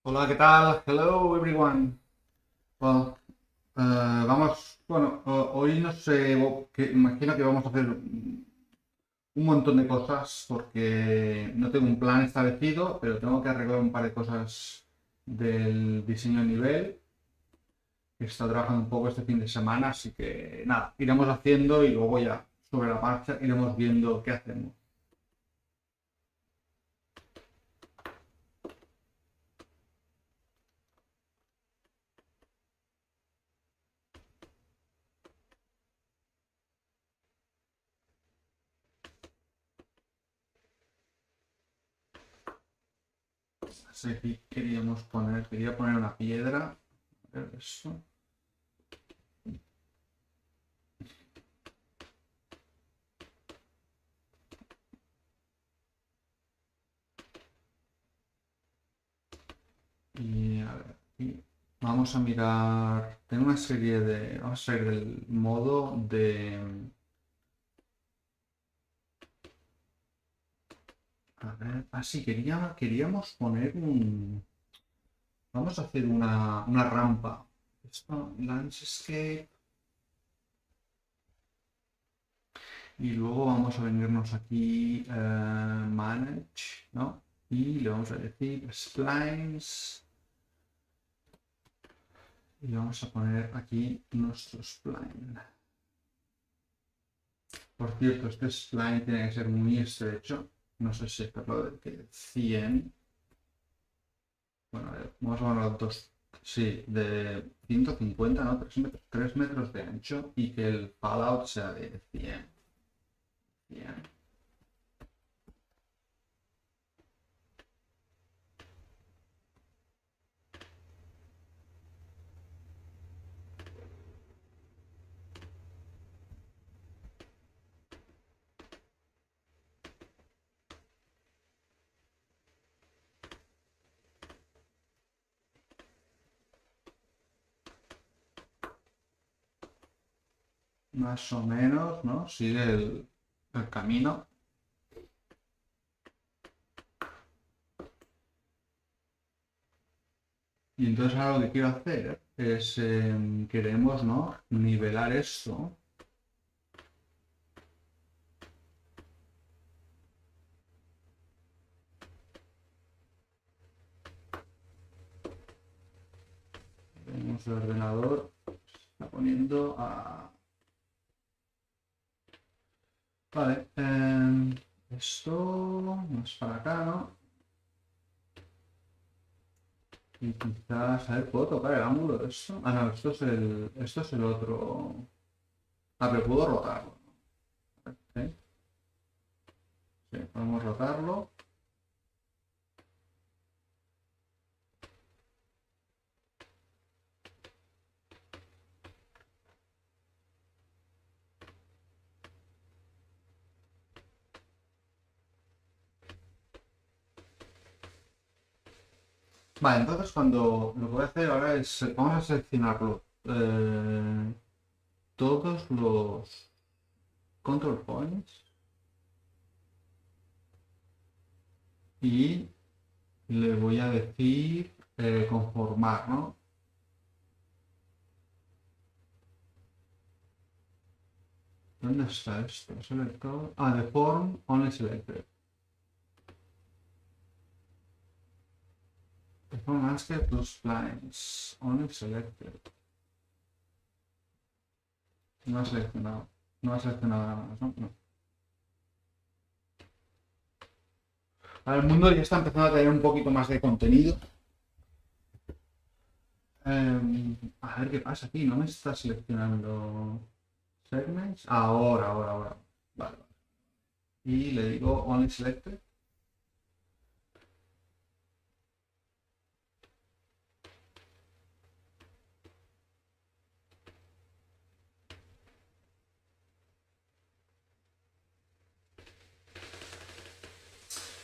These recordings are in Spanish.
Hola, ¿qué tal? Hello, everyone. Well, hoy no sé, imagino que vamos a hacer un montón de cosas porque no tengo un plan establecido, pero tengo que arreglar un par de cosas del diseño a nivel, que he estado trabajando un poco este fin de semana, así que nada, iremos haciendo y luego ya sobre la marcha iremos viendo qué hacemos. Así que quería poner una piedra. A ver eso. Y a ver, aquí vamos a mirar. Tengo una serie de. Vamos a salir del modo de. A ver. Ah, sí, queríamos poner un. Vamos a hacer una rampa. Esto, landscape. Y luego vamos a venirnos aquí. Manage, ¿no? Y le vamos a decir splines. Y vamos a poner aquí nuestro spline. Por cierto, este spline tiene que ser muy estrecho. No sé si es lo de que 100. Bueno, a ver, vamos a poner dos. Sí, de 150, ¿no? 3 metros de ancho y que el fallout sea de 100. 100. Más o menos, ¿no? Sigue el camino. Y entonces ahora lo que quiero hacer es, queremos, ¿no? Nivelar esto. Tenemos el ordenador, se está poniendo a. Vale, esto más para acá, ¿no? Y quizás, a ver, ¿puedo tocar el ángulo de esto? Ah, no, esto es el otro. Ah, pero puedo rotarlo. ¿Sí? Sí, podemos rotarlo. Vale, entonces lo que voy a hacer ahora es, vamos a seleccionarlo. Todos los control points y le voy a decir conformar, ¿no? ¿Dónde está esto? Selector. Ah, the form only selected. The form landscape plus lines only selected. No ha seleccionado. No ha seleccionado nada más, ¿no? No. Ahora el mundo ya está empezando a tener un poquito más de contenido. A ver qué pasa aquí. No me está seleccionando segments. Ahora. Vale. Y le digo only selected.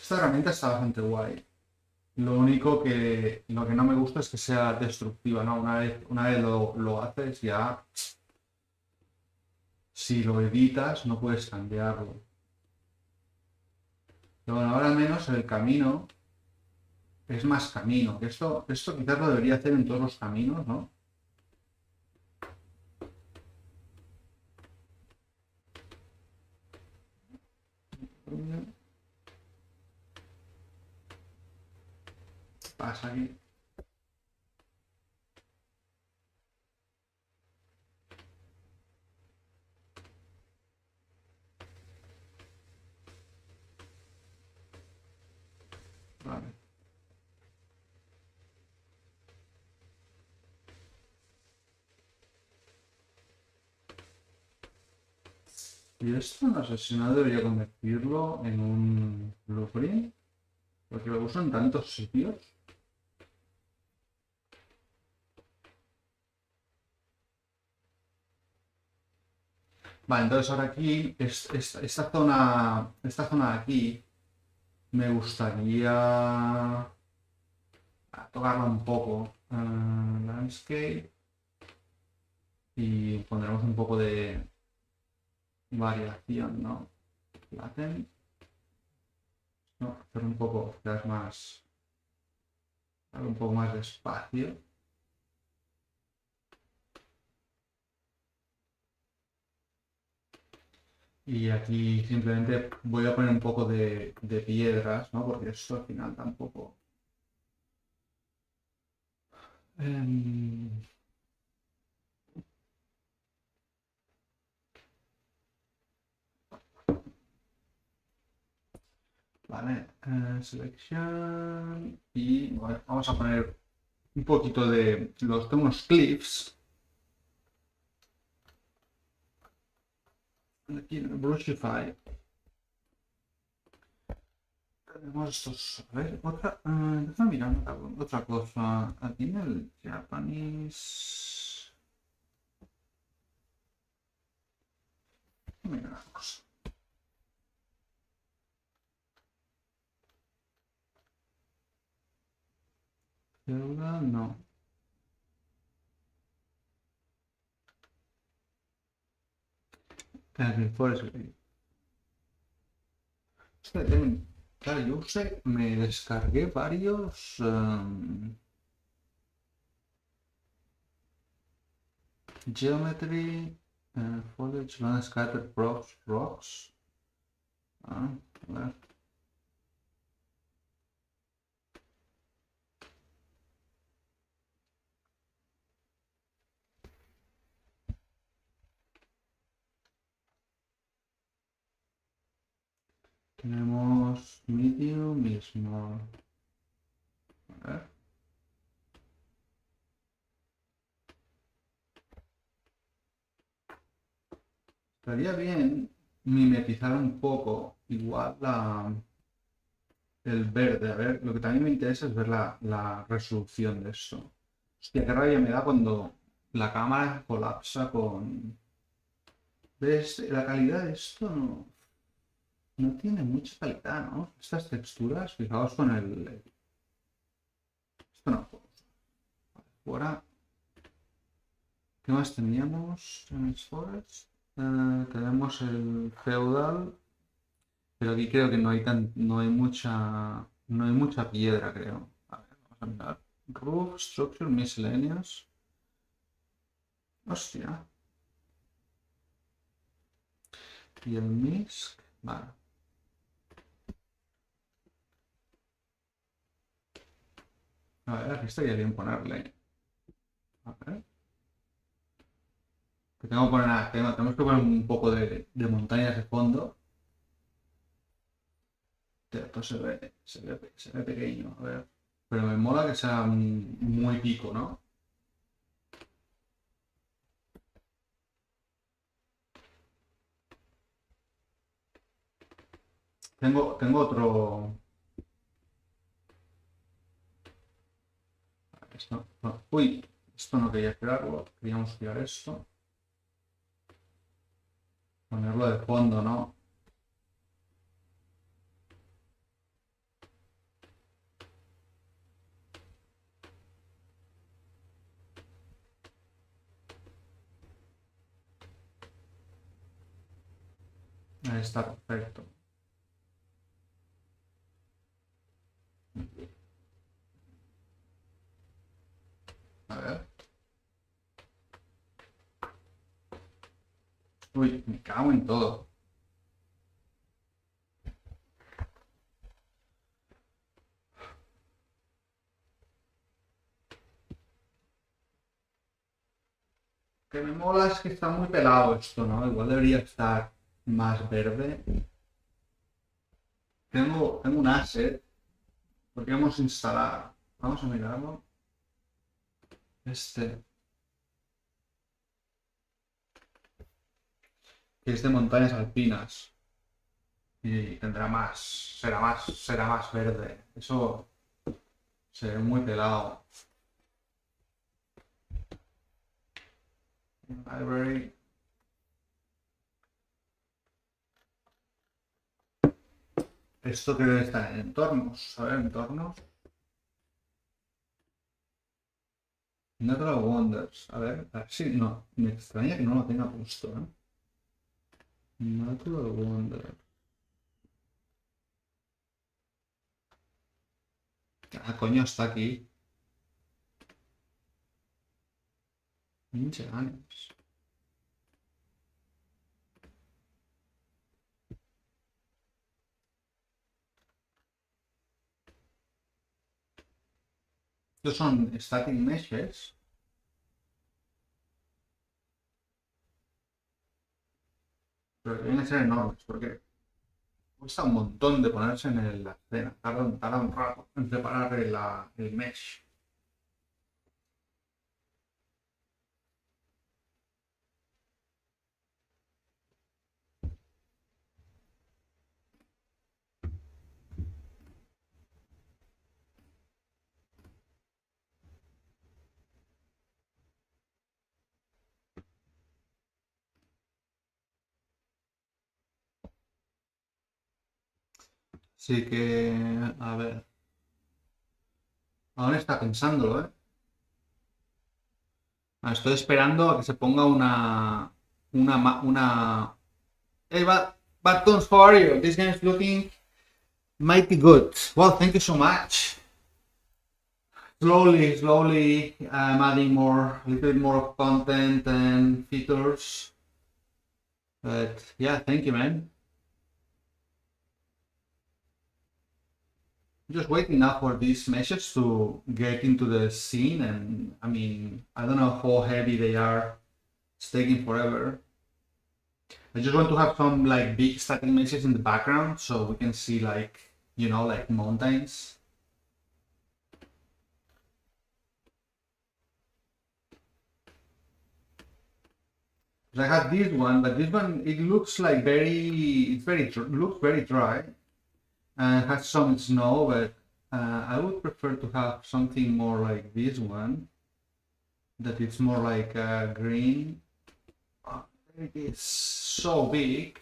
Esta herramienta está bastante guay. Lo que no me gusta es que sea destructiva, ¿no? Una vez lo haces, ya si lo editas no puedes cambiarlo. Pero bueno, ahora al menos el camino es más camino. Esto quizás lo debería hacer en todos los caminos, ¿no? Pasa aquí. Vale. Y esto no sé si no debería convertirlo en un blueprint, porque lo uso en tantos sitios. Vale, entonces ahora aquí, esta zona de aquí, me gustaría tocarla un poco. Landscape, y pondremos un poco de variación, ¿no? Flatten, ¿no? Hacer un poco, quizás más, darle un poco más de espacio. Y aquí simplemente voy a poner un poco de piedras, ¿no? Porque esto al final tampoco. Em, vale, selection. Y bueno, vamos a poner un poquito de. Tengo unos cliffs. Aquí en el Brushify. Tenemos estos. A ver, déjame mirar otra cosa. Aquí en el Japanese. Mira una cosa. Deuda, no. Forest Grade. Claro, me descargué varios. Geometry, foliage, land scattered rocks. A ver. Tenemos medium y small. A ver. Estaría bien mimetizar un poco, igual el verde. A ver, lo que también me interesa es ver la resolución de esto. Hostia, qué rabia me da cuando la cámara colapsa con. ¿Ves? La calidad de esto no tiene mucha calidad, ¿no? Estas texturas, fijaos con el. Esto no. Fuera. ¿Qué más teníamos en el Forest? Tenemos el Feudal, pero aquí creo que no hay mucha piedra, creo. A ver, vamos a mirar. Roof, Structure, Miscellaneous. Hostia. Y el Mix. Vale. A ver, aquí estaría bien ponerle. A ver. Tengo que poner, tenemos que poner un poco de montañas de fondo. Esto se ve pequeño, a ver. Pero me mola que sea muy pico, ¿no? Tengo otro. Uy, esto no quería esperarlo. Queríamos girar esto. Ponerlo de fondo, ¿no? Ahí está, perfecto. Uy, me cago en todo. Que me mola es que está muy pelado esto, ¿no? Igual debería estar más verde. Tengo un asset. Podríamos instalar. Vamos a mirarlo. Este. Que es de montañas alpinas. Y tendrá más. Será más verde. Eso se ve muy pelado. Library. Esto que debe estar en entornos. A ver, entornos. Natural Wonders. A ver, sí, no. Me extraña que no lo tenga puesto, ¿eh? Natural Wonders. Ah, coño, está aquí. Pinche ganas. Estos son static meshes. Pero que vienen a ser enormes, porque cuesta un montón de ponerse en la escena. Tarda un rato en preparar el mesh. Así que, a ver. Ahora está pensándolo, ¿eh? Estoy esperando a que se ponga una. Hey, Buttons, how are you? This game is looking mighty good. Well, thank you so much. Slowly, I'm adding a little bit more of content and features. But yeah, thank you, man. Just waiting now for these meshes to get into the scene, and I mean, I don't know how heavy they are. It's taking forever. I just want to have some like big static meshes in the background so we can see like, like mountains. I have this one, but this one it looks like looks very dry and has some snow, but I would prefer to have something more like this one, that it's more like green. Oh, it is so big.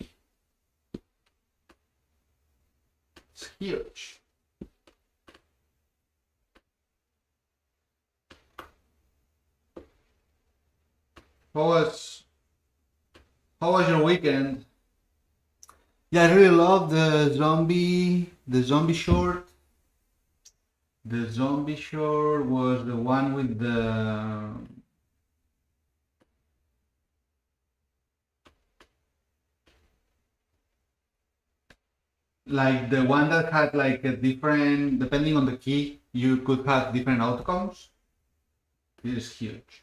It's huge. How was your weekend? Yeah, I really love the zombie short. The zombie short was the one with the like the one that had like a different, depending on the key, you could have different outcomes. This is huge.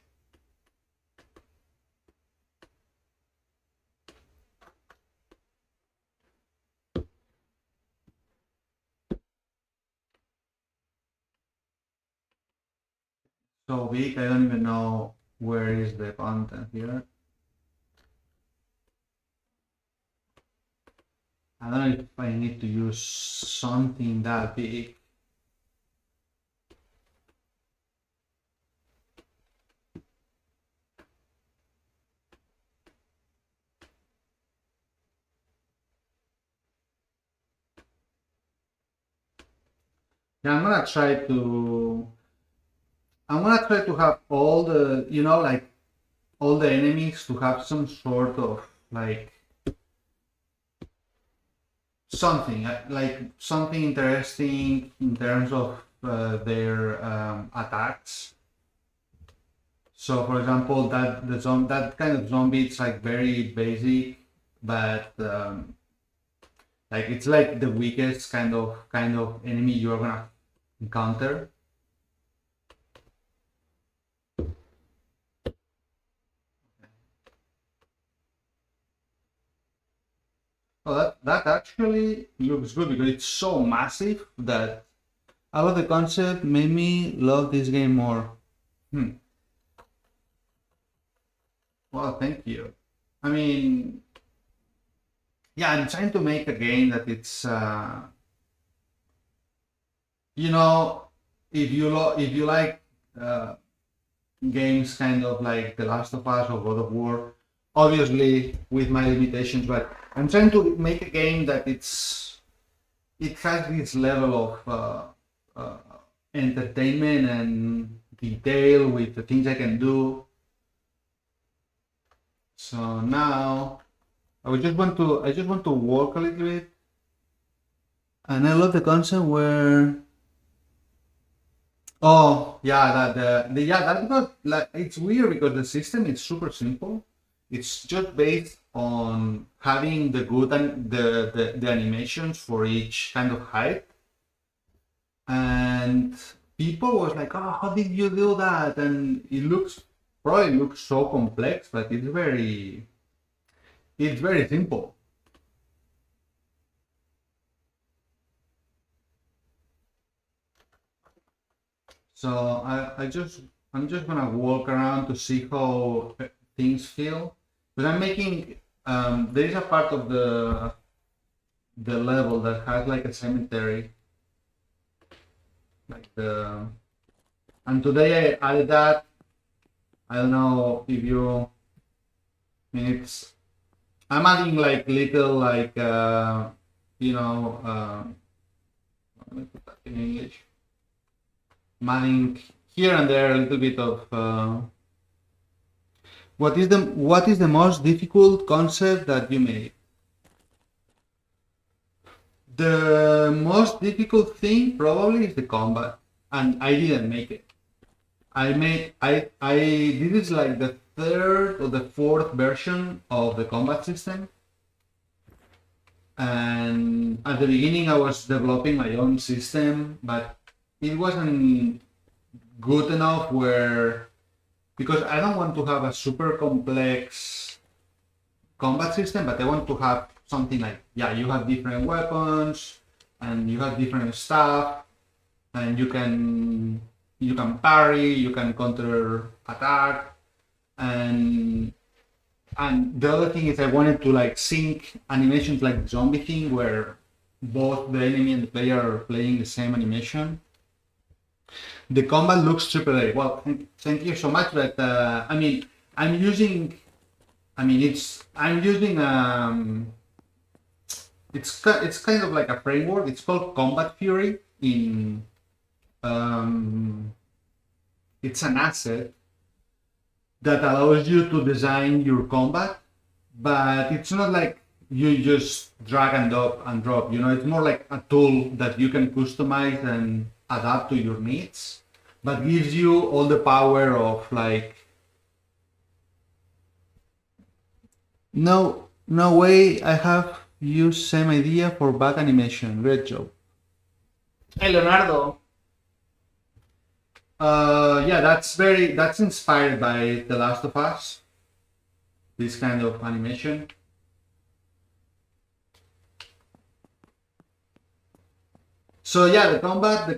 So big, I don't even know where is the content here. I don't know if I need to use something that big. Yeah, I'm gonna try to have all the, like all the enemies to have some sort of like something interesting in terms of their attacks. So, for example, that kind of zombie, it's like very basic, but like it's like the weakest kind of enemy you're gonna encounter. Oh, that actually looks good because it's so massive that I love the concept. Made me love this game more. Well, thank you. I mean, yeah, I'm trying to make a game that it's, you know, if you like uh, games kind of like The Last of Us or God of War, obviously with my limitations, but I'm trying to make a game that it has this level of entertainment and detail with the things I can do. So now I just want to work a little bit, and I love the concept where, oh yeah, that got like, it's weird because the system is super simple. It's just based on having the good and the animations for each kind of height. And people was like, oh, how did you do that? And it probably looks so complex, but it's very simple. So I'm just gonna walk around to see how things feel. But I'm making there is a part of the level that has like a cemetery, like the and today I added that. I don't know if you. I mean, I'm adding like little like you know let me put that in English. I'm adding here and there a little bit of what is the most difficult concept that you made? The most difficult thing probably is the combat, and I didn't make it. I this is like the third or the fourth version of the combat system, and at the beginning I was developing my own system, but it wasn't good enough where, because I don't want to have a super complex combat system, but I want to have something like, yeah, you have different weapons and you have different stuff, and you can parry, you can counter attack, and the other thing is I wanted to like sync animations like zombie thing where both the enemy and the player are playing the same animation. The combat looks triple A. Well, thank you so much, but I mean, I'm using it's kind of like a framework. It's called Combat Fury. It's an asset that allows you to design your combat, but it's not like you just drag and drop. It's more like a tool that you can customize and adapt to your needs, but gives you all the power of like, no way, I have used same idea for back animation. Great job. Hey Leonardo. Yeah, that's inspired by The Last of Us. This kind of animation. So yeah, the combat,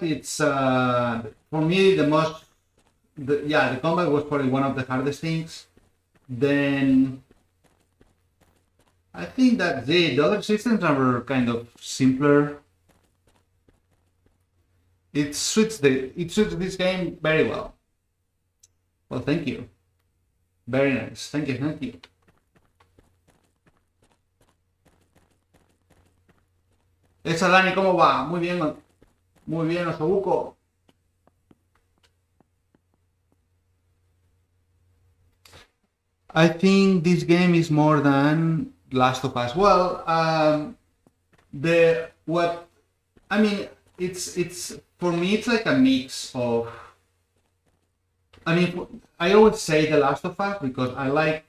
it's for me the combat was probably one of the hardest things. Then I think that the other systems are kind of simpler. It suits this game very well. Well, thank you. Very nice. Thank you. Esa Dani, ¿cómo va? Muy bien, Osobuco. I think this game is more than Last of Us. Well, it's for me, it's like a mix of I mean, I always say The Last of Us because I like.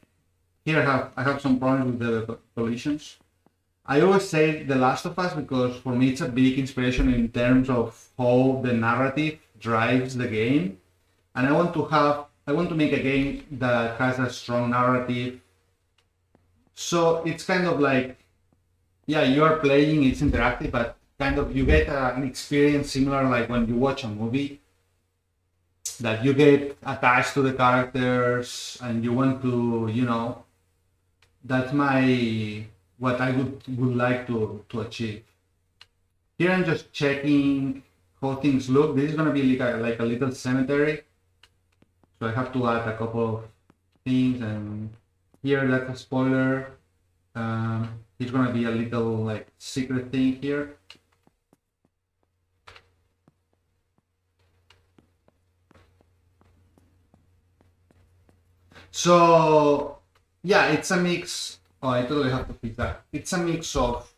Here I have some problems with the collisions. I always say The Last of Us because for me it's a big inspiration in terms of how the narrative drives the game, and I want to make a game that has a strong narrative. So it's kind of like, yeah, you are playing, it's interactive, but kind of you get an experience similar like when you watch a movie, that you get attached to the characters and you want to, that's my what I would like to achieve. Here I'm just checking how things look. This is gonna be like a little cemetery, so I have to add a couple of things. And here, that's a spoiler. It's gonna be a little like secret thing here. So yeah, it's a mix. Oh, I totally have to fix that. It's a mix of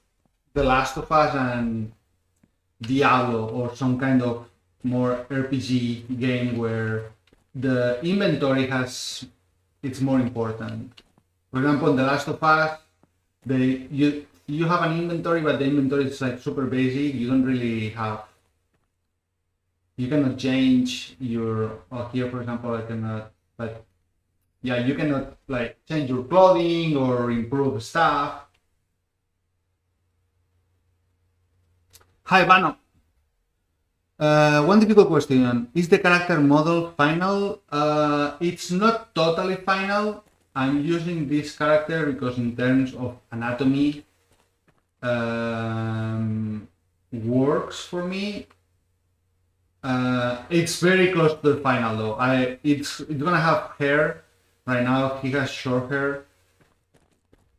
The Last of Us and Diablo, or some kind of more RPG game where the inventory it's more important. For example, in The Last of Us, you have an inventory, but the inventory is like super basic. You don't really have. You cannot change your. Oh, here, for example, I cannot. But yeah, you cannot like change your clothing or improve stuff. Hi, Vano. One difficult question. Is the character model final? It's not totally final. I'm using this character because in terms of anatomy, works for me. It's very close to the final though. It's gonna have hair. Right now he has short hair,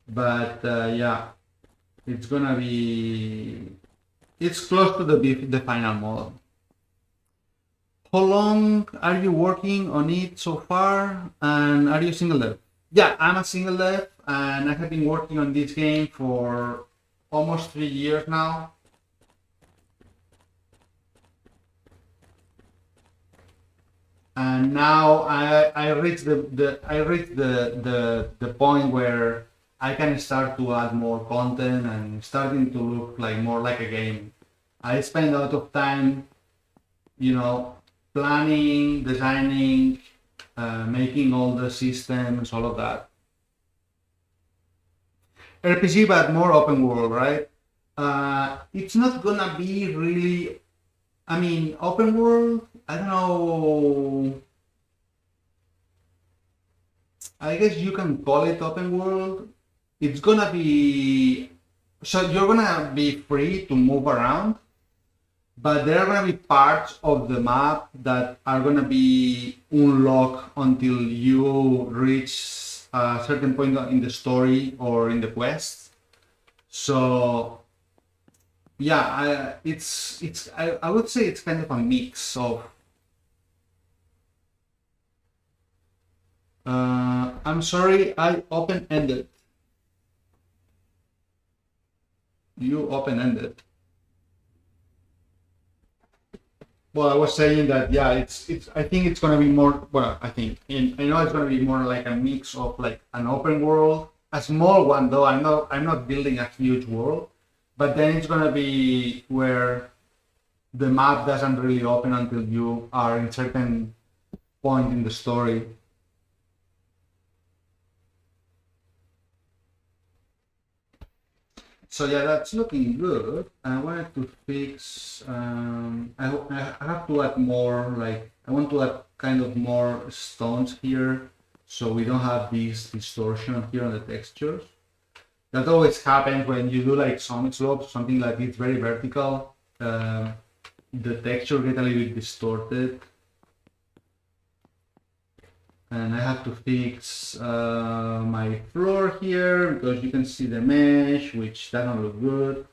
but yeah, it's gonna be. It's close to the final model. How long are you working on it so far? And are you single dev? Yeah, I'm a single dev, and I have been working on this game for almost 3 years now. And now I reached the point where I can start to add more content and starting to look like more like a game. I spend a lot of time, planning, designing, making all the systems, all of that. RPG, but more open world, right? It's not gonna be really. I mean, open world. I don't know. I guess you can call it open world. It's gonna be. So you're gonna be free to move around, but there are gonna be parts of the map that are gonna be unlocked until you reach a certain point in the story or in the quest. So yeah, I would say it's kind of a mix of. I'm sorry, I open-ended. You open-ended. Well, I was saying that yeah, it's. I think it's gonna be more. Well, I know it's gonna be more like a mix of like an open world, a small one though. I'm not building a huge world, but then it's gonna be where the map doesn't really open until you are in certain point in the story. So yeah, that's looking good. I wanted to fix. I have to add more. Like I want to add kind of more stones here, so we don't have this distortion here on the textures. That always happens when you do like summit slopes, something like it's very vertical. The texture get a little bit distorted. And I have to fix my floor here because you can see the mesh, which doesn't look good.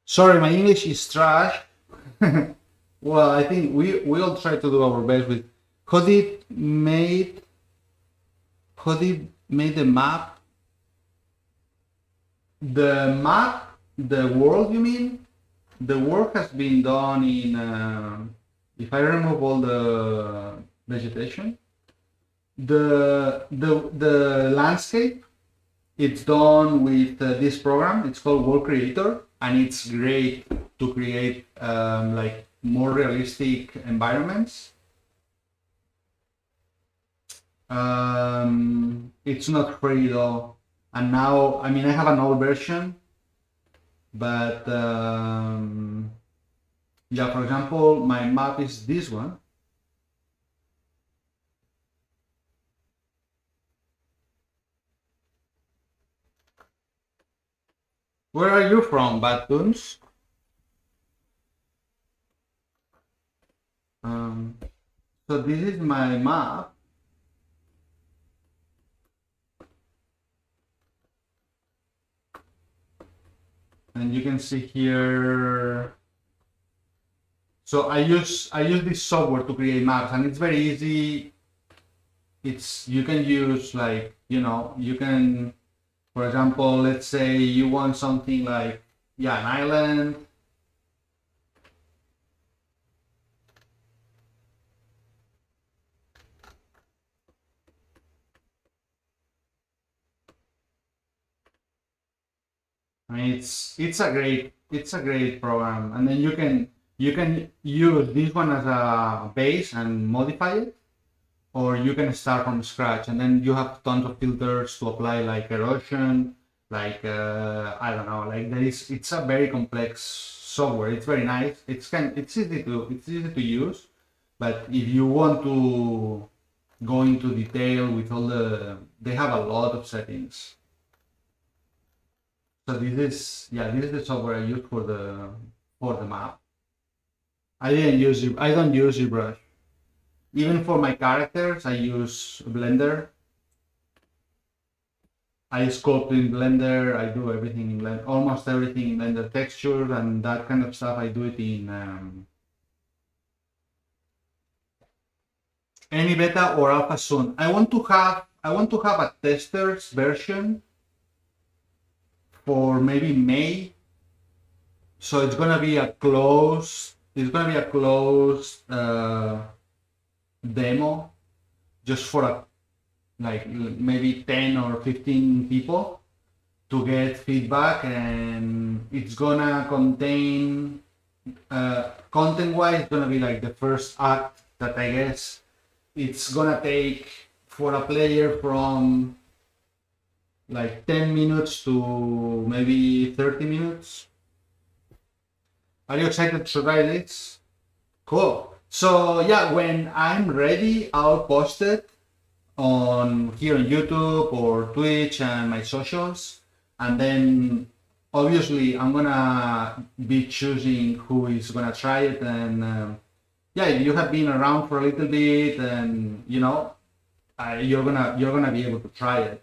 Sorry, my English is trash. Well, I think we all try to do our best with. Cody made the map. The map, the world, you mean? the work has been done in, if I remove all the vegetation, the landscape, it's done with this program. It's called World Creator, and it's great to create like more realistic environments. It's not free though, and now, I mean, I have an old version, but yeah, for example, my map is this one. Where are you from, Batuns? So this is my map. And you can see here. So I use this software to create maps, and it's very easy. You can use, like, you can, for example, let's say you want something like, yeah, an island. I mean, it's a great program, and then you can use this one as a base and modify it, or you can start from scratch, and then you have tons of filters to apply, like erosion, like I don't know, like it's a very complex software. It's very nice. It's easy to use, but if you want to go into detail with all they have a lot of settings. So this is the software I use for the map. I don't use ZBrush. Even for my characters, I use Blender. I sculpt in Blender. I do everything in Blender, almost everything in Blender. Texture and that kind of stuff, I do it in any beta or alpha soon. I want to have a testers version for maybe May. So it's gonna be a closed demo, just for like maybe 10 or 15 people to get feedback, and it's gonna contain content-wise, it's gonna be like the first act that I guess it's gonna take for a player from like 10 minutes to maybe 30 minutes. Are you excited to try this? Cool. So yeah, when I'm ready, I'll post it here on YouTube or Twitch and my socials, and then obviously I'm gonna be choosing who is gonna try it. And yeah, if you have been around for a little bit, and you're gonna be able to try it.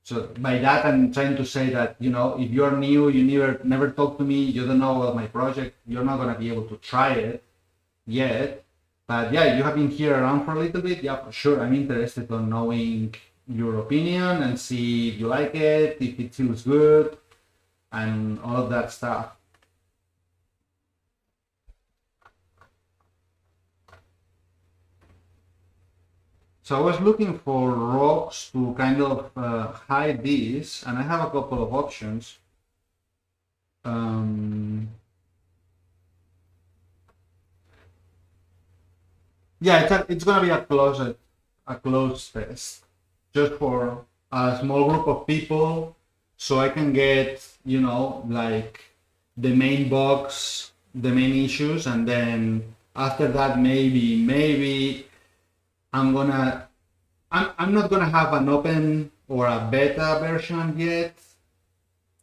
So by that, I'm trying to say that, if you're new, you never talk to me, you don't know about my project, you're not gonna be able to try it yet. But yeah, if you have been here around for a little bit, yeah, for sure, I'm interested in knowing your opinion and see if you like it, if it feels good, and all of that stuff. So I was looking for rocks to kind of hide this, and I have a couple of options. Yeah, it's gonna be a closed test, just for a small group of people, so I can get, like the main box, the main issues, and then after that, maybe I'm not gonna have an open or a beta version yet,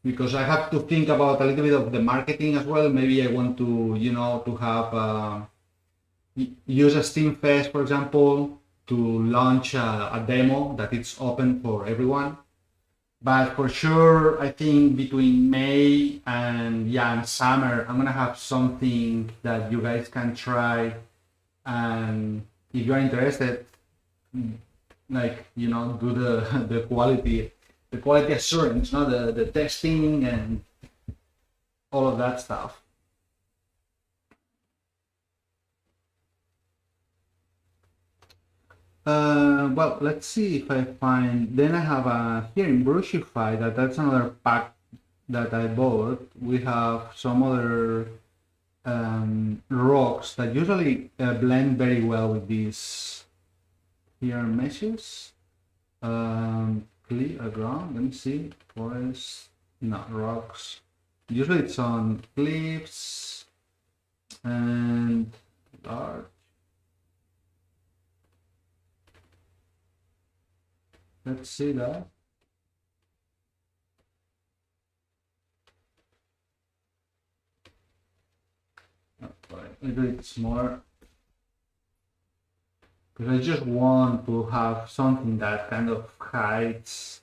because I have to think about a little bit of the marketing as well. Maybe I want to, to have use a Steam Fest, for example, to launch a demo that it's open for everyone. But for sure, I think between May and summer, I'm gonna have something that you guys can try, and if you're interested, like, do the quality assurance, the testing and all of that stuff. Well, let's see if I find. Then I have here in Brushify that's another pack that I bought. We have some other rocks that usually blend very well with these here meshes. Clear ground. Let me see. Forest. No rocks. Usually it's on cliffs and large. Let's see that. A little bit smaller. Because I just want to have something that kind of hides.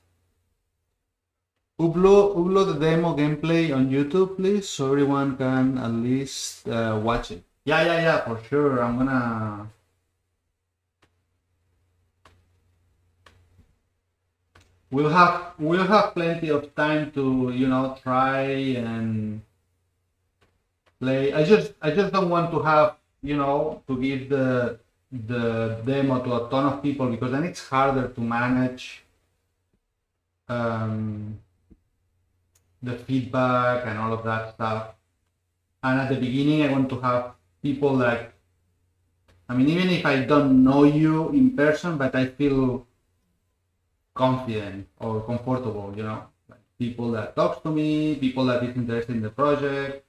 Upload the demo gameplay on YouTube, please, so everyone can at least watch it. Yeah, for sure. I'm gonna. We'll have plenty of time to try and play. I just don't want to have to give the demo to a ton of people because then it's harder to manage the feedback and all of that stuff. And at the beginning, I want to have people like, I mean, even if I don't know you in person, but I feel confident or comfortable, like people that talks to me, people that is interested in the project.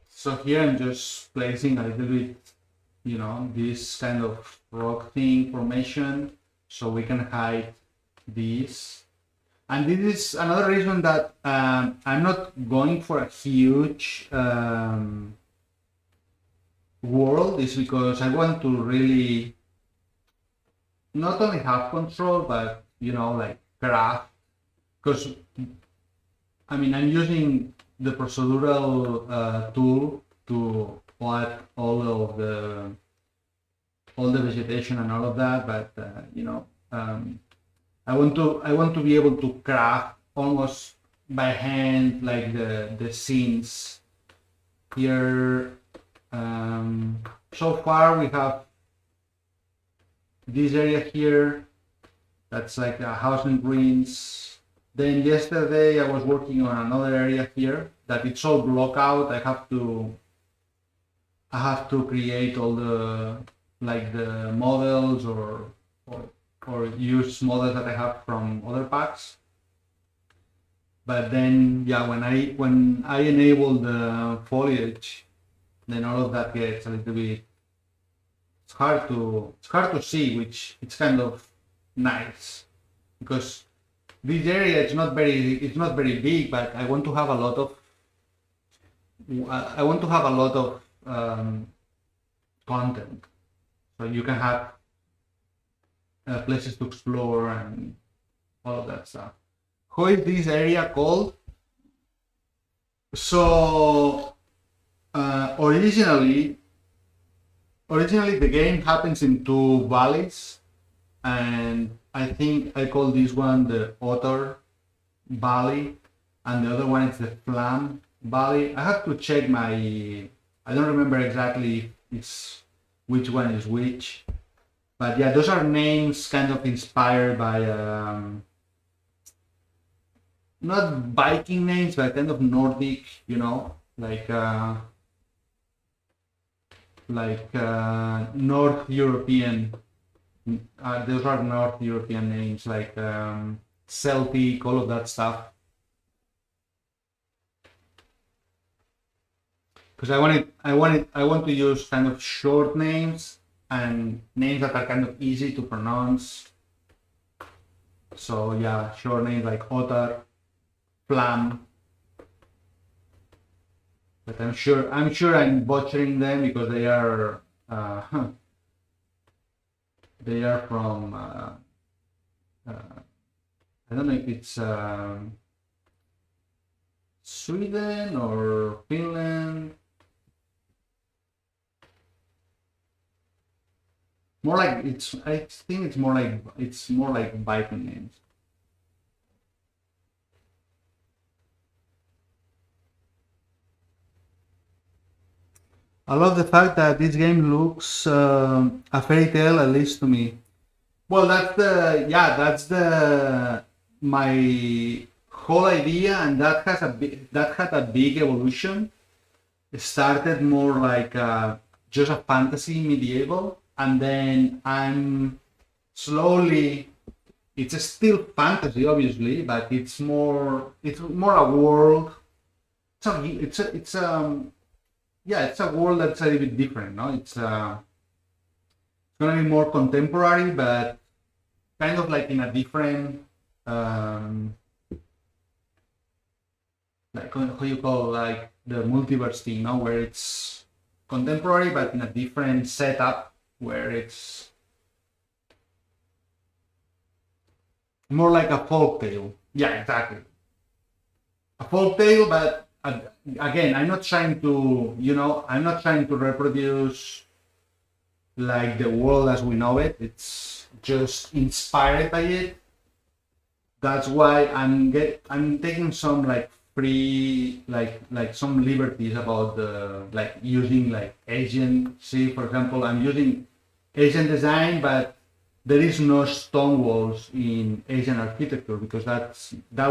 So here I'm just placing a little bit, this kind of rock thing formation so we can hide these. And this is another reason that I'm not going for a huge world is because I want to really not only have control, but like craft. Because I mean, I'm using the procedural tool to plot all the vegetation and all of that, but I want to be able to craft almost by hand like the scenes here. So far we have this area here that's like a house in ruins. Then yesterday I was working on another area here that it's all block out. I have to create all the like the models or use models that I have from other packs. But then yeah, when I enable the foliage, then all of that gets a little bit. It's hard to see, which it's kind of nice because this area it's not very big, but I want to have a lot of content, so you can have places to explore and all of that stuff. How is this area called? So originally the game happens in two valleys, and I think I call this one the Otter Valley, and the other one is the Flam Valley. I have to check I don't remember exactly which one is which, but yeah, those are names kind of inspired by not Viking names, but kind of Nordic, like North European. Those are North European names like Celtic, all of that stuff. Because I want to use kind of short names and names that are kind of easy to pronounce. So yeah, short names like Otter, Flam. But I'm sure I'm butchering them because they are from I don't know if it's Sweden or Finland. More like it's. I think it's more like Viking names. I love the fact that this game looks a fairy tale, at least to me. Well, that's the my whole idea, and that had a big evolution. It started more like just a fantasy medieval, and then I'm slowly. It's still fantasy, obviously, but it's more a world. It's a world that's a little bit different, no? It's gonna be more contemporary, but kind of like in a different, like how you call like the multiverse thing, no? Where it's contemporary, but in a different setup, where it's more like a folk tale. Yeah, exactly. A folk tale, but again, I'm not trying to reproduce like the world as we know it. It's just inspired by it. That's why I'm taking some like free like some liberties about the like using like Asian. See, for example, I'm using Asian design, but there is no stone walls in Asian architecture because that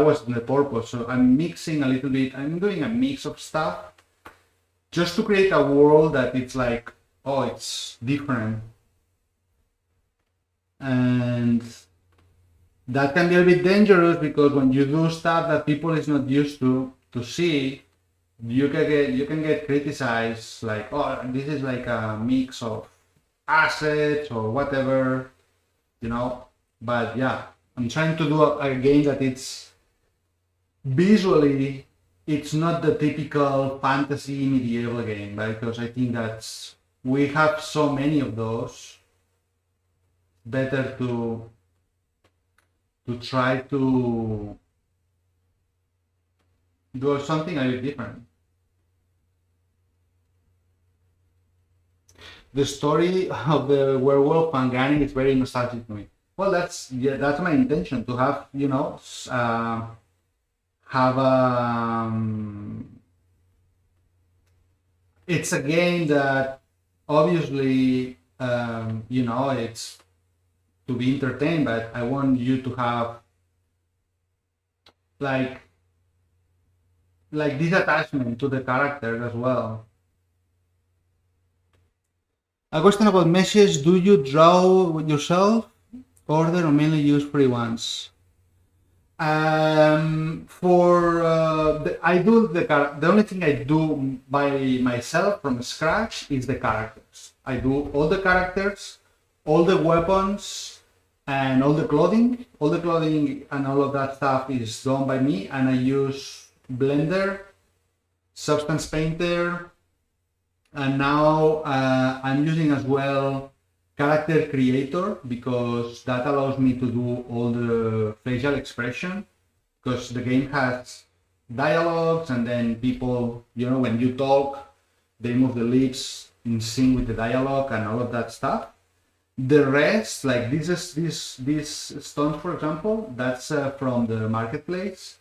was the purpose. So I'm mixing a little bit. I'm doing a mix of stuff just to create a world that it's like, oh, it's different, and that can be a bit dangerous because when you do stuff that people is not used to see, you can get criticized like, oh, this is like a mix of assets or whatever, you know. But yeah, I'm trying to do a game that it's visually, it's not the typical fantasy medieval game, right? Because I think that's we have so many of those. Better to try to do something a bit different. The story of the werewolf and Granny is very nostalgic to me. Well, that's my intention to have have it's a game that obviously it's to be entertained, but I want you to have like this attachment to the characters as well. A question about meshes: do you draw yourself, order, or mainly use free ones? I do the only thing I do by myself from scratch is the characters. I do all the characters, all the weapons, and all the clothing. All the clothing and all of that stuff is done by me, and I use Blender, Substance Painter, and now I'm using as well Character Creator because that allows me to do all the facial expression, because the game has dialogues, and then people, when you talk, they move the lips in sync with the dialogue and all of that stuff. The rest, like these stones, for example, that's from the marketplace.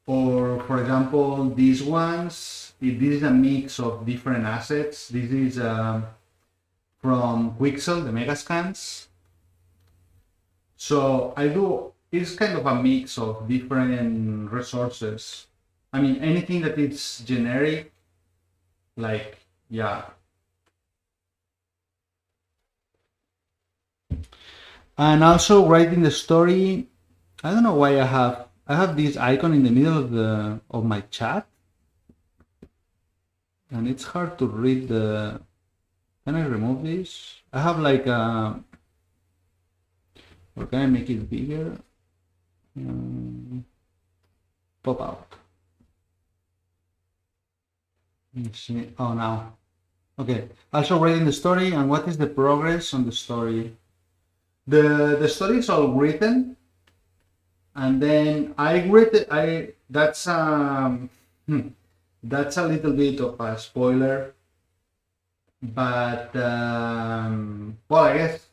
Or, for example, these ones, this is a mix of different assets. This is from Quixel, the Megascans. So it's kind of a mix of different resources. I mean, anything that is generic, like, yeah. And also writing the story, I don't know why I have this icon in the middle of my chat, and it's hard to read the. Can I remove this? I have like a. Or can I make it bigger? Pop out. Let's see. Oh, now. Okay. Also writing the story, and what is the progress on the story? The story is all written, and then that's that's a little bit of a spoiler, but well, I guess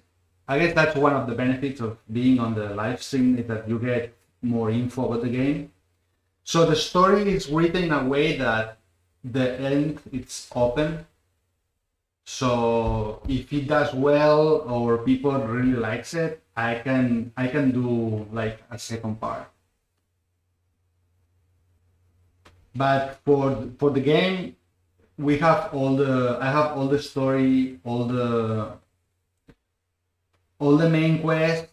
I guess that's one of the benefits of being on the live stream, is that you get more info about the game. So the story is written in a way that the end it's open. So if it does well or people really likes it, I can do like a second part. But for the game, I have all the story, all the main quests.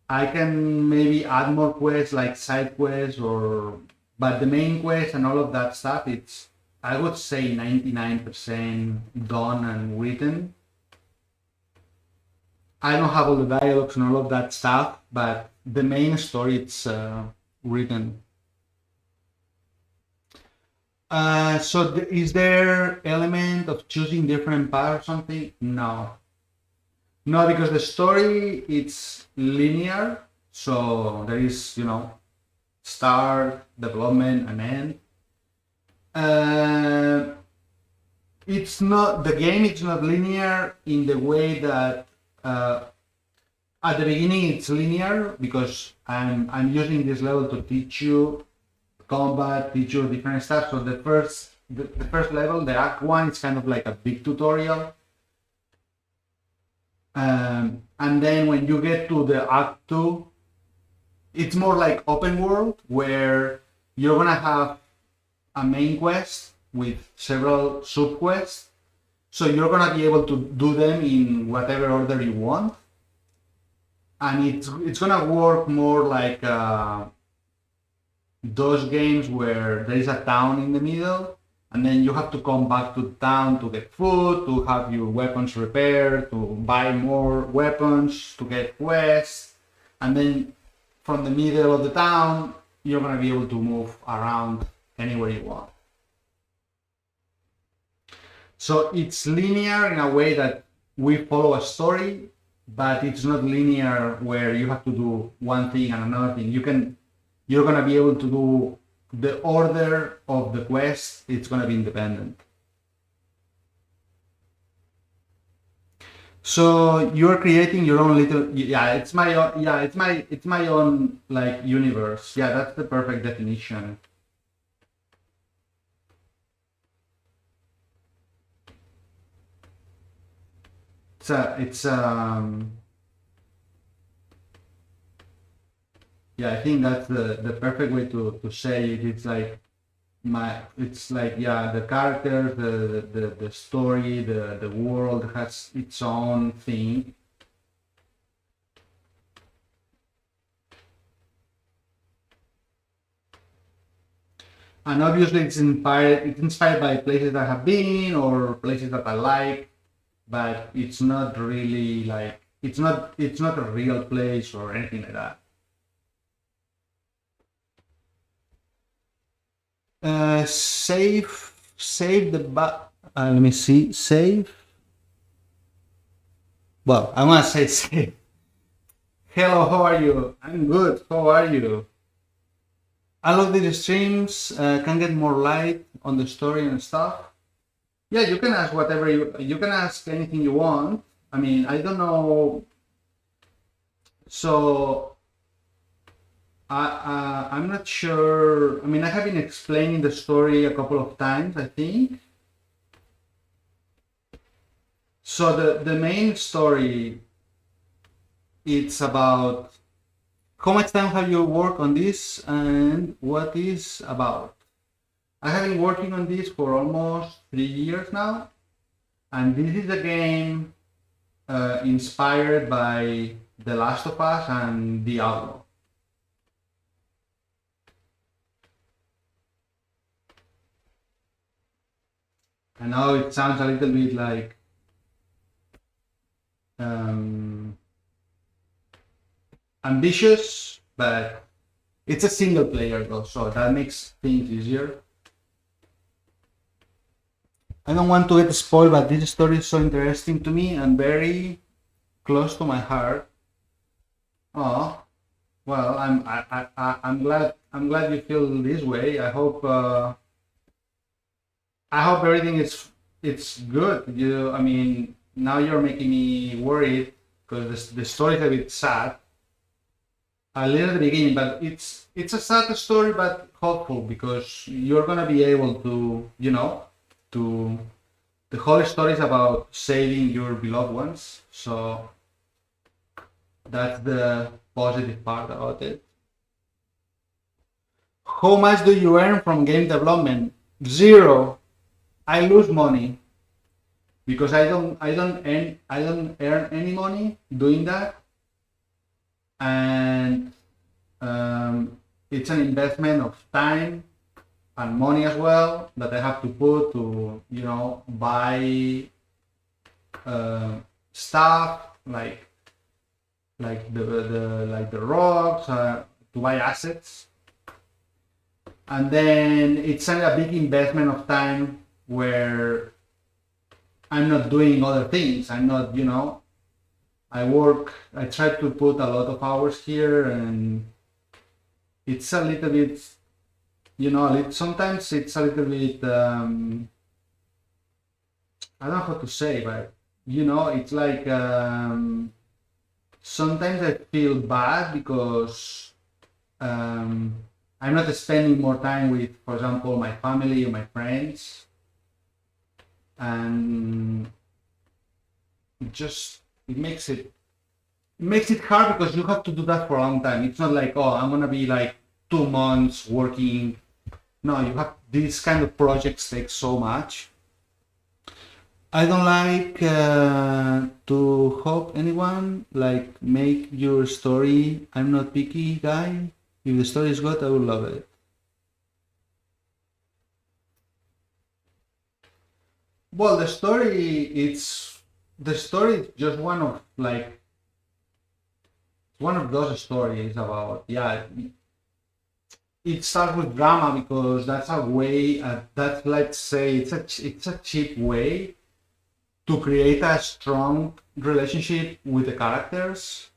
I can maybe add more quests like side quests, but the main quest and all of that stuff, it's, I would say, 99% done and written. I don't have all the dialogues and all of that stuff, but the main story, it's written. So is there element of choosing different paths or something? No. No, because the story, it's linear, so there is, start, development, and end. It's not, the game is not linear in the way that at the beginning it's linear, because I'm using this level to teach you combat, teach you different stuff. So the first level, the Act 1, is kind of like a big tutorial. And then when you get to the Act 2, it's more like open world, where you're gonna have a main quest with several sub quests. So you're gonna be able to do them in whatever order you want, and it's gonna work more like those games where there is a town in the middle, and then you have to come back to the town to get food, to have your weapons repaired, to buy more weapons, to get quests, and then from the middle of the town, you're gonna be able to move around anywhere you want. So it's linear in a way that we follow a story, but it's not linear where you have to do one thing and another thing. You're gonna be able to do the order of the quest. It's gonna be independent. So you're creating your own little, it's my own like universe. Yeah, that's the perfect definition. Yeah, I think that's the perfect way to say it. It's like the characters, the story, the world has its own thing. And obviously it's inspired by places that I have been or places that I like, but it's not really like, it's not a real place or anything like that. Save let me see, save. Well, I want to say save. Hello, how are you? I'm good. How are you? I love these streams. Can get more light on the story and stuff. Yeah, you can ask whatever you can ask anything you want. I mean, I don't know. So I'm not sure. I mean, I have been explaining the story a couple of times, I think. So the main story, it's about how much time have you worked on this and what is about. I have been working on this for almost 3 years now, and this is a game inspired by The Last of Us and Diablo. I know it sounds a little bit like ambitious, but it's a single player though, so that makes things easier. I don't want to get spoiled, but this story is so interesting to me and very close to my heart. Oh, well, I'm glad you feel this way. I hope everything is it's good. I mean, now you're making me worried. because the story is a bit sad, a little at the beginning, but it's a sad story but hopeful because you're gonna be able to, to the whole story is about saving your beloved ones. So that's the positive part about it. How much do you earn from game development? Zero. I lose money because I don't earn any money doing that, and it's an investment of time and money as well that I have to put to buy stuff like the rocks, to buy assets, and then it's a big investment of time where I'm not doing other things. I'm not, I try to put a lot of hours here, and it's a little bit, sometimes it's a little bit, I don't know how to say, but, it's like, sometimes I feel bad because I'm not spending more time with, for example, my family or my friends, and it makes it hard because you have to do that for a long time. It's not like, oh, I'm gonna be like 2 months working. No, you have these kind of projects take so much. I don't like to help anyone, like make your story. I'm not picky guy. If the story is good, I will love it. Well, the story is just one of those stories about, yeah, it starts with drama because that's a way, that, let's say, it's a cheap way to create a strong relationship with the characters.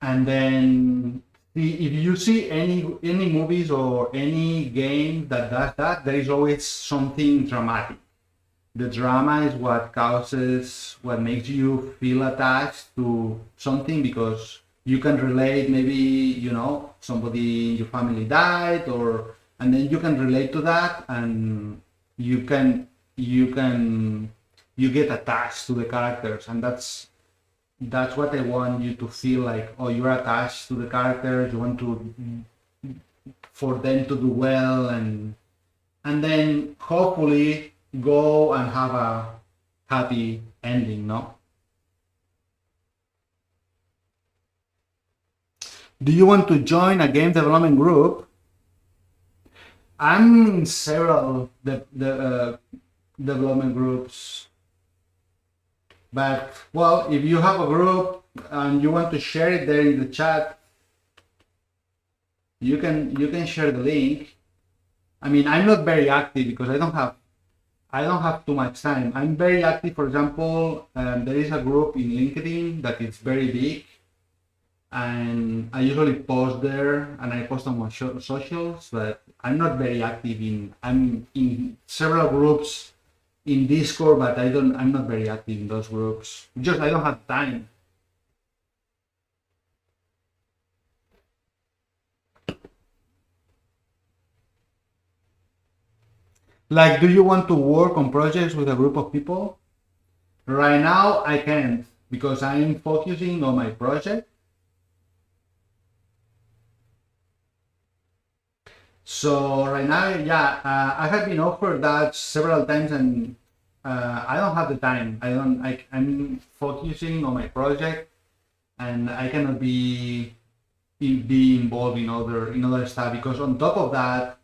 And then if you see any movies or any game that does that, there is always something dramatic. The drama is what makes you feel attached to something because you can relate. Maybe somebody in your family died, and then you can relate to that, and you get attached to the characters, and that's what I want you to feel like. Oh, you're attached to the characters. You want for them to do well, and then hopefully go and have a happy ending. No. Do you want to join a game development group? I'm in several development groups, but well, if you have a group and you want to share it there in the chat, you can share the link. I mean, I'm not very active because I don't have too much time. I'm very active. For example, there is a group in LinkedIn that is very big, and I usually post there and I post on my socials, but I'm not very active I'm in several groups in Discord, but I'm not very active in those groups. Just I don't have time. Like, do you want to work on projects with a group of people? Right now, I can't because I'm focusing on my project. So right now, yeah, I have been offered that several times, and I don't have the time. I'm focusing on my project, and I cannot be involved in other stuff because on top of that,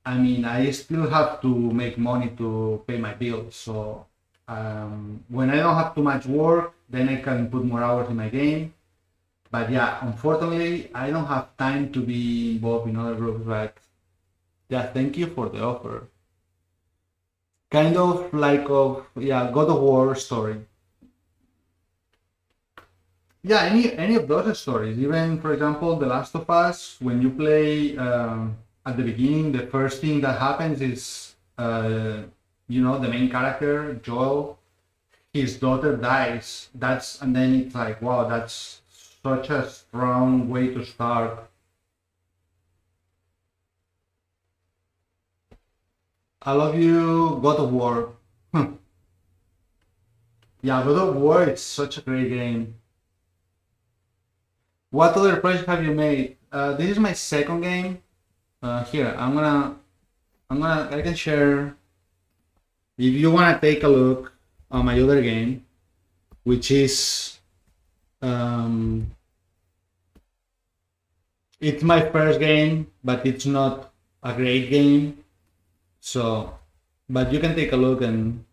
I mean, I still have to make money to pay my bills. So when I don't have too much work, then I can put more hours in my game. But yeah, unfortunately, I don't have time to be involved in other groups. But yeah, thank you for the offer. Kind of like God of War story. Yeah, any of those stories. Even, for example, The Last of Us, when you play at the beginning, the first thing that happens is, the main character, Joel, his daughter dies. And then it's like, wow, that's such a strong way to start. I love you, God of War. Yeah, God of War, it's such a great game. What other project have you made? This is my second game. Here, I can share. If you wanna take a look on my other game, which is, it's my first game, but it's not a great game. So, but you can take a look and.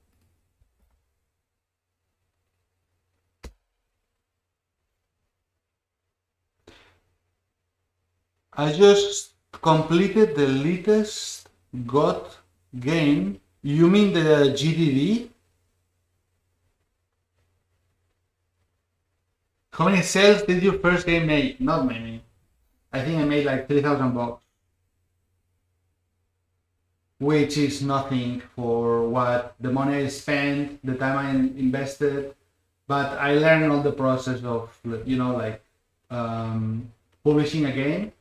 I just completed the latest God game. You mean the GDD? How many sales did your first game make? Not many. I think I made like 3,000 bucks. Which is nothing for what the money I spent, the time I invested. But I learned all the process of, like publishing a game,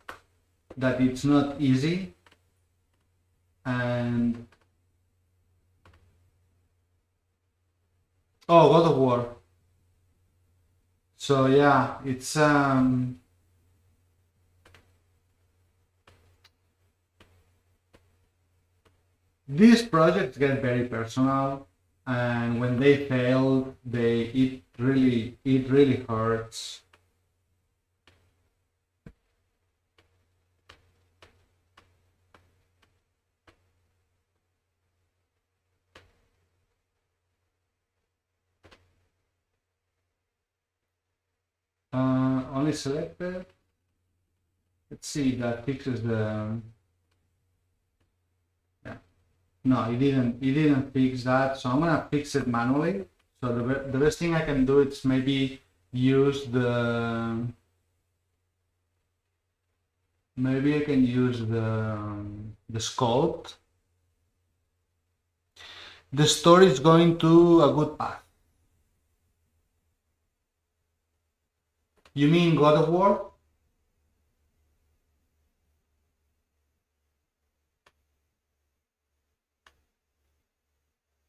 that it's not easy. And oh, God of War. So yeah, it's these projects get very personal, and when they fail, it really hurts. Only selected. Let's see, that fixes the. Yeah. No, it didn't fix that. So I'm gonna fix it manually. So the best thing I can do is maybe use the. Maybe I can use the sculpt. The story is going to a good path. You mean God of War?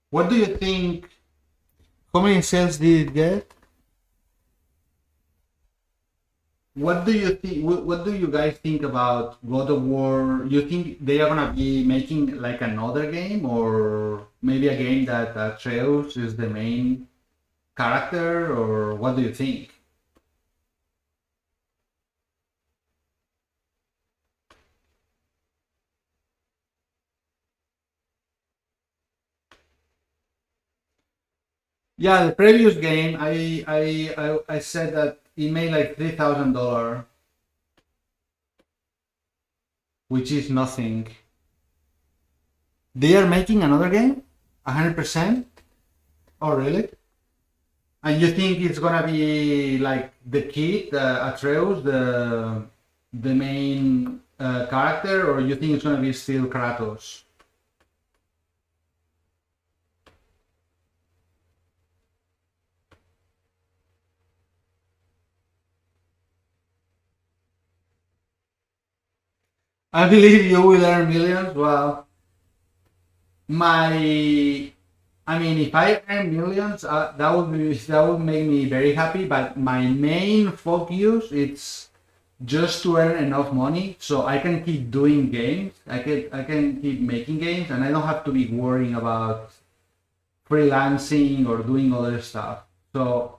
What do you think? How many sales did it get? What do you think? What do you guys think about God of War? You think they are gonna be making like another game, or maybe a game that Atreus is the main character, or what do you think? Yeah, the previous game, I said that it made like $3,000, which is nothing. They are making another game, 100%. Oh, really? And you think it's gonna be like the kid, Atreus, the main character, or you think it's gonna be still Kratos? I believe you will earn millions. Well, my, I mean, if I earn millions, that would make me very happy. But my main focus it's just to earn enough money so I can keep doing games. I can keep making games, and I don't have to be worrying about freelancing or doing other stuff. So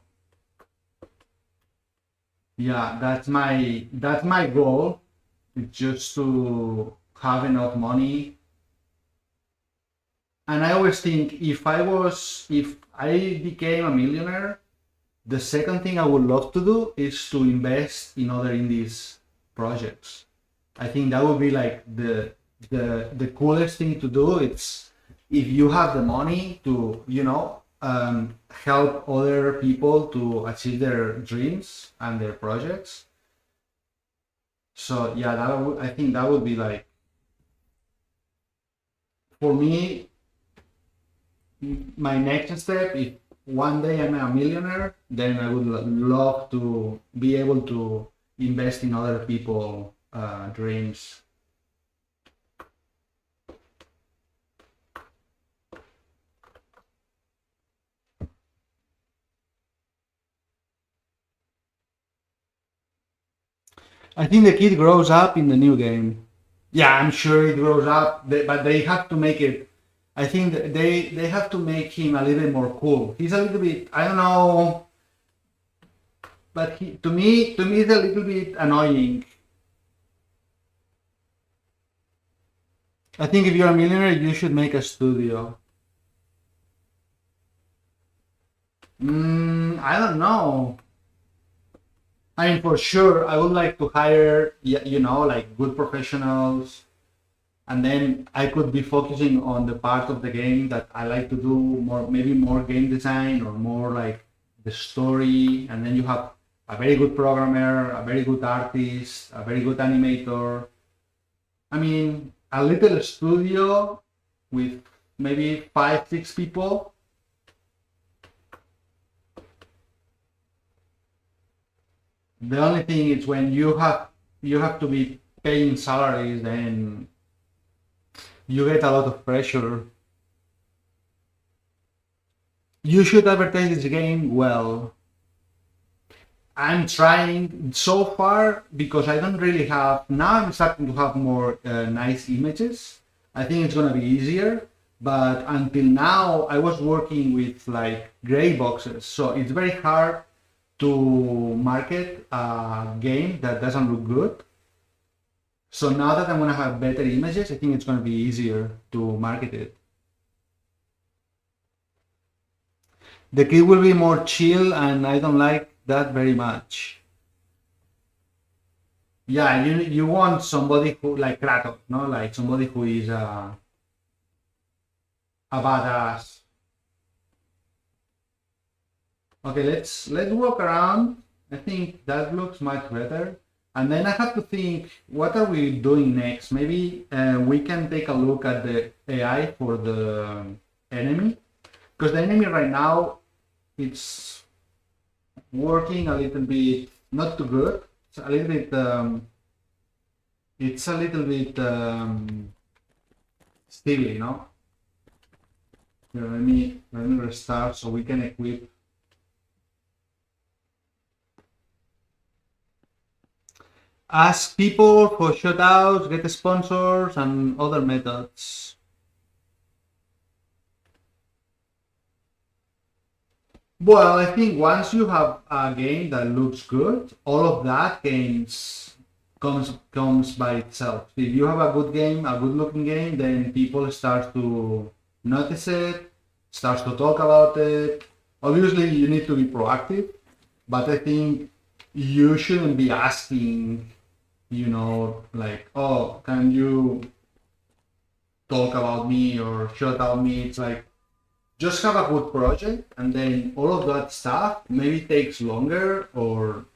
yeah, that's my goal. It's just to have enough money. And I always think if I became a millionaire, the second thing I would love to do is to invest in other indies projects. I think that would be like the coolest thing to do. It's if you have the money to help other people to achieve their dreams and their projects. So yeah, I think that would be like for me my next step. one day I'm a millionaire, then I would love to be able to invest in other people' dreams. I think the kid grows up in the new game. Yeah, I'm sure it grows up, but they have to make it. I think they have to make him a little bit more cool. He's a little bit, I don't know, but to me it's a little bit annoying. I think if you're a millionaire, you should make a studio. I don't know. I mean, for sure, I would like to hire, like good professionals, and then I could be focusing on the part of the game that I like to do more, maybe more game design or more like the story, and then you have a very good programmer, a very good artist, a very good animator. I mean, a little studio with maybe 5, 6 people. The only thing is when you have to be paying salaries, then you get a lot of pressure. You should advertise this game well. I'm trying so far because I don't really have. Now I'm starting to have more nice images. I think it's gonna be easier. But until now, I was working with like gray boxes, so it's very hard to market a game that doesn't look good. So now that I'm gonna have better images, I think it's gonna be easier to market it. The kid will be more chill, and I don't like that very much. Yeah, you want somebody who like Kratos, no? Like somebody who is a badass. Okay, let's walk around. I think that looks much better. And then I have to think, what are we doing next? Maybe we can take a look at the AI for the enemy, because the enemy right now it's working a little bit not too good. It's a little bit sticky, you know. Here, let me restart so we can equip. Ask people for shoutouts, get sponsors, and other methods. Well, I think once you have a game that looks good, all of that comes by itself. If you have a good game, a good looking game, then people start to notice it, starts to talk about it. Obviously, you need to be proactive, but I think you shouldn't be asking, like, oh, can you talk about me or shout out me? It's like, just have a good project, and then all of that stuff maybe takes longer or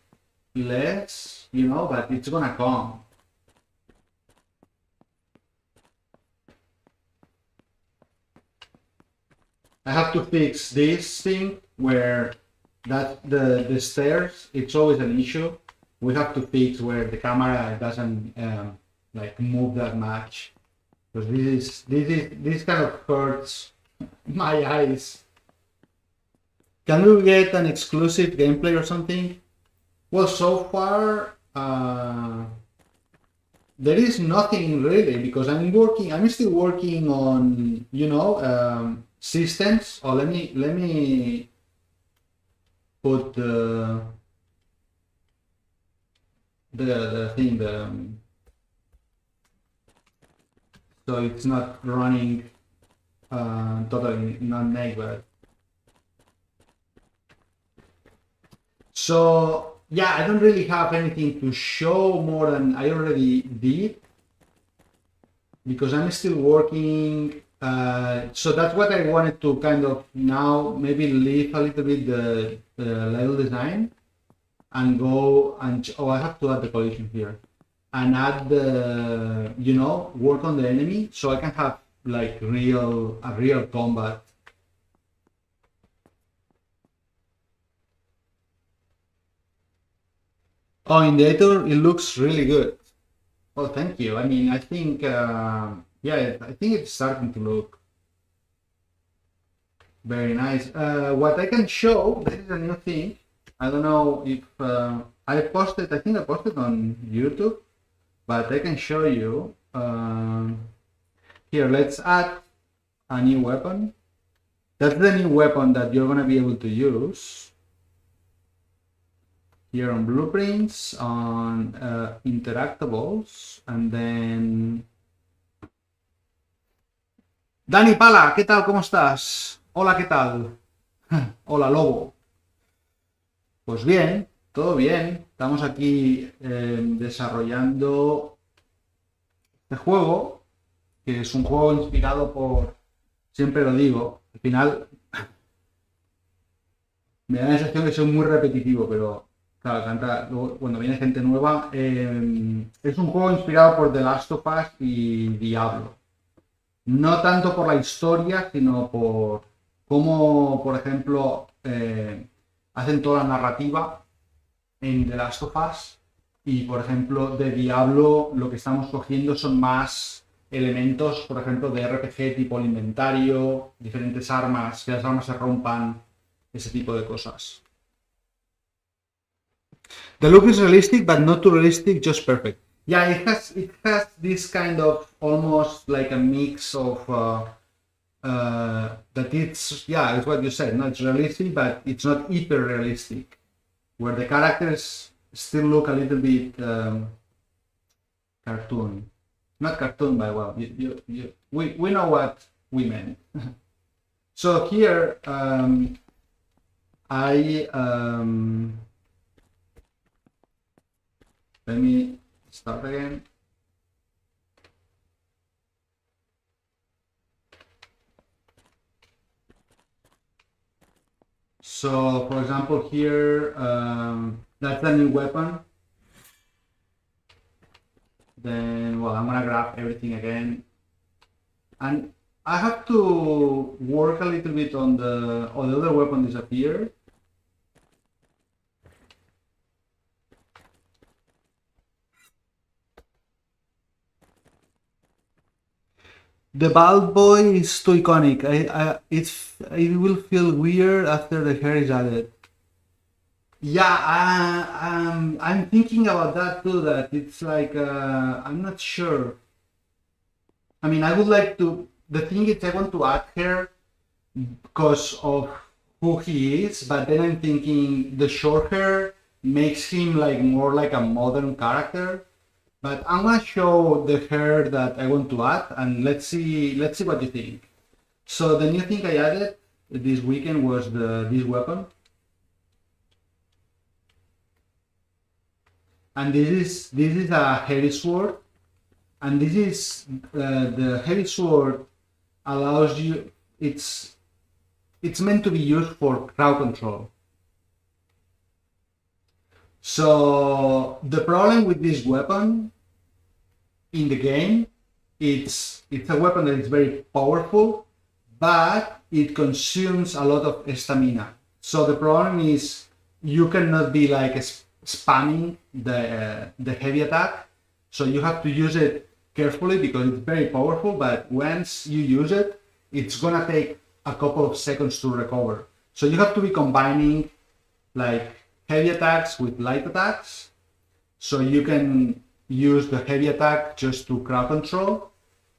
less, but it's gonna come. I have to fix this thing where that the stairs, it's always an issue. We have to fix where the camera doesn't like move that much, because this kind of hurts my eyes. Can we get an exclusive gameplay or something? Well, so far there is nothing really, because I'm still working on systems. Oh, let me put the thing so it's not running totally non-naked. So yeah, I don't really have anything to show more than I already did, because I'm still working. So that's what I wanted to kind of now maybe leave a little bit the level design and go and I have to add the collision here and add the work on the enemy, so I can have like a real combat. Oh, in the editor, it looks really good. Oh, thank you. I mean, I think, yeah, I think it's starting to look very nice. What I can show, this is a new thing. I don't know if I posted, I think I posted on YouTube, but I can show you. Here, let's add a new weapon. That's the new weapon that you're going to be able to use. Here on blueprints, on interactables, and then... Dani Pala, ¿qué tal? ¿Cómo estás? Hola, ¿qué tal? Hola, Lobo. Pues bien, todo bien. Estamos aquí desarrollando este juego, que es un juego inspirado por... Siempre lo digo, al final me da la sensación que soy muy repetitivo, pero claro, luego, cuando viene gente nueva, es un juego inspirado por The Last of Us y Diablo. No tanto por la historia, sino por cómo, por ejemplo, hacen toda la narrativa en The Last of Us. Y, por ejemplo, de Diablo lo que estamos cogiendo son más elementos, por ejemplo, de RPG tipo el inventario, diferentes armas, que las armas se rompan, ese tipo de cosas. The look is realistic, but not too realistic, just perfect. Yeah, it has this kind of almost like a mix of that it's, yeah, it's what you said, not realistic, but it's not hyper realistic, where the characters still look a little bit cartoon. Not cartoon, but well, we know what we meant. So here, let me start again. So, for example, here, that's a new weapon. Then, well, I'm gonna grab everything again. And I have to work a little bit on the other weapon disappeared. The bald boy is too iconic. It will feel weird after the hair is added. Yeah, I'm thinking about that too. That it's like I'm not sure. I mean, I would like to. The thing is, I want to add hair because of who he is, but then I'm thinking the short hair makes him like more like a modern character. But I'm gonna show the hair that I want to add, and let's see what you think. So the new thing I added this weekend was this weapon, and this is a heavy sword, and this is the heavy sword allows you. It's meant to be used for crowd control. So the problem with this weapon in the game, it's a weapon that is very powerful, but it consumes a lot of stamina. So the problem is you cannot be like spamming the heavy attack. So you have to use it carefully because it's very powerful, but once you use it, it's gonna take a couple of seconds to recover. So you have to be combining like heavy attacks with light attacks, so you can use the heavy attack just to crowd control.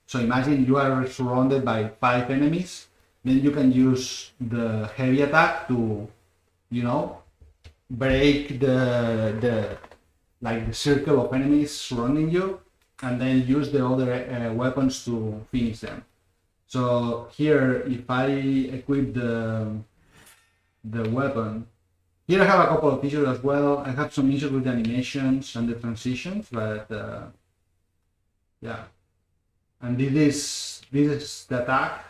So imagine you are surrounded by 5 enemies, then you can use the heavy attack to, you know, break the circle of enemies surrounding you, and then use the other weapons to finish them. So here, if I equip the weapon, here I have a couple of issues as well. I have some issues with the animations and the transitions, but yeah. And this is the attack.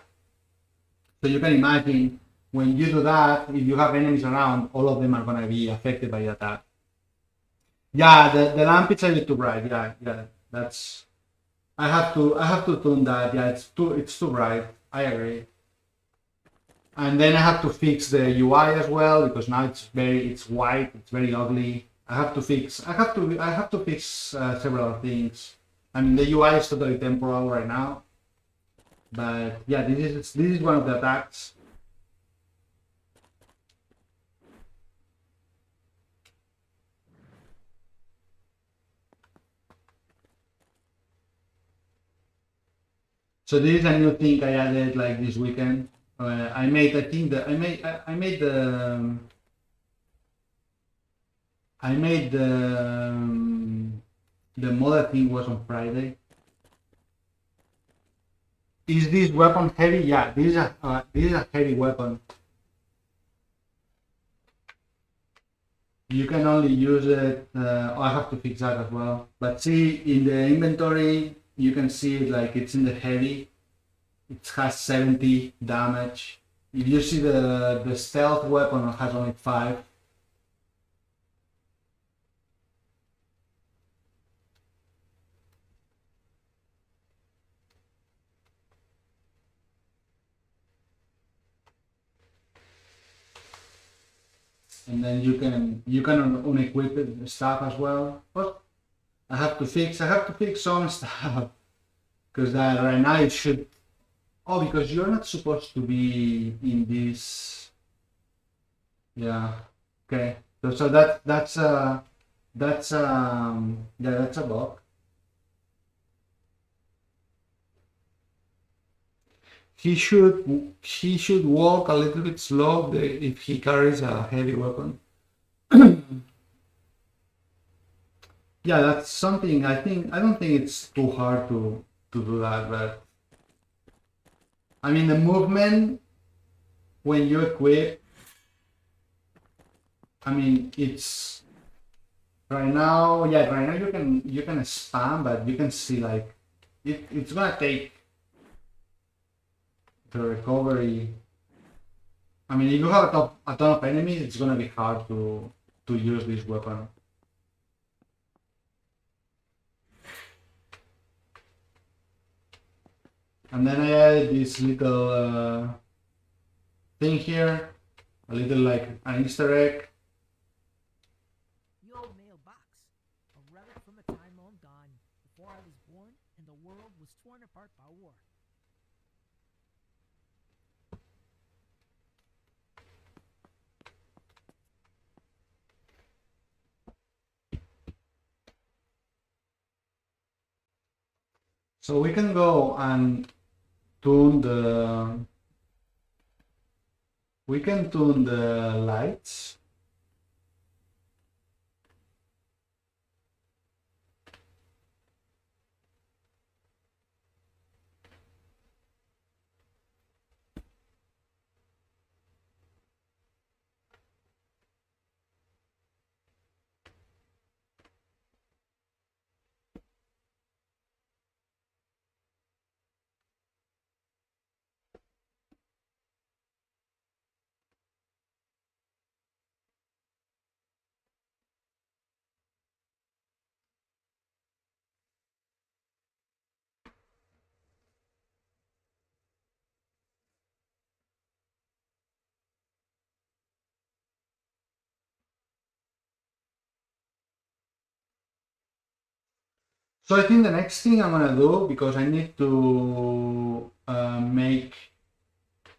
So you can imagine when you do that, if you have enemies around, all of them are gonna be affected by the attack. Yeah, the lamp is a bit too bright. Yeah, that's. I have to tune that. Yeah, it's too bright. I agree. And then I have to fix the UI as well because now it's white, it's very ugly. I have to fix. I have to fix several things. I mean, the UI is totally temporal right now, but yeah, this is one of the attacks. So this is a new thing I added like this weekend. I made. I think that I made the mod. I think was on Friday. Is this weapon heavy? Yeah, this is a heavy weapon. You can only use it. Oh, I have to fix that as well. But see, in the inventory, you can see it like it's in the heavy. It has 70 damage. If you see the stealth weapon has only 5. And then you can unequip it, stuff as well. But I have to fix some stuff because right now it should. Oh, because you're not supposed to be in this. Yeah. Okay. So that's a bug. He should walk a little bit slow if he carries a heavy weapon. Yeah, that's something I don't think it's too hard to do that, but I mean the movement when you equip, I mean it's right now you can spam, but you can see like it's gonna take the recovery. I mean if you have a ton of enemies, it's gonna be hard to use this weapon. And then I added this little thing here, a little like an Easter egg. The old mailbox, a relic from a time long gone, before I was born and the world was torn apart by war. So we can go and tune the lights. So I think the next thing I'm gonna do, because I need to make,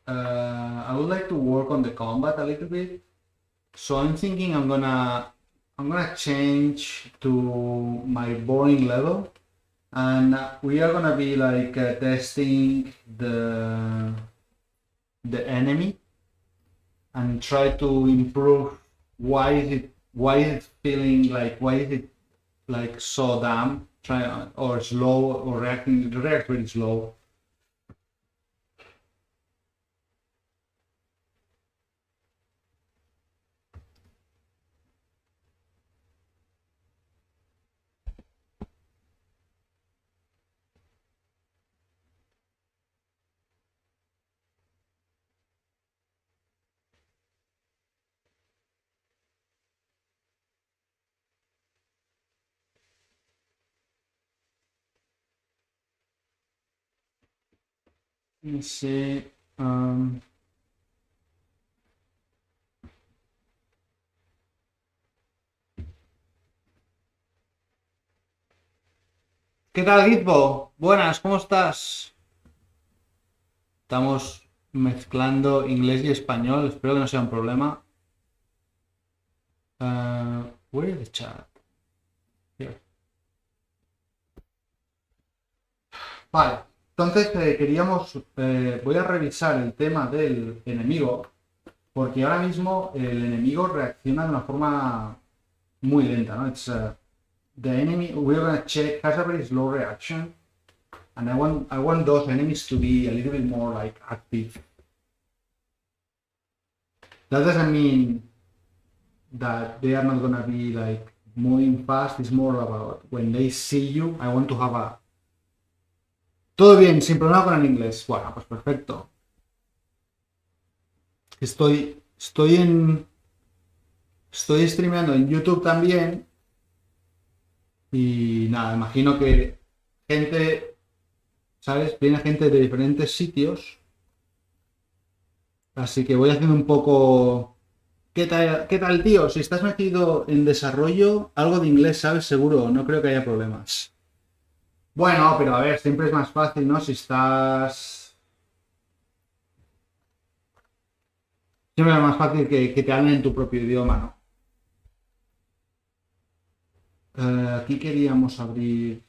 I would like to work on the combat a little bit. So I'm thinking I'm gonna change to my boring level, and we are gonna be like testing the enemy and try to improve. Why is it like so damn try or slow or react very slow. Let me see. ¿Qué tal, Gizbo? Buenas, ¿cómo estás? Estamos mezclando inglés y español, espero que no sea un problema. Where is the chat? Here. Vale, entonces voy a revisar el tema del enemigo, porque ahora mismo el enemigo reacciona de una forma muy lenta, ¿no? The enemy, we're gonna check, has a very slow reaction, and I want those enemies to be a little bit more like active. That doesn't mean that they are not gonna be like moving fast. It's more about when they see you. I want to have a. Todo bien, sin problema con el inglés. Bueno, pues perfecto. Estoy streameando en YouTube también. Y nada, imagino que gente, ¿sabes? Viene gente de diferentes sitios. Así que voy haciendo un poco. Qué tal, tío? Si estás metido en desarrollo, algo de inglés sabes seguro. No creo que haya problemas. Bueno, pero a ver, siempre es más fácil, ¿no? Si estás. Siempre es más fácil que te hablen en tu propio idioma, ¿no? Aquí queríamos abrir.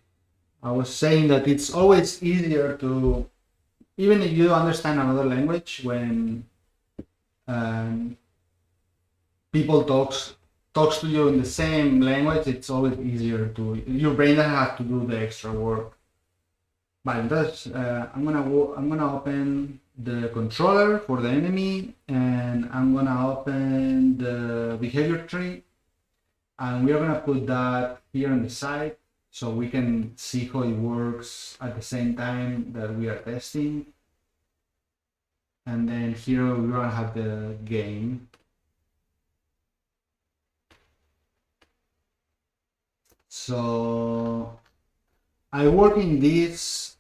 I was saying that it's always easier to, even if you understand another language, when um, people talks to you in the same language, it's always easier to. Your brain doesn't have to do the extra work. Vale, entonces I'm gonna open the controller for the enemy, and I'm gonna open the behavior tree, and we are gonna put that here on the side so we can see how it works at the same time that we are testing. And then here we're gonna have the game. So I work in this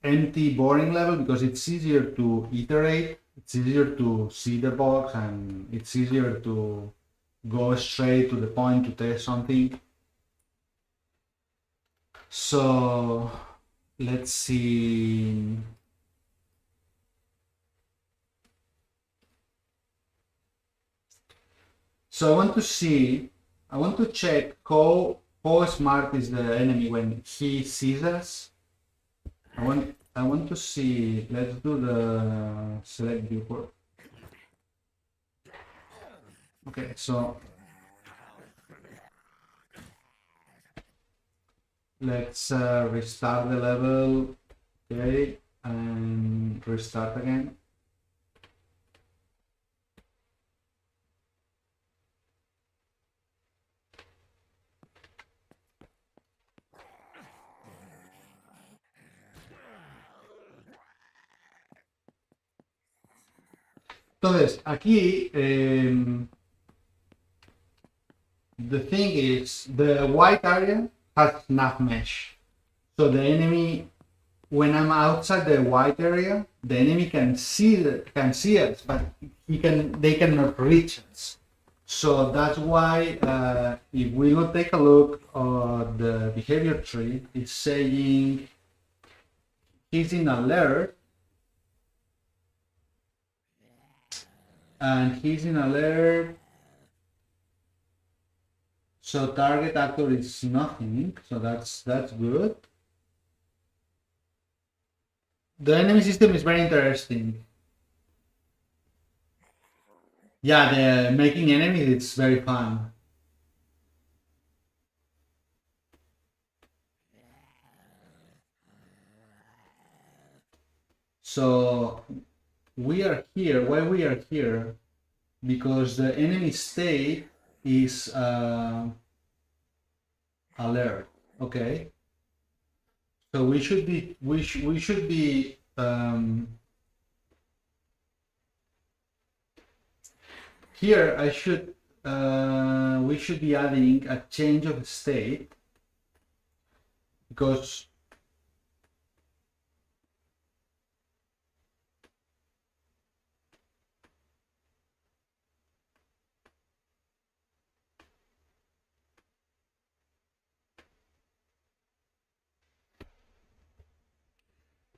empty boring level because it's easier to iterate, it's easier to see the box, and it's easier to go straight to the point to test something. So let's see. So I want to check how smart is the enemy when he sees us. I want to see. Let's do the select viewport. Okay, so let's restart the level. Okay, and restart again. Entonces, aquí the thing is the white area has enough mesh. So the enemy, when I'm outside the white area, the enemy can see us, but they cannot reach us. So that's why if we will take a look at the behavior tree, it's saying he's in alert, and he's in alert. So target actor is nothing, so that's good. The enemy system is very interesting. Yeah, the making enemies, it's very fun. So we are here. Why we are here? Because the enemy state is alert. Okay. So we should be here. We should be adding a change of state because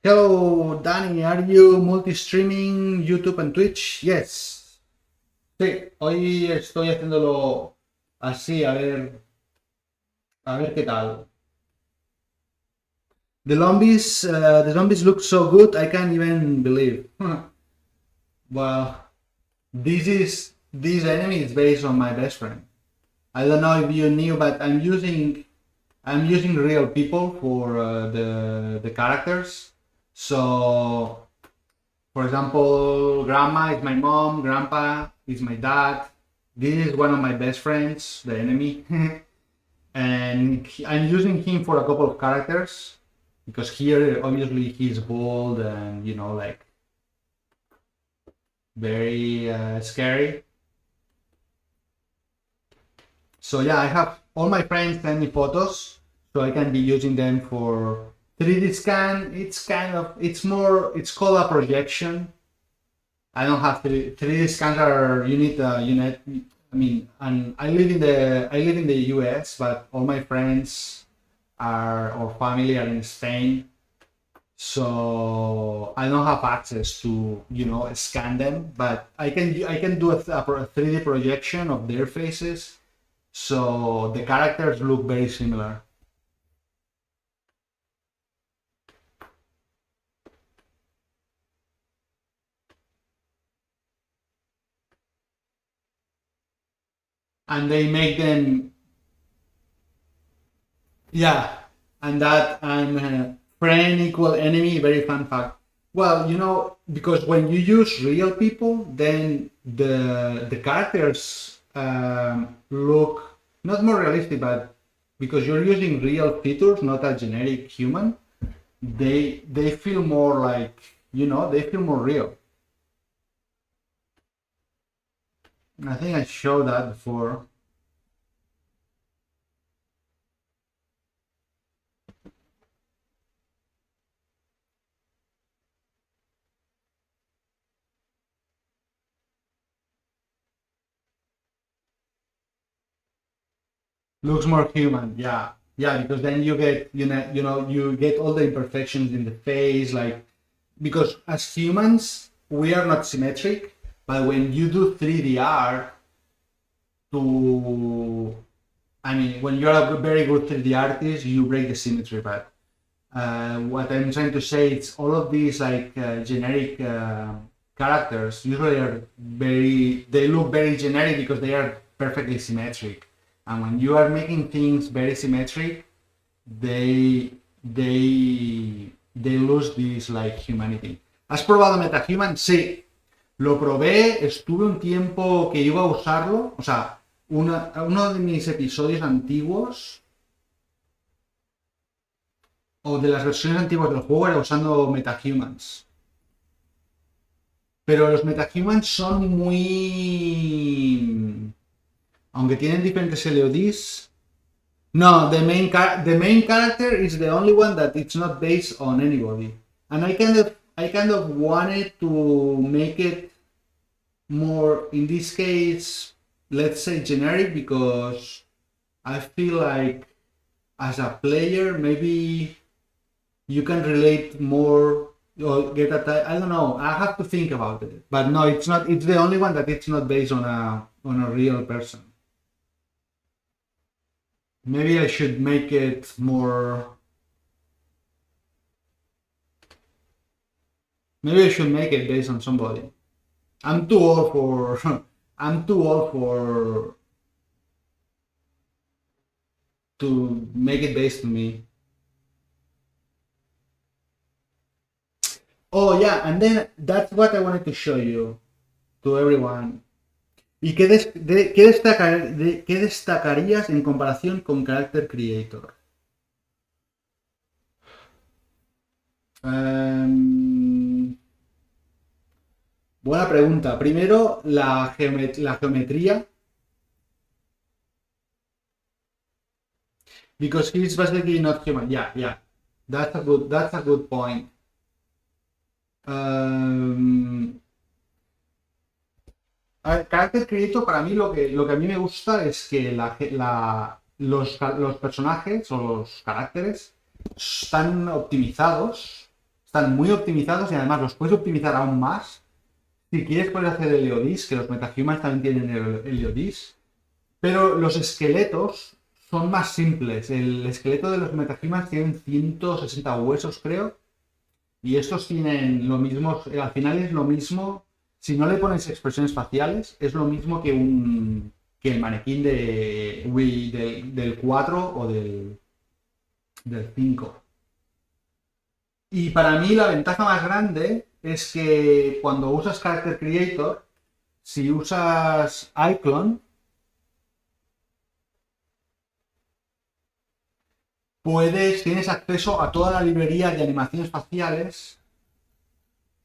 Hello, Danny, are you multi-streaming YouTube and Twitch? Yes. Sí, hoy estoy haciéndolo así, a ver qué tal. The zombies look so good, I can't even believe. Well, this enemy is based on my best friend. I don't know if you knew, but I'm using real people for the characters. So, for example, grandma is my mom, grandpa is my dad. This is one of my best friends, the enemy, and I'm using him for a couple of characters because here obviously he's bold and like very scary. So yeah, I have all my friends send me photos, so I can be using them for 3D scan. It's called a projection. I don't have 3D scans are unit. I mean, and I live in the US, but all my friends or family are in Spain, so I don't have access to scan them. But I can do a 3D projection of their faces, so the characters look very similar. And they make them, yeah, and friend equal enemy, very fun fact. Well, because when you use real people, then the characters look not more realistic, but because you're using real features, not a generic human, they feel more like they feel more real. I think I showed that before. Looks more human, yeah, yeah, because then you get you get all the imperfections in the face, like because as humans we are not symmetric, but when you do 3D art to, I mean, when you're a very good 3D artist, you break the symmetry. But what I'm trying to say is all of these like generic characters usually they look very generic because they are perfectly symmetric. And when you are making things very symmetric, they they lose this like humanity. ¿Has probado MetaHuman? Sí, lo probé, estuve un tiempo que iba a usarlo, o sea, uno de mis episodios antiguos o de las versiones antiguas del juego era usando MetaHumans. Pero los MetaHumans son muy... Aunque tienen diferentes LODs. No, the main character is the only one that it's not based on anybody. And I kind of wanted to make it more, in this case, let's say generic, because I feel like as a player maybe you can relate more or get I don't know. I have to think about it. But no, it's not. It's the only one that it's not based on a real person. Maybe I should make it more. Maybe I should make it based on somebody. I'm too old for. I'm too old for to make it based on me. Oh yeah, and then that's what I wanted to show you to everyone. ¿Y qué destacarías en comparación con Character Creator? Buena pregunta. Primero, la geometría. Because he's basically not human. Yeah, yeah. That's a good point. Character Creator, para mí lo que a mí me gusta es que los personajes o los caracteres están optimizados, Están muy optimizados y además los puedes optimizar aún más. Si quieres puedes hacer Heliodis, que los metahumans también tienen Heliodis. Pero los esqueletos son más simples. El esqueleto de los metahumans tienen 160 huesos, creo. Y estos tienen lo mismo. Al final es lo mismo. Si no le pones expresiones faciales, es lo mismo que el manequín de Wii del 4 o del 5. Y para mí la ventaja más grande es que cuando usas Character Creator, si usas iClone, tienes acceso a toda la librería de animaciones faciales,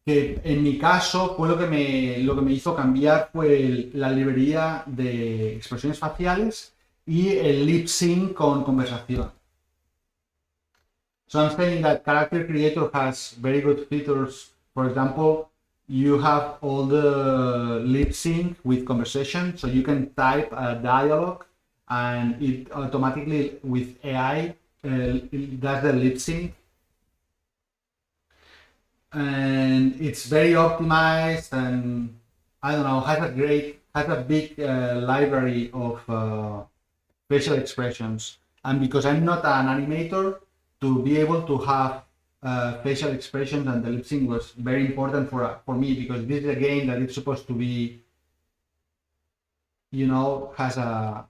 que en mi caso fue lo que me hizo cambiar fue la librería de expresiones faciales y el lip sync con conversación. So I'm saying that Character Creator has very good features. For example, you have all the lip sync with conversation, so you can type a dialogue and it automatically with AI does the lip sync. And it's very optimized and I don't know, has a big library of facial expressions. And because I'm not an animator, to be able to have facial expressions and the lip sync was very important for me, because this is a game that is supposed to be, has a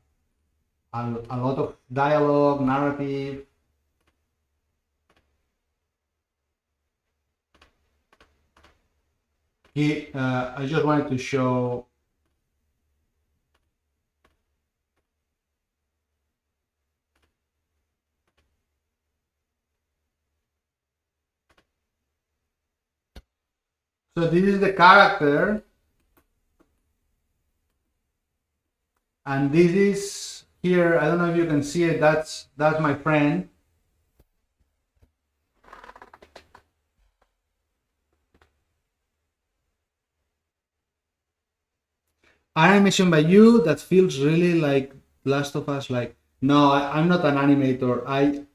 lot of dialogue, narrative. I just wanted to show. So this is the character, and this is here. I don't know if you can see it. That's my friend. Animation by you that feels really like Last of Us. Like, no, I'm not an animator. I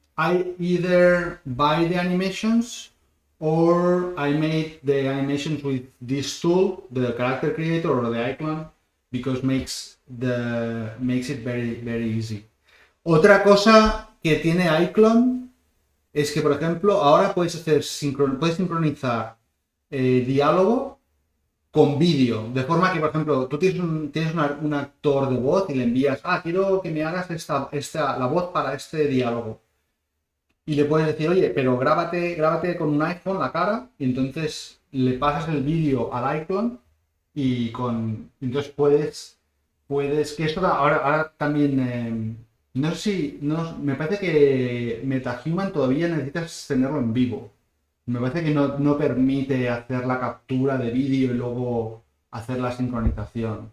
either buy the animations or I make the animations with this tool, the Character Creator or the Icon, because makes it very very easy. Otra cosa que tiene Icon es que, por ejemplo, ahora puedes sincronizar diálogo con vídeo, de forma que, por ejemplo, tú tienes un actor de voz y le envías, quiero que me hagas la voz para este diálogo. Y le puedes decir, oye, pero grábate con un iPhone la cara, y entonces le pasas el vídeo al iPhone y entonces puedes, que esto ahora también, no sé si, me parece que MetaHuman todavía necesitas tenerlo en vivo. Me parece que no permite hacer la captura de vídeo y luego hacer la sincronización.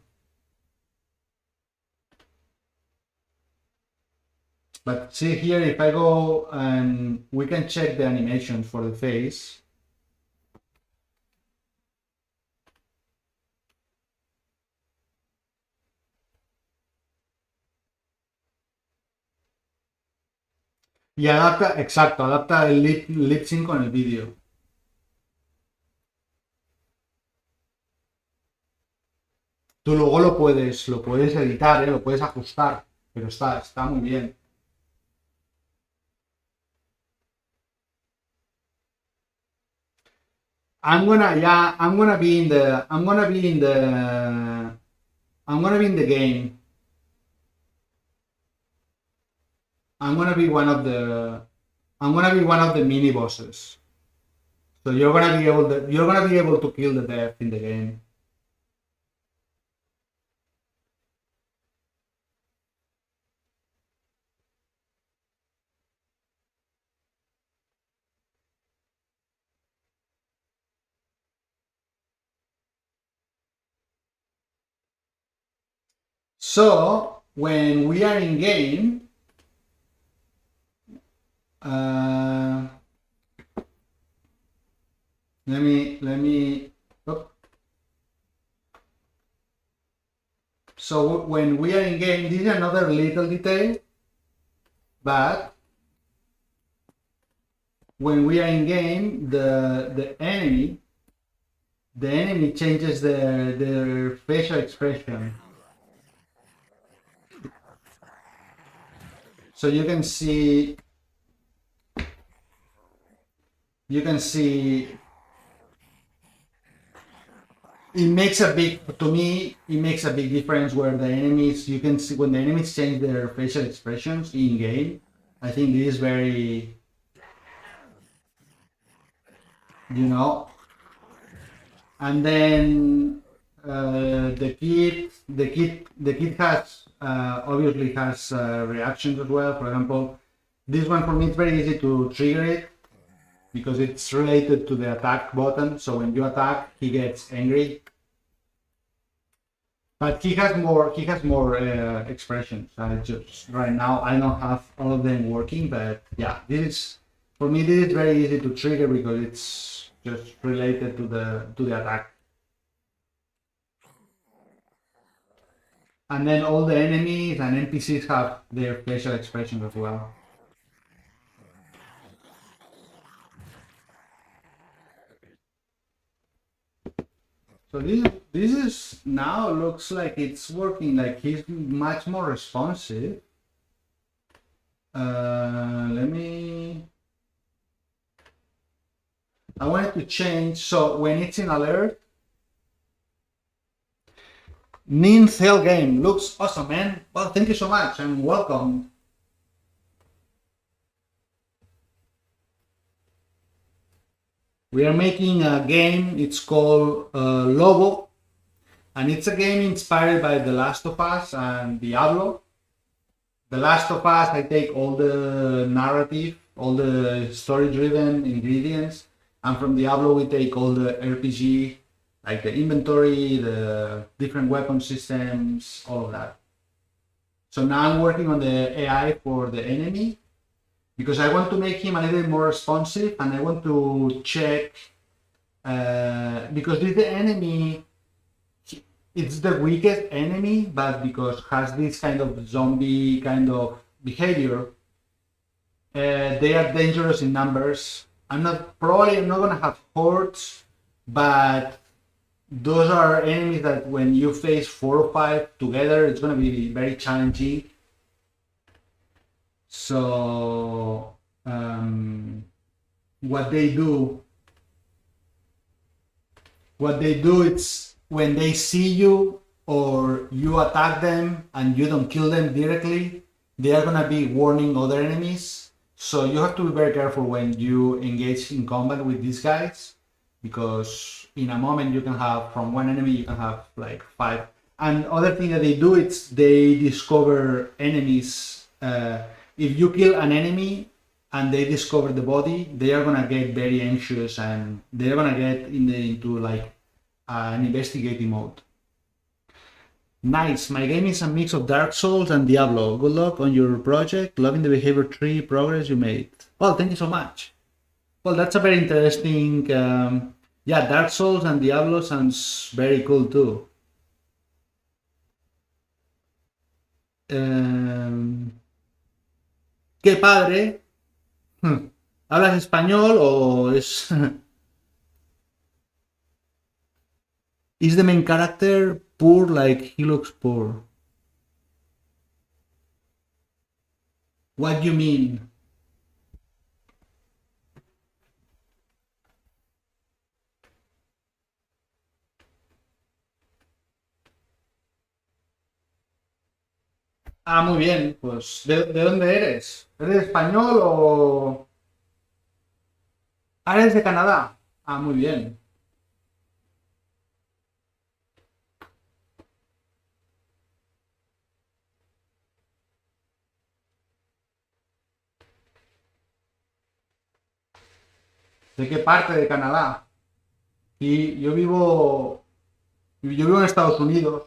But see here, if I go and we can check the animation for the face. Y adapta el lip sync con el vídeo. Tú luego lo puedes editar, lo puedes ajustar, pero está muy bien. I'm gonna be in the game. I'm gonna be one of the mini bosses. So you're gonna be able to kill the death in the game. So when we are in game, let me. Oh. So when we are in game, this is another little detail, but when we are in game, the enemy changes their facial expression. So you can see it makes a big, to me, it makes a big difference where the enemies, you can see when the enemies change their facial expressions in game. I think this is very, you know, and then the kid has obviously has reactions as well. For example, this one for me it's very easy to trigger it because it's related to the attack button. So when you attack, he gets angry. But he has more expressions. I just right now I don't have all of them working, but yeah, this is for me this is very easy to trigger because it's just related to the attack. And then all the enemies and NPCs have their facial expressions as well. So this is now looks like it's working, like he's much more responsive. Let me. I wanted to change, so when it's in alert, Ninth Hell Game looks awesome, man. Well, thank you so much and welcome. We are making a game, it's called Lobo, and it's a game inspired by The Last of Us and Diablo. The Last of Us, I take all the narrative, all the story-driven ingredients, and from Diablo we take all the RPG, like the inventory, the different weapon systems, all of that. So now I'm working on the AI for the enemy, because I want to make him a little bit more responsive, and I want to check, because this the enemy, it's the weakest enemy, but because has this kind of zombie kind of behavior, they are dangerous in numbers. I'm not gonna have hordes, but those are enemies that when you face 4 or 5 together, it's gonna be very challenging. So what they do, it's when they see you or you attack them and you don't kill them directly, they are gonna be warning other enemies. So you have to be very careful when you engage in combat with these guys, because in a moment you can have, from one enemy you can have like 5. And other thing that they do is they discover enemies. If you kill an enemy and they discover the body, they are gonna get very anxious and they're gonna get into like an investigating mode. Nice. My game is a mix of Dark Souls and Diablo. Good luck on your project. Loving the behavior tree progress you made. Well, thank you so much. Well, that's a very interesting. Yeah, Dark Souls and Diablo sounds very cool too. ¡Qué padre! ¿Hablas español o es... Is the main character poor like he looks poor? What do you mean? Ah, muy bien. Pues, ¿de dónde eres? ¿Eres español o...? Ah, eres de Canadá. Ah, muy bien. ¿De qué parte de Canadá? Y yo vivo en Estados Unidos.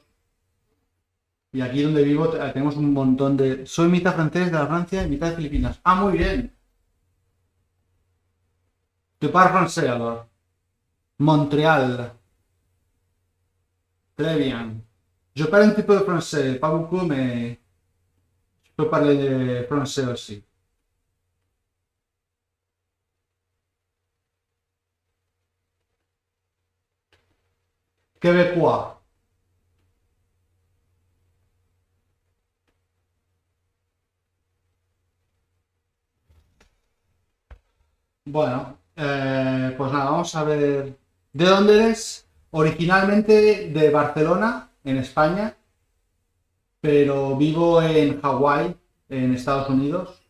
Y aquí donde vivo tenemos un montón de... Soy mitad francés de la Francia y mitad de Filipinas. Ah, muy bien. Tu parles français alors? Montréal. Très bien. Je parle un petit peu de français, pas beaucoup, mais je peux parler de français aussi. Québécois. Bueno, pues nada, vamos a ver. ¿De dónde eres? Originalmente de Barcelona, en España, pero vivo en Hawái, en Estados Unidos.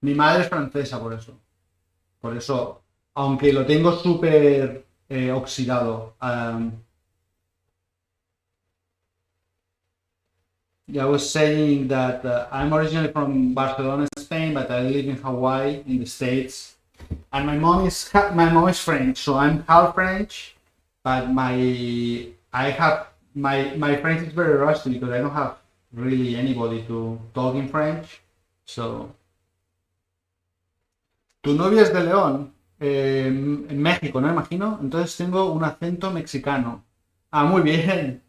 Mi madre es francesa, por eso. Por eso, aunque lo tengo súper oxidado. Yeah, I was saying that I'm originally from Barcelona, Spain, but I live in Hawaii, in the States. And my mom is French, so I'm half French, but my French is very rusty because I don't have really anybody to talk in French. So, tu novia es de León, en México, ¿no? Imagino. Entonces tengo un acento mexicano. Ah, muy bien.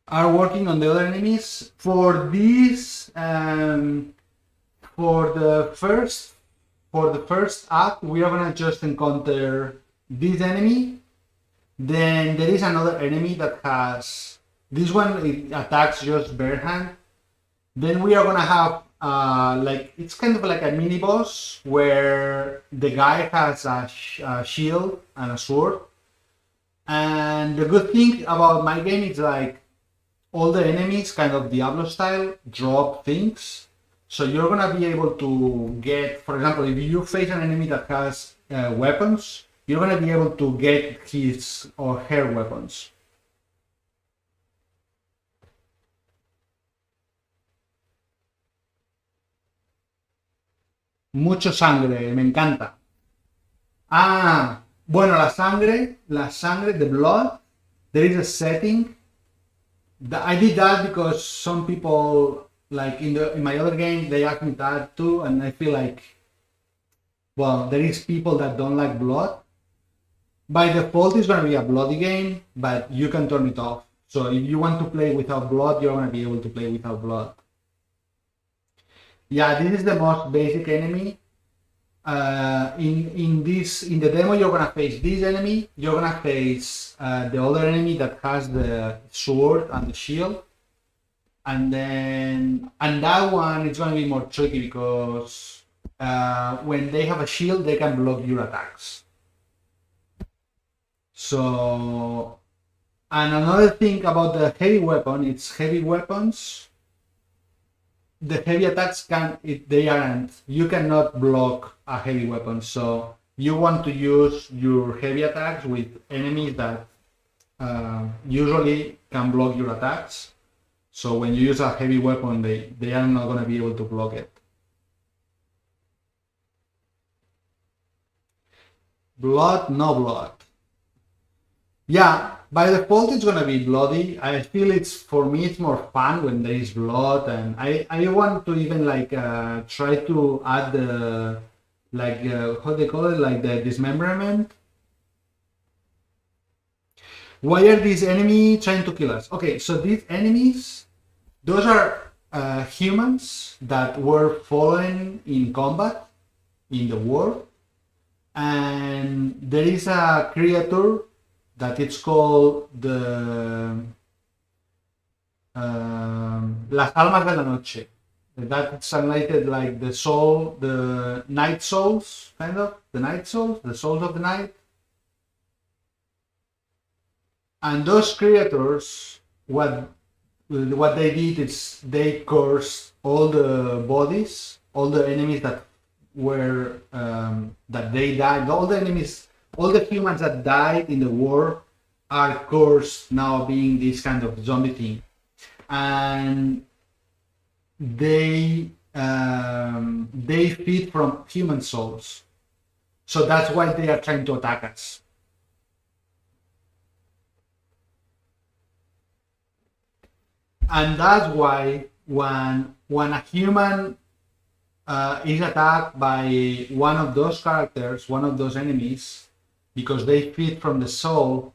Are working on the other enemies for this. For the first act, we are gonna just encounter this enemy. Then there is another enemy that has this one. It attacks just bare hand. Then we are gonna have like it's kind of like a mini boss where the guy has a shield and a sword. And the good thing about my game is like all the enemies, kind of Diablo style, drop things. So you're gonna be able to get, for example, if you face an enemy that has weapons, you're gonna be able to get his or her weapons. Mucho sangre, me encanta. Ah, bueno, la sangre, the blood, there is a setting. I did that because some people, like in my other game, they asked me that too, and I feel like, well, there is people that don't like blood. By default, it's gonna be a bloody game, but you can turn it off. So if you want to play without blood, you're gonna be able to play without blood. Yeah, this is the most basic enemy. In the demo, you're gonna face this enemy. You're gonna face the other enemy that has the sword and the shield, and that one is gonna be more tricky because when they have a shield, they can block your attacks. So, and another thing about the heavy weapon, it's heavy weapons. The heavy attacks you cannot block a heavy weapon, so you want to use your heavy attacks with enemies that usually can block your attacks. So when you use a heavy weapon, they are not going to be able to block it. Blood, no blood. Yeah, by default it's gonna be bloody. I feel for me it's more fun when there is blood, and I want to even like try to add the how they call it, like the dismemberment. Why are these enemies trying to kill us? Okay, so these enemies, those are humans that were fallen in combat in the war, and there is a creature that it's called Las Almas de la Noche. That's translated like the soul, the night souls, kind of, the night souls, the souls of the night. And those creators, what they did is they cursed all the bodies, all the enemies that were, that they died, all the enemies, all the humans that died in the war are cursed now being this kind of zombie thing. And they feed from human souls. So that's why they are trying to attack us. And that's why when a human is attacked by one of those characters, one of those enemies, because they feed from the soul,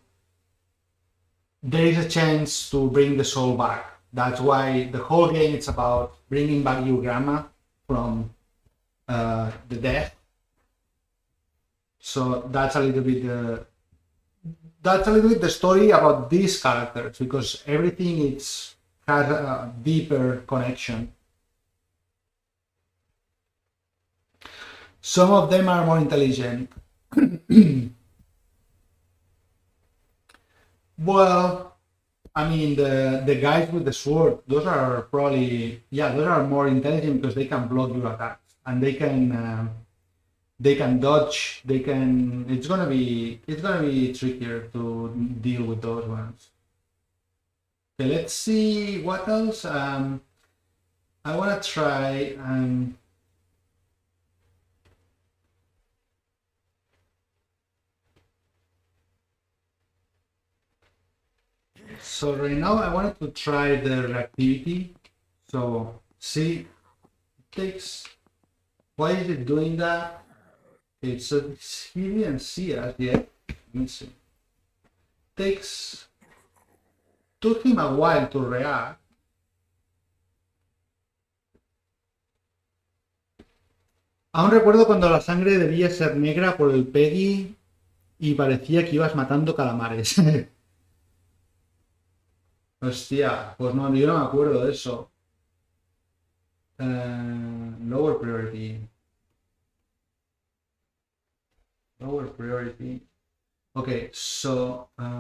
there is a chance to bring the soul back. That's why the whole game is about bringing back your grandma from the death. So that's a little bit the story about these characters, because everything has a deeper connection. Some of them are more intelligent. Well, I mean, the guys with the sword, those are probably, yeah, those are more intelligent because they can block your attacks, and they can dodge. They can. It's gonna be trickier to deal with those ones. Okay, let's see what else. I wanna try. So right now I wanted to try the reactivity. So see, it takes. Why is it doing that? Okay, so he didn't see us yet. Let me see. Took him a while to react. Aún recuerdo cuando la sangre debía ser negra por el Peggy y parecía que ibas matando calamares. Hostia, pues no, yo no me acuerdo de eso. Lower priority. Lower priority. Okay, so I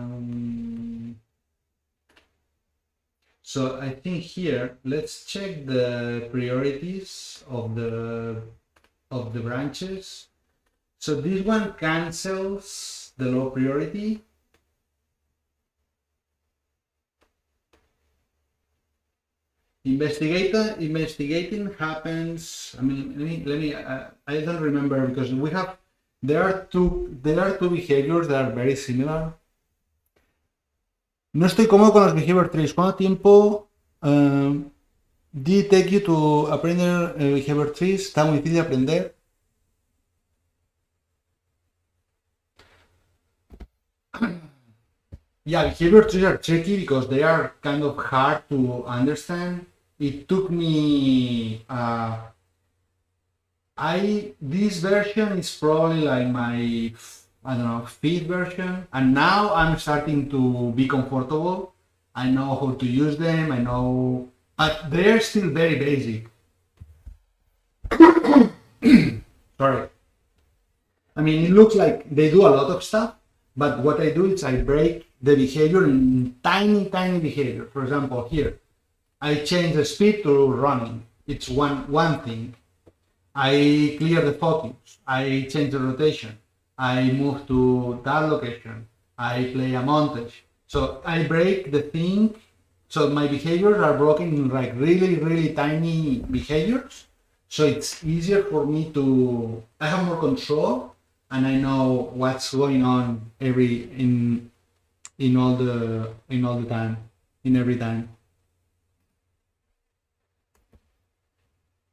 think here let's check the priorities of the branches. So this one cancels the low priority. Investigating happens. I mean, let me. I don't remember because there are two behaviors that are very similar. No estoy cómodo con los behavior trees. ¿Cuánto tiempo did it take you to aprender behavior trees? Está muy difícil de aprender. Yeah, behavior trees are tricky because they are kind of hard to understand. It took me this version is probably like my, I don't know, fifth version, and now I'm starting to be comfortable. I know how to use them. I know, but they're still very basic. Sorry. I mean, it looks like they do a lot of stuff, but what I do is I break the behavior in tiny behavior. For example, here, I change the speed to running. It's one thing. I clear the focus. I change the rotation. I move to that location. I play a montage. So I break the thing. So my behaviors are broken in like really tiny behaviors. So it's easier for me to. I have more control, and I know what's going on in all the time, in every time.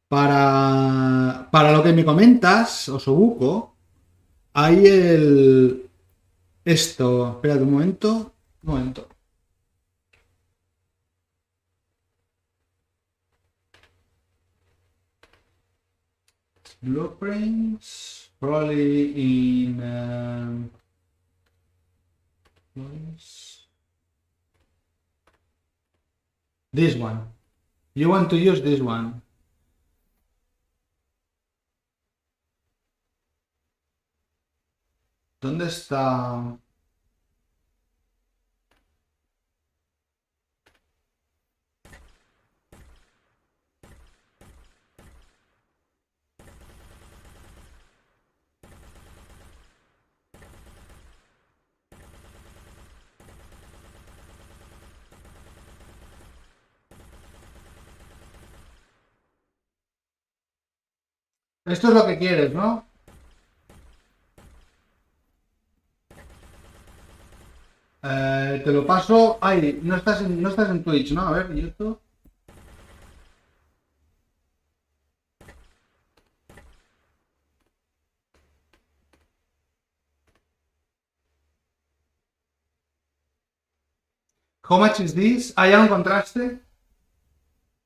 Para lo que me comentas, Osobuco, hay esto. Espérate un momento. Blueprints, probably in this one. You want to use this one. ¿Dónde está? Esto es lo que quieres, ¿no? Te lo paso. Ay, no estás en Twitch, ¿no? A ver, YouTube. How much is this? Ah, ya lo encontraste.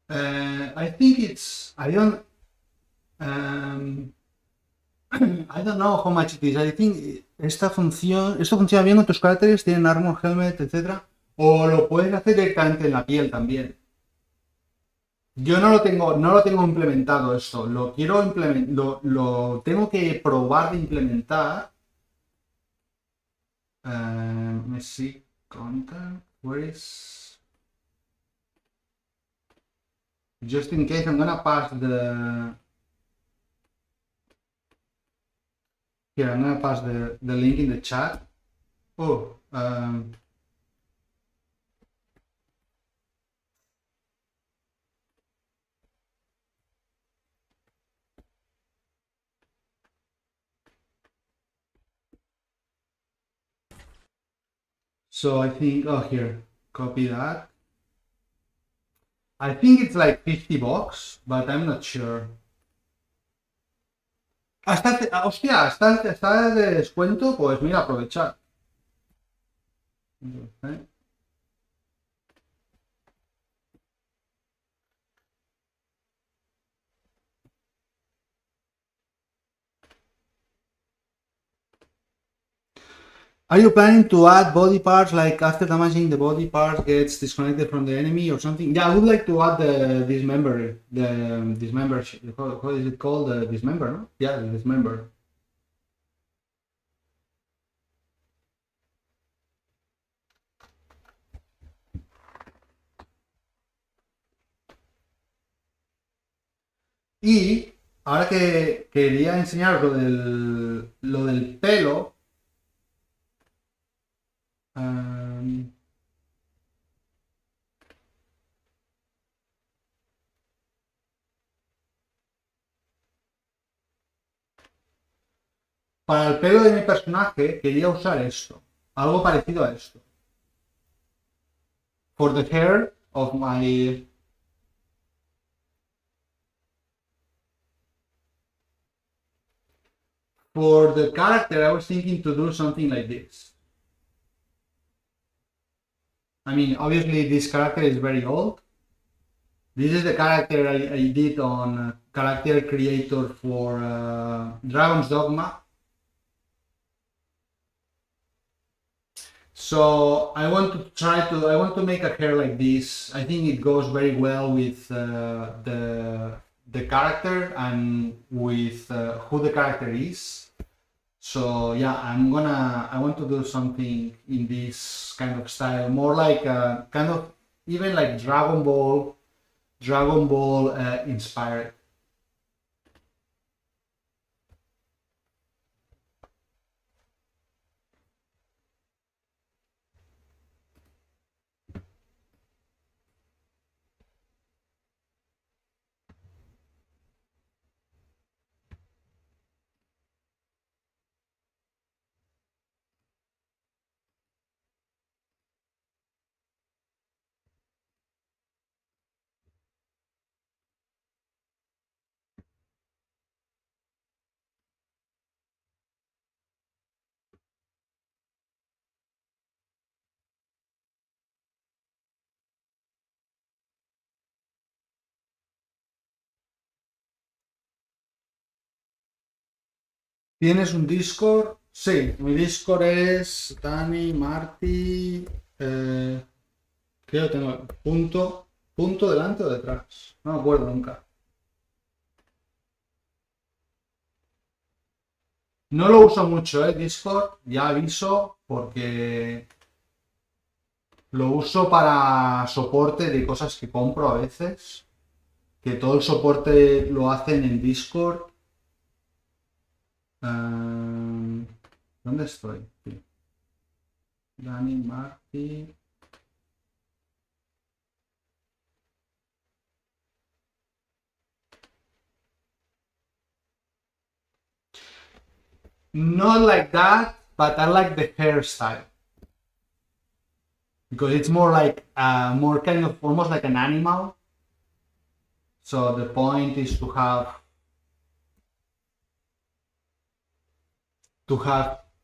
I think it's. I don't. Um, I don't know how much it is. I think esto funciona bien con tus caracteres, tienen armor, helmet, etc. O lo puedes hacer directamente en la piel también. Yo no lo tengo implementado esto. Lo quiero implementar, lo tengo que probar de implementar. Let's see, content, where is? Just in case, I'm gonna pass here. I'm gonna pass the link in the chat. Oh, so I think, oh, here, copy that. I think it's like $50, but I'm not sure. Hostia, está de descuento, pues mira, aprovechar. ¿Eh? Are you planning to add body parts, like after damaging the body part gets disconnected from the enemy or something? Yeah, I would like to add the dismember, how is it called? The dismember, no? Yeah, the dismember. Y ahora que quería enseñaros lo del pelo, para el pelo de mi personaje quería usar esto, algo parecido a esto. For the hair of my... For the character, I was thinking to do something like this. I mean, obviously this character is very old. This is the character I did on character creator for Dragon's Dogma. So I want to make a hair like this. I think it goes very well with the character and with who the character is. So yeah, I want to do something in this kind of style, more like kind of even like Dragon Ball inspired. ¿Tienes un Discord? Sí, mi Discord es Dani, Marty, creo que tengo punto delante o detrás. No me acuerdo nunca. No lo uso mucho, Discord, ya aviso, porque lo uso para soporte de cosas que compro a veces, que todo el soporte lo hacen en Discord. ¿Dónde estoy? Sí. Dani, Marty. Not like that, but I like the hairstyle. Because it's more like, more kind of, almost like an animal. So the point is to have,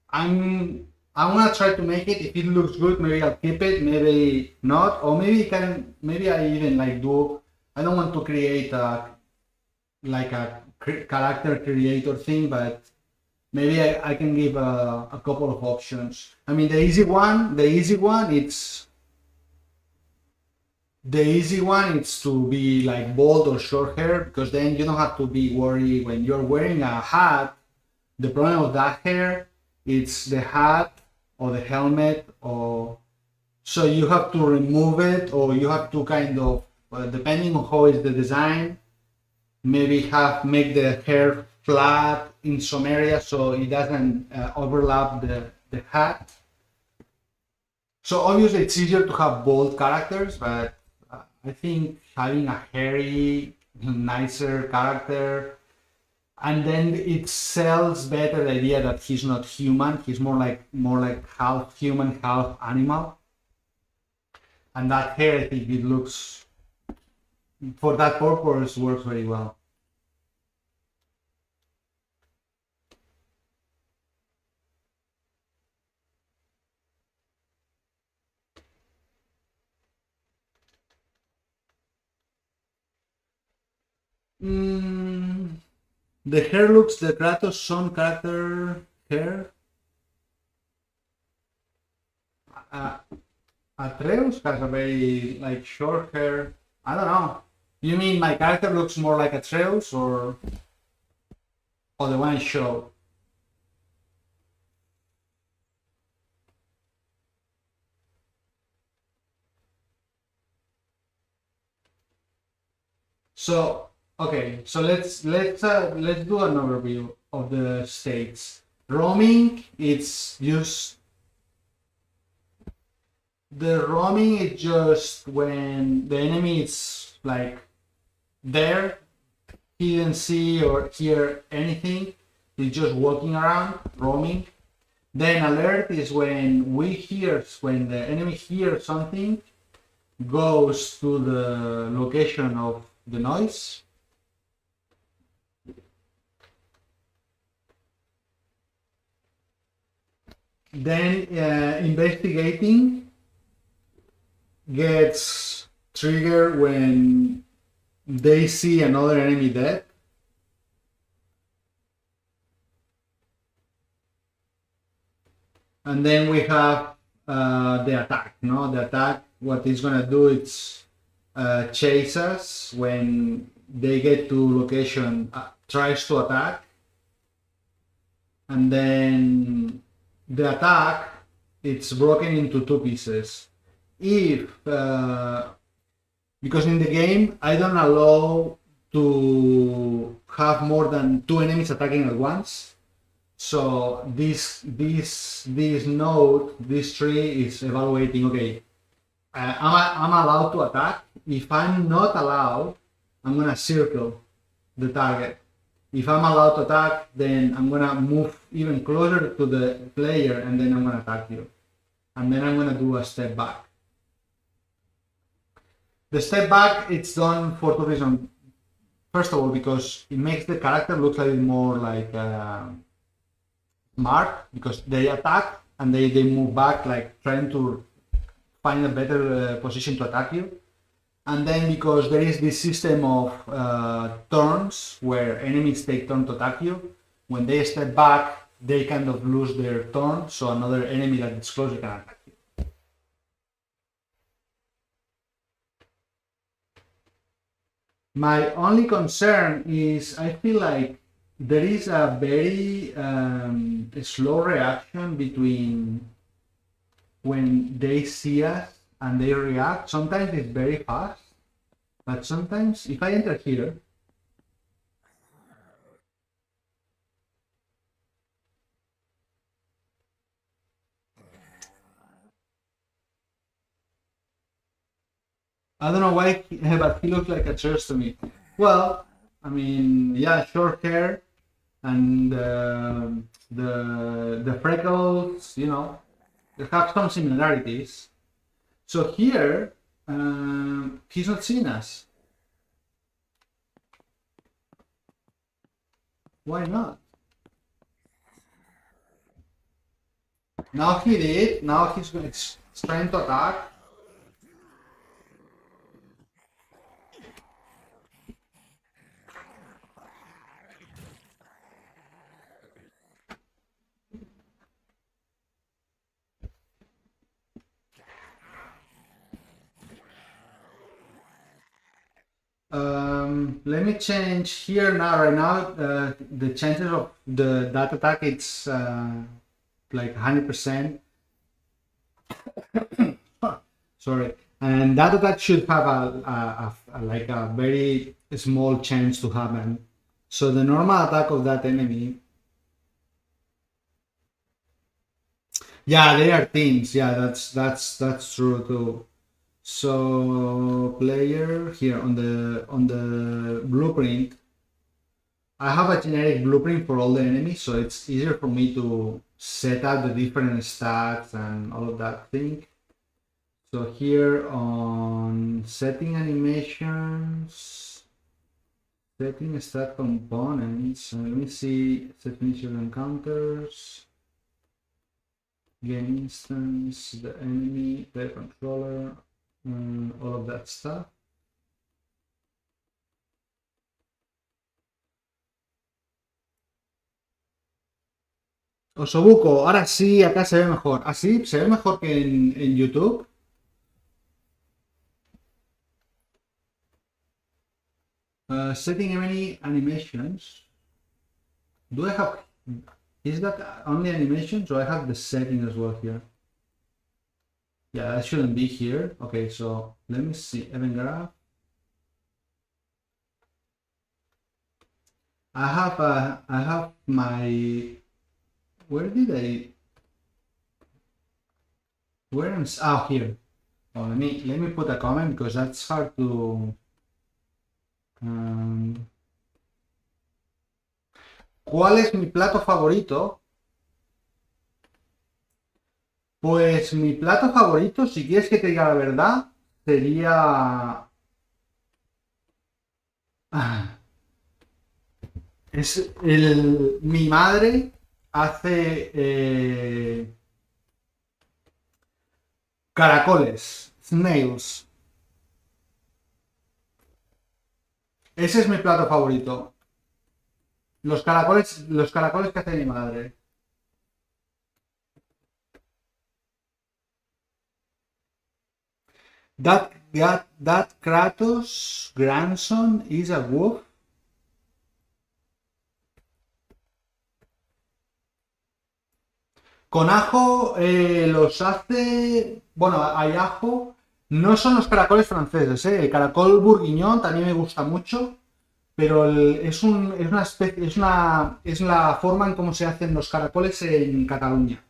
I'm gonna try to make it. If it looks good, maybe I'll keep it, maybe not, or maybe I even like do, I don't want to create a character creator thing, but maybe I can give a couple of options. I mean, the easy one, it's to be like bald or short hair, because then you don't have to be worried when you're wearing a hat. The problem of that hair, it's the hat or the helmet, or so you have to remove it, or you have to kind of, depending on how is the design, maybe make the hair flat in some areas so it doesn't overlap the hat. So obviously it's easier to have bold characters, but I think having a hairy, nicer character, and then it sells better the idea that he's not human. He's more like half human, half animal. And that hair, I think it looks, for that purpose, works very well. The hair looks the Kratos son character hair. Atreus has a very like short hair. I don't know. You mean my character looks more like Atreus, or the one I showed? So okay, so let's do an overview of the states. Roaming, it's just when the enemy is like there, he didn't see or hear anything, he's just walking around, roaming. Then alert is when when the enemy hears something, goes to the location of the noise. Then investigating gets triggered when they see another enemy dead. And then we have the attack. No, the attack, what it's gonna do, it's chase us when they get to location, tries to attack. And then the attack, it's broken into two pieces. If because in the game I don't allow to have more than two enemies attacking at once, so this node, this tree is evaluating, okay, I'm allowed to attack. If I'm not allowed, I'm gonna circle the target. If I'm allowed to attack, then I'm gonna move even closer to the player, and then I'm gonna attack you. And then I'm gonna do a step back. The step back, it's done for two reasons. First of all, because it makes the character look a little more like smart, because they attack and they move back, like trying to find a better position to attack you. And then because there is this system of turns where enemies take turn to attack you, when they step back, they kind of lose their turn, so another enemy that is closer can attack you. My only concern is I feel like there is a very slow reaction between when they see us and they react. Sometimes it's very fast, but sometimes if I enter here, I don't know why, but he looks like a church to me. Well, I mean, yeah, short hair and the freckles, you know, they have some similarities. So here, he's not seeing us. Why not? Now he did. Now he's trying to attack. let me change here now. Right now, the chances of that attack, it's like 100%. Sorry, and that attack should have like a very small chance to happen. So the normal attack of that enemy. Yeah, they are teams. Yeah, that's true too. So player here on the blueprint, I have a generic blueprint for all the enemies, so it's easier for me to set up the different stats and all of that thing. So here on setting animations, setting stat components, let me see, set initial encounters, game instance, the enemy, the controller, all of that stuff. Osobuco, ahora sí, acá se ve mejor. ¿Ah, sí? ¿Se ve mejor que en YouTube? Setting enemy animations. Do I have... Is that only animations or I have the setting as well here? Yeah, that shouldn't be here. Okay, so let me see. Event graph. I have my... Where did I... Where am... Oh, here. Oh, let me put a comment because that's hard to... ¿Cuál es mi plato favorito? Pues mi plato favorito, si quieres que te diga la verdad, sería... Mi madre hace caracoles, snails. Ese es mi plato favorito. Los caracoles que hace mi madre. That Kratos grandson is a wolf. Con ajo los hace... Bueno, hay ajo. No son los caracoles franceses, ¿eh? El caracol bourguignon también me gusta mucho. Pero es una especie... Es la forma en cómo se hacen los caracoles en Cataluña.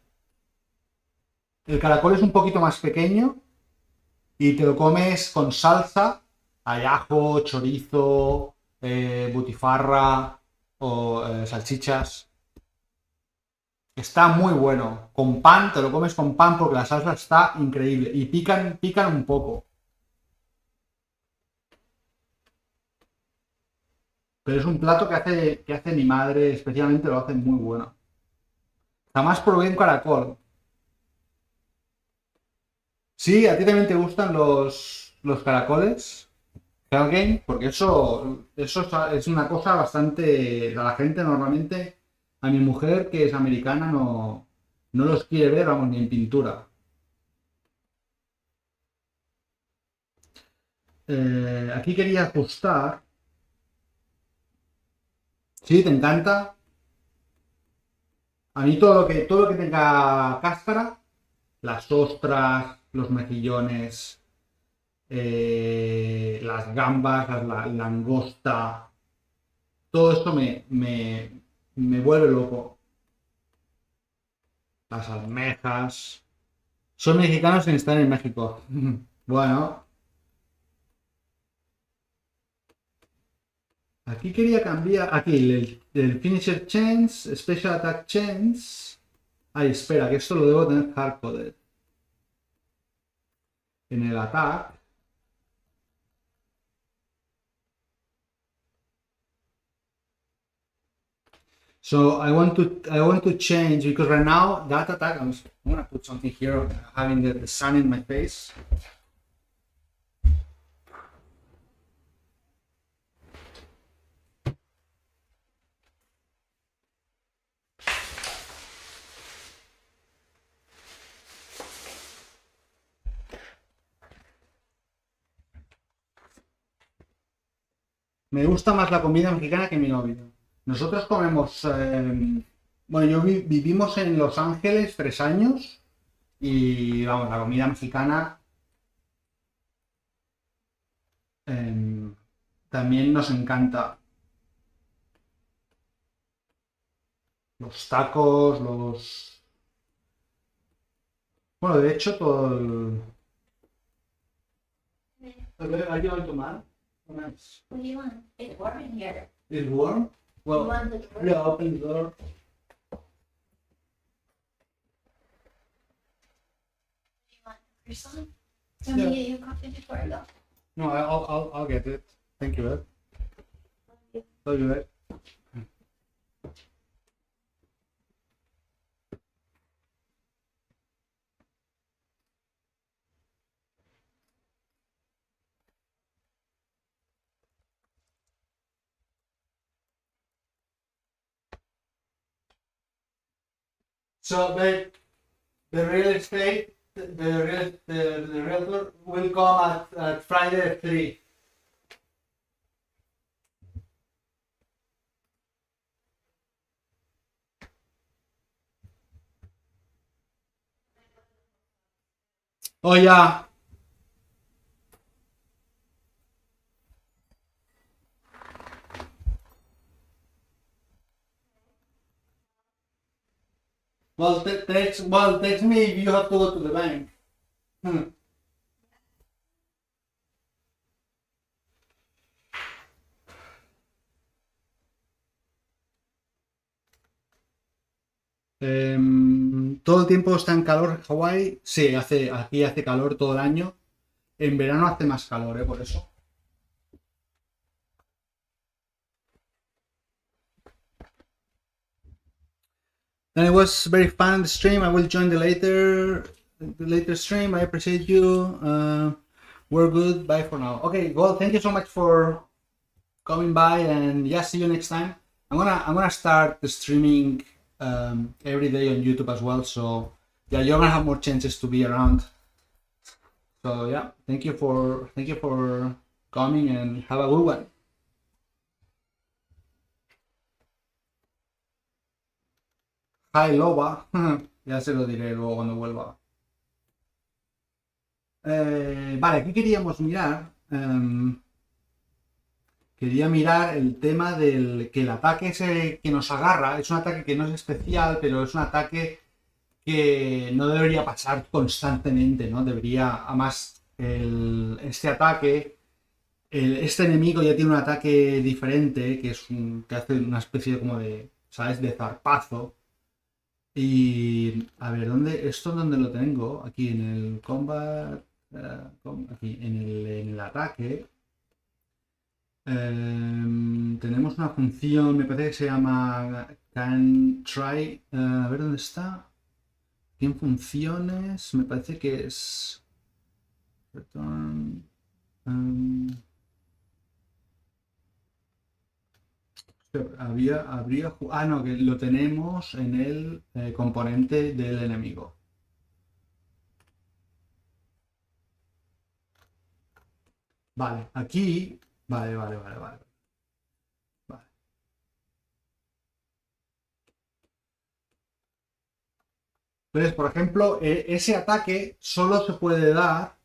El caracol es un poquito más pequeño y te lo comes con salsa, hay ajo, chorizo, butifarra o salchichas. Está muy bueno. Con pan, te lo comes con pan porque la salsa está increíble. Y pican un poco. Pero es un plato que hace mi madre, especialmente lo hace muy bueno. Jamás probé un caracol. Sí, ¿a ti también te gustan los caracoles? Game, porque eso es una cosa bastante... A la gente normalmente, a mi mujer que es americana no los quiere ver, vamos, ni en pintura. Aquí quería ajustar. Sí, ¿te encanta? A mí todo lo que tenga cáscara, las ostras, los mejillones, las gambas, la langosta, todo esto me vuelve loco. Las almejas. Son mexicanos sin estar en México. Bueno, aquí quería cambiar. Aquí, el Finisher Chance, Special Attack Chance. Ay, espera, que esto lo debo tener hardcoded. En el attack. So I want to change because right now that attack. I'm gonna put something here, having the sun in my face. Me gusta más la comida mexicana que mi novio. Nosotros comemos... bueno, vivimos en Los Ángeles 3 años y, vamos, la comida mexicana también nos encanta. Los tacos, los... Bueno, de hecho, todo el... Are you going to man? Nice. What do you want? It's warm in here. Is warm? You Well, want the door? yeah, open the door. Do you want the croissant? Do you want me to get you a coffee before I go? No, I'll get it. Thank you, Ed. Love you, Ed. So the real estate, the realtor will come at Friday at 3. Oh yeah. Text me if you have to go to the bank. Todo el tiempo está en calor en Hawái. Sí, aquí hace calor todo el año. En verano hace más calor, por eso. And it was very fun the stream. I will join the later stream. I appreciate you. We're good. Bye for now. Okay, well, thank you so much for coming by, and yeah, see you next time. I'm gonna start the streaming every day on YouTube as well. So yeah, you're gonna have more chances to be around. So yeah, thank you for coming, and have a good one. Hi, Loba. Ya se lo diré luego cuando vuelva. Vale, aquí queríamos mirar. Quería mirar el tema del que el ataque ese que nos agarra es un ataque que no es especial, pero es un ataque que no debería pasar constantemente, ¿no? Debería, además, este ataque, este enemigo ya tiene un ataque diferente, que hace una especie de, como de, ¿sabes? De zarpazo. Y a ver, ¿esto dónde lo tengo? Aquí en el combat, aquí en el ataque. Tenemos una función, me parece que se llama can try, a ver dónde está. Aquí en funciones, me parece que es return. No, que lo tenemos en el componente del enemigo. Vale, aquí. Vale. Entonces, por ejemplo, ese ataque solo se puede dar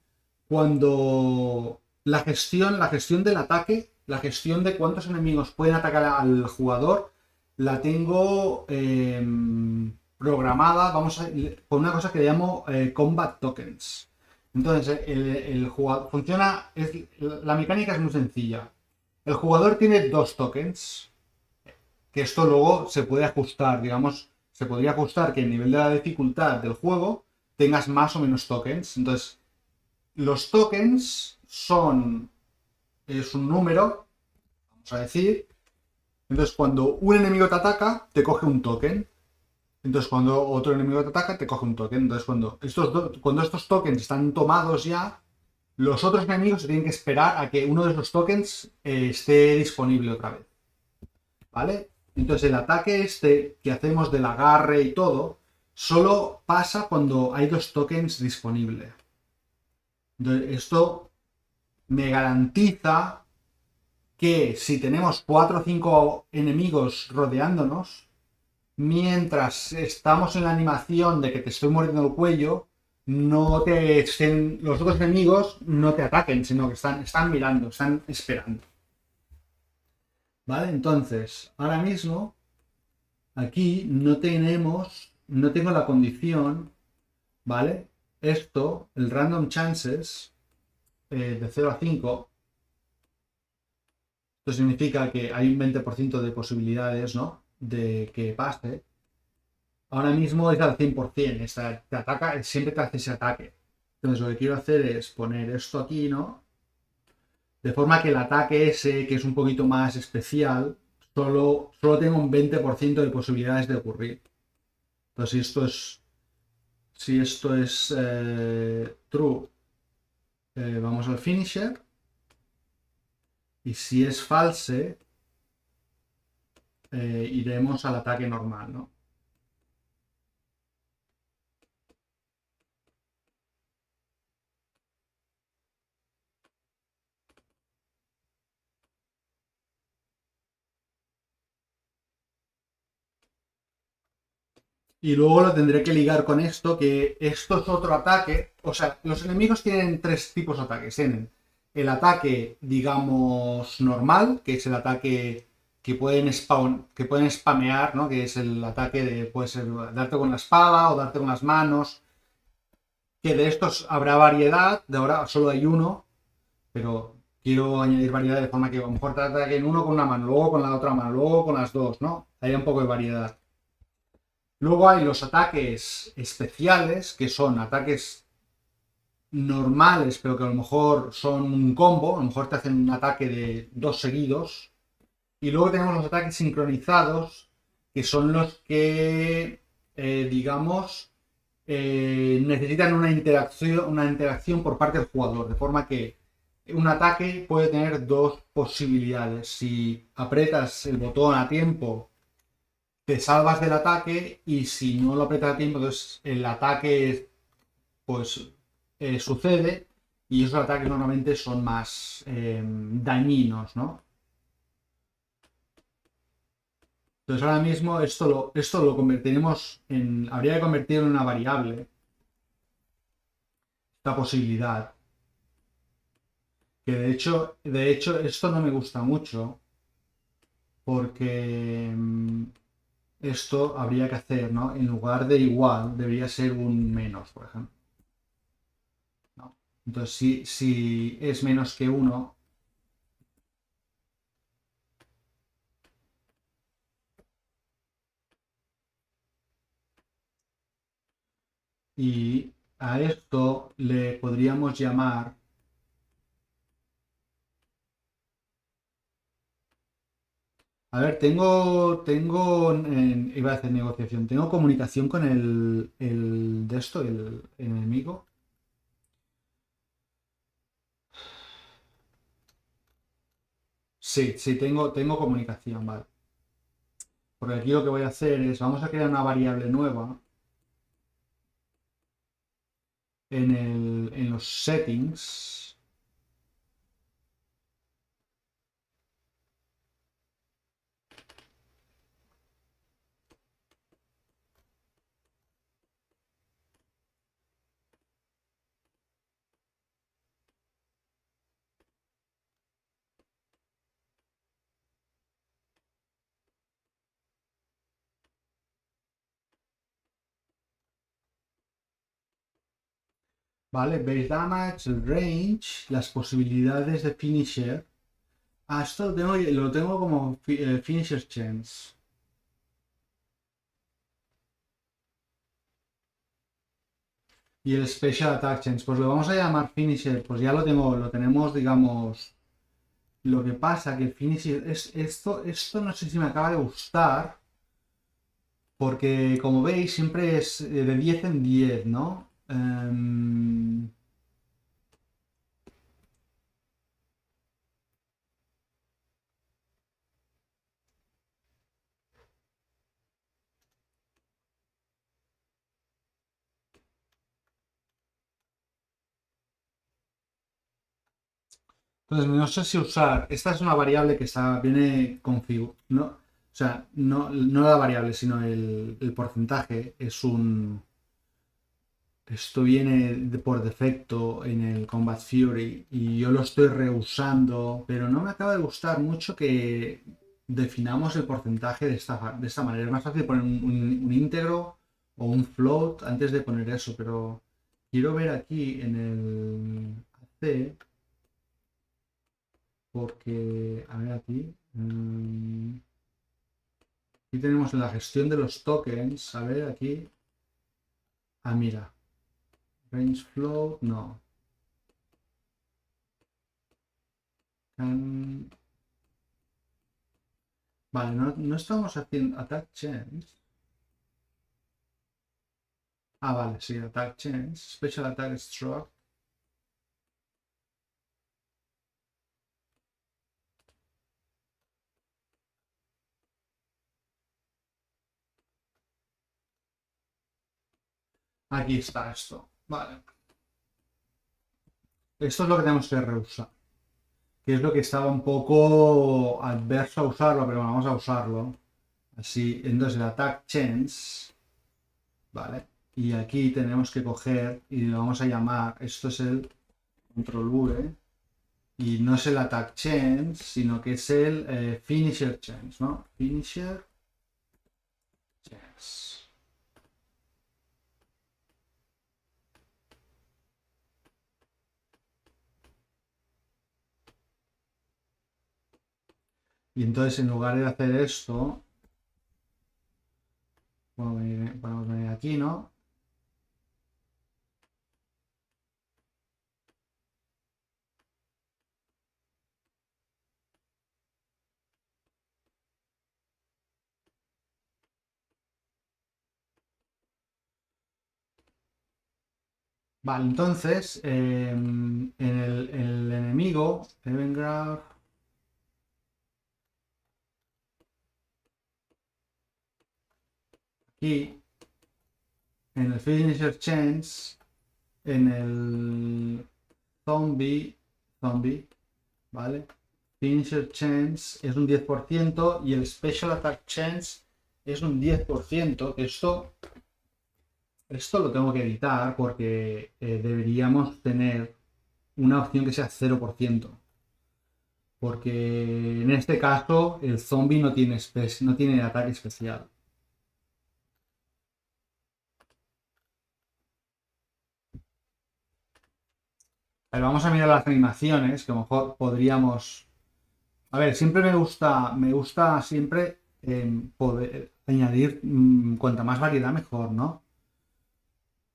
cuando la gestión del ataque, la gestión de cuántos enemigos pueden atacar al jugador, la tengo programada, con una cosa que le llamo combat tokens. Entonces, el jugador funciona, la mecánica es muy sencilla. El jugador tiene 2 tokens, que esto luego se puede ajustar, digamos, se podría ajustar que el nivel de la dificultad del juego tengas más o menos tokens. Entonces, los tokens es un número, vamos a decir. Entonces, cuando un enemigo te ataca, te coge un token. Entonces, cuando otro enemigo te ataca, te coge un token. Entonces, cuando estos tokens están tomados ya, los otros enemigos se tienen que esperar a que uno de esos tokens esté disponible otra vez. ¿Vale? Entonces, el ataque que hacemos del agarre y todo, solo pasa cuando hay 2 tokens disponibles. Entonces, esto me garantiza que si tenemos 4 o 5 enemigos rodeándonos, mientras estamos en la animación de que te estoy mordiendo el cuello, no te estén, los otros enemigos no te ataquen, sino que están mirando, están esperando. ¿Vale? Entonces, ahora mismo, aquí no tengo la condición, ¿vale? Esto, el random chances de 0 a 5, esto significa que hay un 20% de posibilidades, ¿no? De que pase. Ahora mismo es al 100%, te ataca, siempre te hace ese ataque. Entonces lo que quiero hacer es poner esto aquí, ¿no? De forma que el ataque ese, que es un poquito más especial, solo tengo un 20% de posibilidades de ocurrir. Entonces si esto es true, vamos al finisher. Y si es false, iremos al ataque normal, ¿no? Y luego lo tendré que ligar con esto, que esto es otro ataque. O sea, los enemigos tienen tres tipos de ataques. Tienen el ataque, digamos, normal, que es el ataque que pueden spamear, ¿no? Que es el ataque de, puede ser darte con la espada o darte con las manos. Que de estos habrá variedad, de ahora solo hay uno, pero quiero añadir variedad de forma que a lo mejor te ataquen uno con una mano, luego con la otra mano, luego con las dos, ¿no? Hay un poco de variedad. Luego hay los ataques especiales, que son ataques normales, pero que a lo mejor son un combo, a lo mejor te hacen un ataque de dos seguidos. Y luego tenemos los ataques sincronizados, que son los que, digamos, necesitan una interacción por parte del jugador, de forma que un ataque puede tener dos posibilidades. Si aprietas el botón a tiempo, te salvas del ataque, y si no lo aprietas a tiempo, entonces el ataque pues sucede, y esos ataques normalmente son más dañinos, ¿no? Entonces ahora mismo esto lo convertiremos en, habría que convertirlo en una variable, esta posibilidad, que de hecho esto no me gusta mucho, porque esto habría que hacer, ¿no? En lugar de igual, debería ser un menos, por ejemplo, ¿no? Entonces, si es menos que uno, y a esto le podríamos llamar, a ver, iba a hacer negociación, tengo comunicación con el enemigo. Sí, sí, tengo comunicación, vale. Porque aquí lo que voy a hacer es, vamos a crear una variable nueva en los settings. ¿Vale? Base damage, el range, las posibilidades de finisher. Ah, esto lo tengo como finisher chance. Y el special attack chance, pues lo vamos a llamar finisher, pues ya lo tenemos, digamos. Lo que pasa que el finisher esto no sé si me acaba de gustar, porque como veis siempre es de 10 en 10, ¿no? Entonces, no sé si usar. Esta es una variable que viene configurada. No, o sea, no la variable, sino el porcentaje es un. Esto viene por defecto en el Combat Fury y yo lo estoy reusando, pero no me acaba de gustar mucho que definamos el porcentaje de esta manera. Es más fácil poner un íntegro o un float antes de poner eso, pero quiero ver aquí en el AC, porque, a ver aquí, aquí tenemos la gestión de los tokens, a ver aquí, mira, range float, no. Can- Vale, no estamos haciendo attack chance. Vale, sí, attack chance. Special attack struck. Aquí está esto. Vale. Esto es lo que tenemos que reusar. Que es lo que estaba un poco adverso a usarlo, pero vamos a usarlo. Así, entonces el attack chance. Vale. Y aquí tenemos que coger y lo vamos a llamar. Esto es el control V. Y no es el attack chance, sino que es el finisher chance, ¿no? Finisher chance. Y entonces en lugar de hacer esto, podemos venir aquí, ¿no? Vale, entonces en el enemigo, Embark, aquí, en el Finisher Chance, en el zombie, ¿vale? Finisher Chance es un 10% y el Special Attack Chance es un 10%, que esto lo tengo que editar porque deberíamos tener una opción que sea 0%. Porque en este caso el zombie no tiene ataque especial. Pero vamos a mirar las animaciones, que a lo mejor podríamos. A ver, siempre me gusta siempre poder añadir cuanta más variedad mejor, ¿no?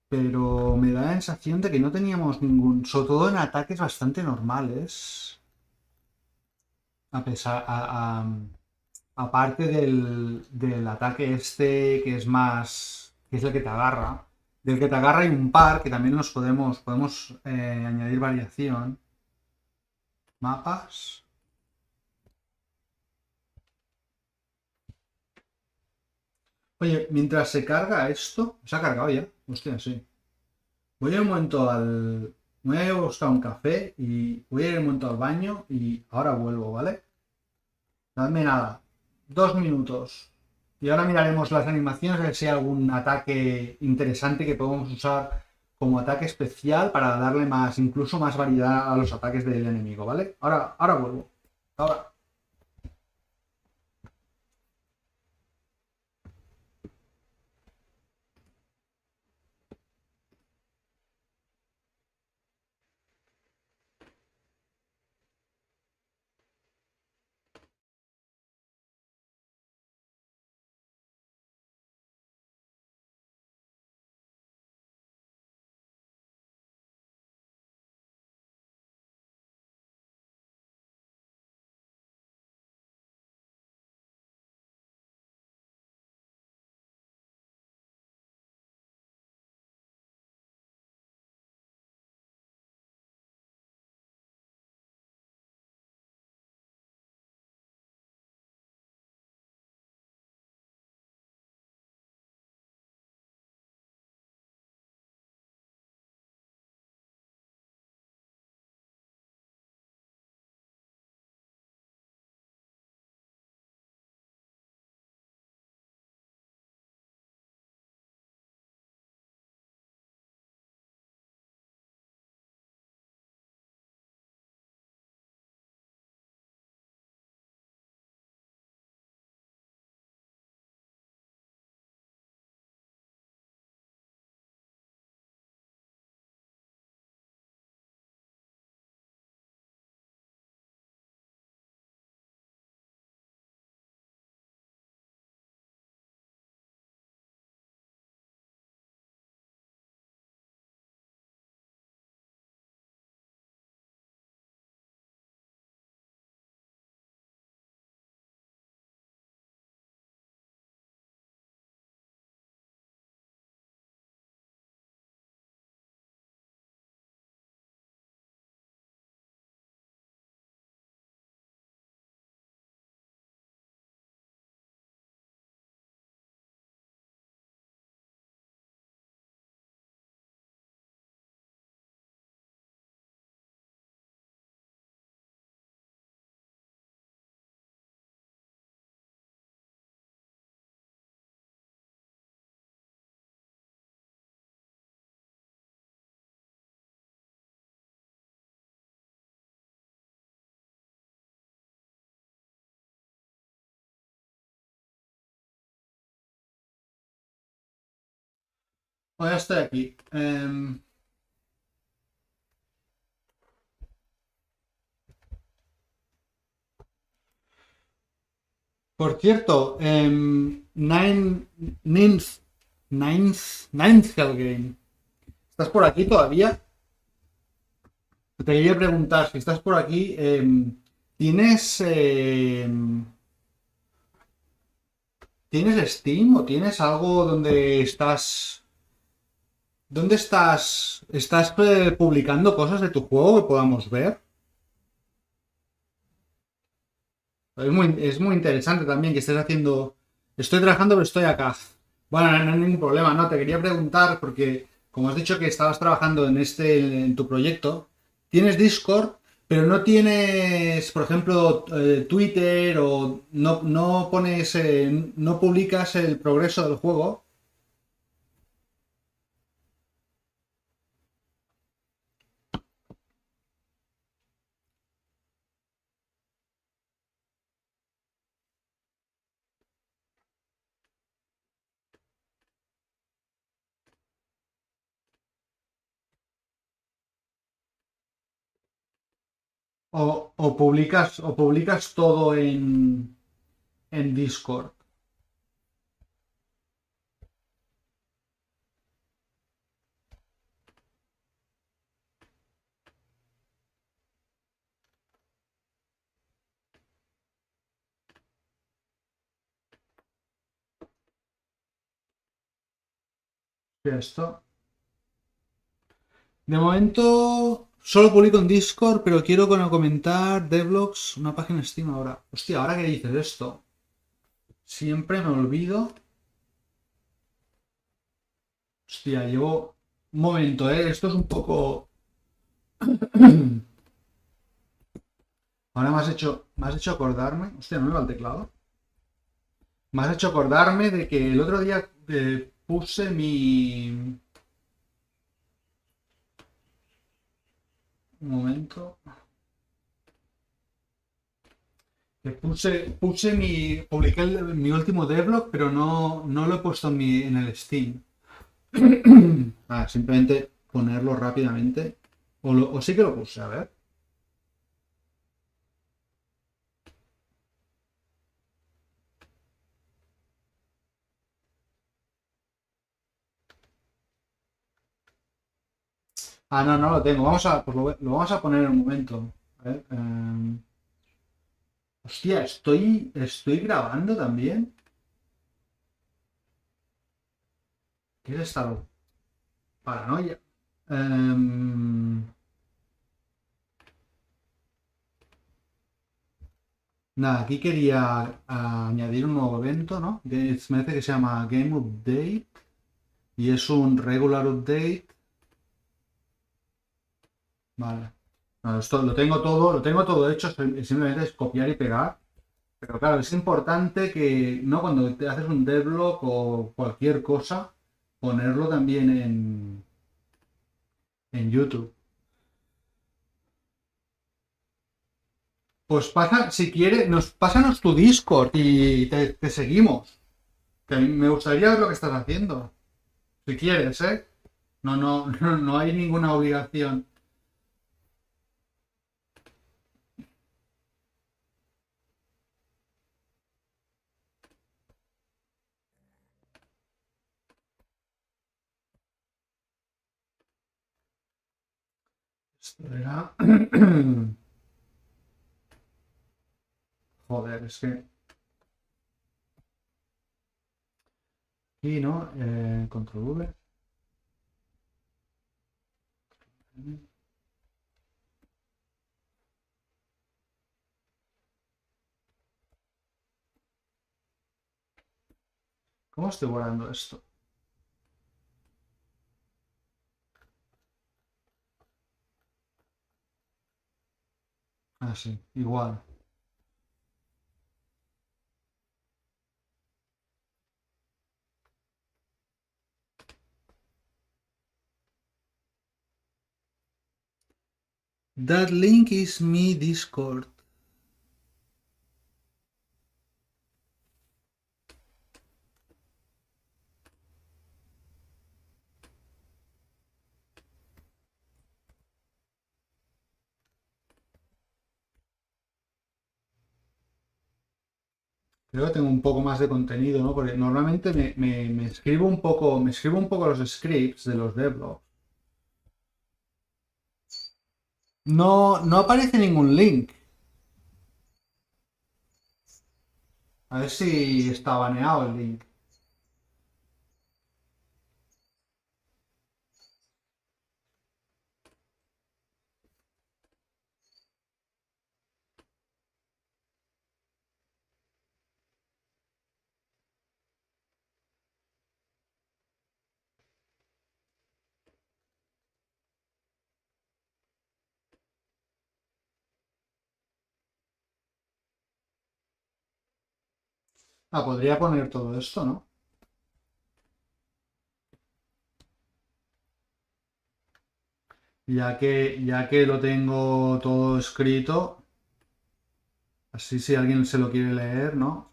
Pero me da la sensación de que no teníamos ningún, sobre todo en ataques bastante normales, a pesar, aparte del ataque este que es más, que es el que te agarra. Del que te agarra hay un par que también podemos añadir variación. Mapas. Oye, mientras se carga esto, se ha cargado ya. Hostia, sí. Voy a ir un momento Voy a ir a buscar un café y voy a ir un momento al baño y ahora vuelvo, ¿vale? Dadme nada. 2 minutos. Y ahora miraremos las animaciones, a ver si hay algún ataque interesante que podemos usar como ataque especial para darle incluso más variedad a los ataques del enemigo, ¿vale? Ahora vuelvo. Ahora. Todavía estoy aquí. Por cierto, Ninth Hell Game. ¿Estás por aquí todavía? Te quería preguntar, si estás por aquí, ¿tienes, ¿tienes Steam o tienes algo donde estás... ¿Dónde estás? ¿Estás publicando cosas de tu juego que podamos ver? Es muy interesante también que estés haciendo... Estoy trabajando, pero estoy acá. Bueno, no hay ningún problema, ¿no? Te quería preguntar, porque como has dicho que estabas trabajando en tu proyecto, tienes Discord, pero no tienes, por ejemplo, Twitter o no pones, no publicas el progreso del juego. O publicas todo en Discord. Esto. De momento solo publico en Discord, pero quiero comentar devlogs, una página Steam ahora. Hostia, ahora que dices esto, siempre me olvido. Hostia, llevo un momento, esto es un poco... Ahora me has hecho acordarme. Hostia, no me va el teclado. Me has hecho acordarme de que el otro día puse mi... Un momento. Que publiqué mi último devlog, pero no lo he puesto en el Steam. Simplemente ponerlo rápidamente. O sí que lo puse, a ver. No lo tengo. Pues lo vamos a poner en un momento. A ver, hostia, estoy grabando también. ¿Qué es esta paranoia? Em, Nada, aquí quería añadir un nuevo evento, ¿no? Me parece que se llama Game Update y es un regular update. Vale. No, esto lo tengo todo hecho, simplemente es copiar y pegar. Pero claro, es importante que, ¿no? Cuando te haces un devlog o cualquier cosa, ponerlo también en YouTube. Pues pasa, si quieres, pásanos tu Discord y te seguimos. Que a mí me gustaría ver lo que estás haciendo. Si quieres, ¿eh? No hay ninguna obligación. Esto era... Joder, es que... Aquí, ¿no? Control V. ¿Cómo estoy guardando esto? Sí, igual. That link is me Discord. Creo que tengo un poco más de contenido, ¿no? Porque normalmente me escribo un poco los scripts de los devlogs. No aparece ningún link. A ver si está baneado el link. Ah, podría poner todo esto, ¿no? Ya que lo tengo todo escrito, así si alguien se lo quiere leer, ¿no?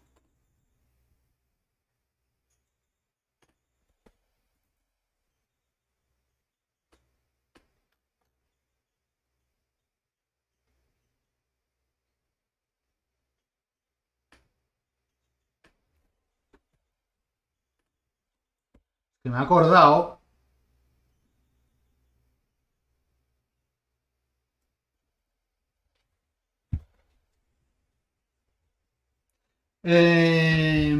Que me he acordado. Eh,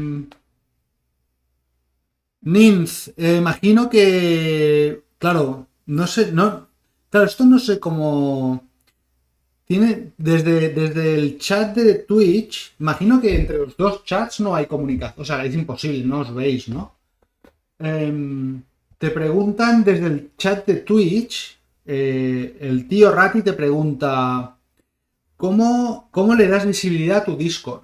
Nins, imagino que, claro, no sé, no, claro, esto no sé cómo tiene desde el chat de Twitch, imagino que entre los dos chats no hay comunicación, o sea, es imposible, no os veis, ¿no? Te preguntan desde el chat de Twitch, el tío Rati te pregunta, ¿cómo le das visibilidad a tu Discord?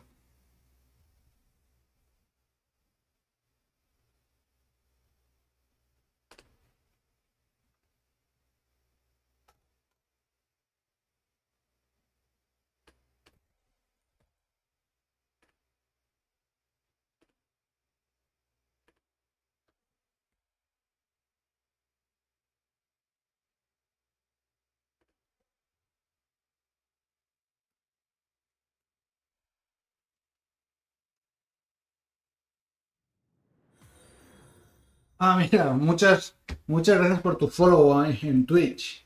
Ah, mira, muchas gracias por tu follow en Twitch.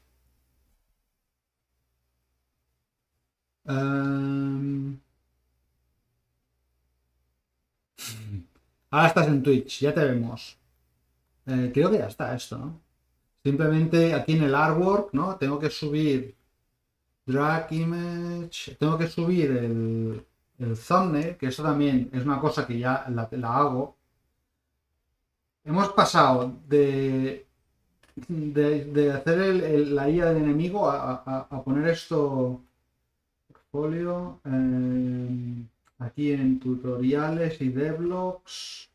Em, Ahora estás en Twitch, ya te vemos. Creo que ya está esto, ¿no? Simplemente aquí en el artwork, ¿no? Tengo que subir drag image, tengo que subir el thumbnail, que eso también es una cosa que ya la hago. Hemos pasado de hacer la IA del enemigo a poner esto folio aquí en tutoriales y devlogs.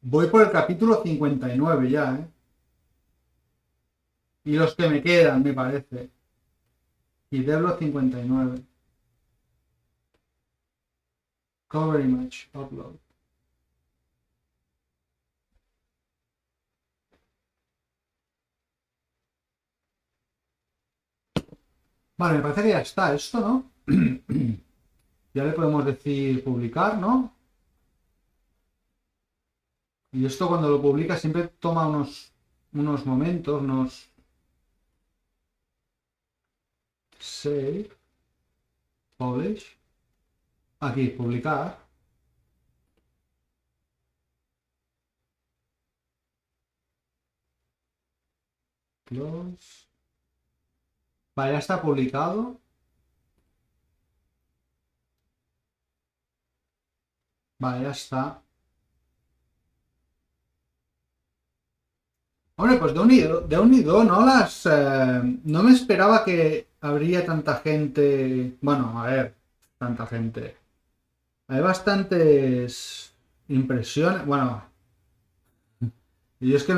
Voy por el capítulo 59 ya, ¿eh? Y los que me quedan, me parece. Y devlog 59. Cover image, upload. Vale, me parece que ya está esto, ¿no? Ya le podemos decir publicar, ¿no? Y esto cuando lo publica siempre toma unos momentos, save, publish. Aquí, publicar. Close. Vale, ya está publicado. Vale, ya está. Hombre, pues de unido, ¿no? No me esperaba que habría tanta gente. Bueno, a ver, tanta gente. Hay bastantes impresiones. Bueno, y es que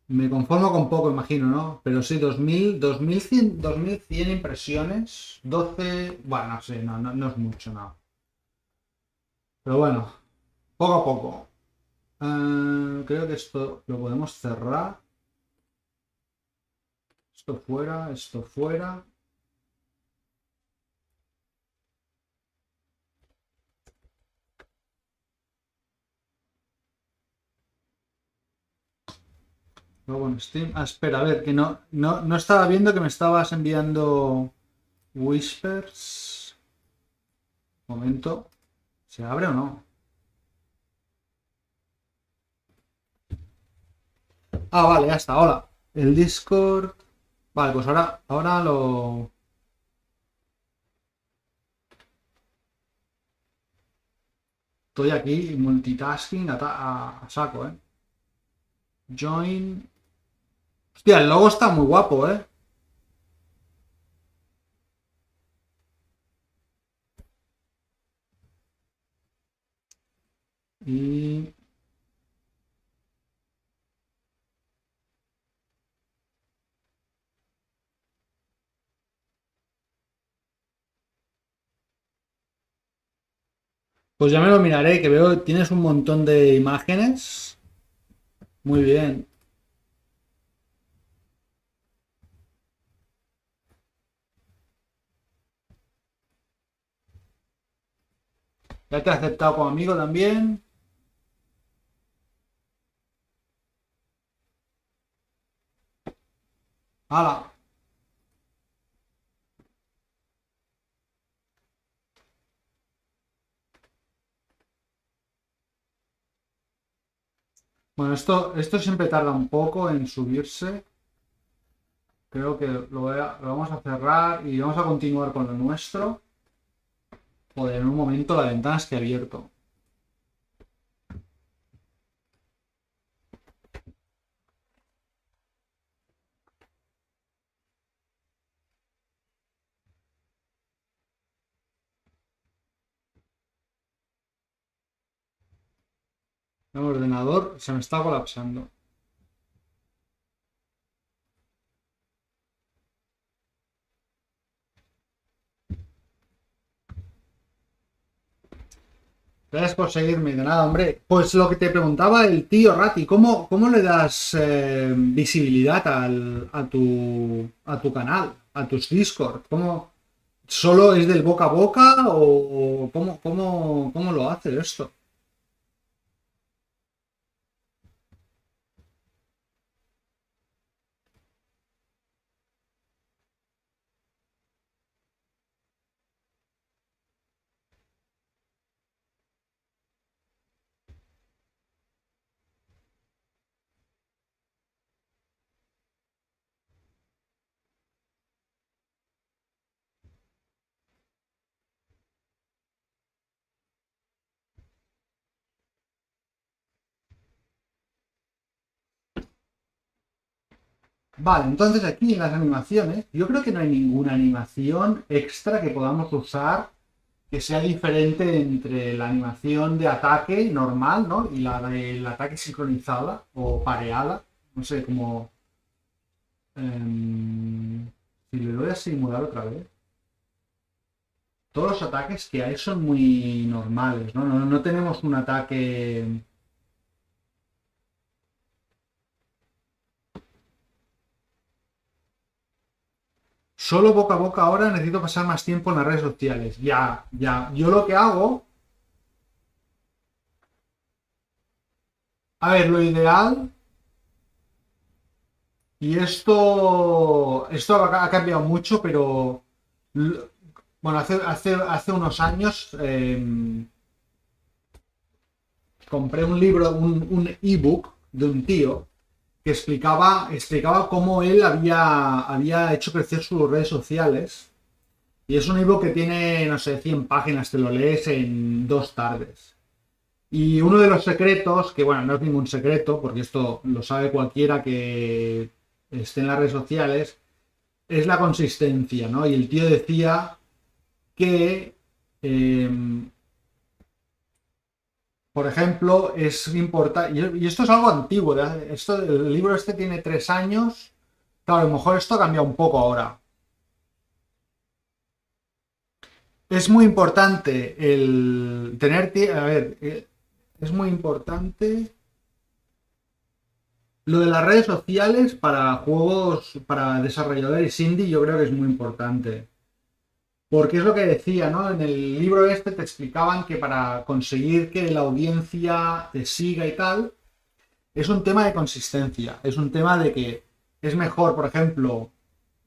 me conformo con poco, imagino, ¿no? Pero sí, 2100 impresiones, 12. Bueno, sí, no es mucho, no. Pero bueno, poco a poco. Creo que esto lo podemos cerrar. Esto fuera, esto fuera. Luego en Steam. Ah, espera, a ver, que no estaba viendo que me estabas enviando Whispers. Momento. ¿Se abre o no? Ah, vale, ya está. Hola. El Discord. Vale, pues ahora lo. Estoy aquí multitasking a saco, ¿eh? Join. Hostia, el logo está muy guapo, ¿eh? Y. Pues ya me lo miraré, que veo tienes un montón de imágenes. Muy bien. Ya te he aceptado como amigo también. ¡Hala! Bueno, esto siempre tarda un poco en subirse. Creo que lo vamos a cerrar y vamos a continuar con lo nuestro. Joder, en un momento la ventana es que ha abierto. El ordenador se me está colapsando. Gracias por seguirme. De nada, hombre. Pues lo que te preguntaba el tío Rati, ¿cómo le das visibilidad a tu canal, a tus Discord? ¿Solo es del boca a boca o cómo lo haces esto? Vale, entonces aquí en las animaciones, yo creo que no hay ninguna animación extra que podamos usar que sea diferente entre la animación de ataque normal, ¿no? Y la del ataque sincronizada o pareada. No sé, como... si le doy a simular otra vez. Todos los ataques que hay son muy normales, ¿no? No tenemos un ataque... Solo boca a boca ahora necesito pasar más tiempo en las redes sociales. Ya, ya. Yo lo que hago... A ver, lo ideal. Y esto ha cambiado mucho, pero bueno, hace unos años compré un libro, un ebook de un tío que explicaba cómo él había hecho crecer sus redes sociales. Y es un ebook que tiene, no sé, 100 páginas, te lo lees en 2 tardes. Y uno de los secretos, que bueno, no es ningún secreto, porque esto lo sabe cualquiera que esté en las redes sociales, es la consistencia, ¿no? Y el tío decía que, por ejemplo, es importante, y esto es algo antiguo, el libro este tiene 3 años, claro, a lo mejor esto ha cambiado un poco ahora. Es muy importante el tener, a ver, es muy importante Lo de las redes sociales para juegos, para desarrolladores indie, yo creo que es muy importante. Porque es lo que decía, ¿no? En el libro este te explicaban que para conseguir que la audiencia te siga y tal, es un tema de consistencia. Es un tema de que es mejor, por ejemplo,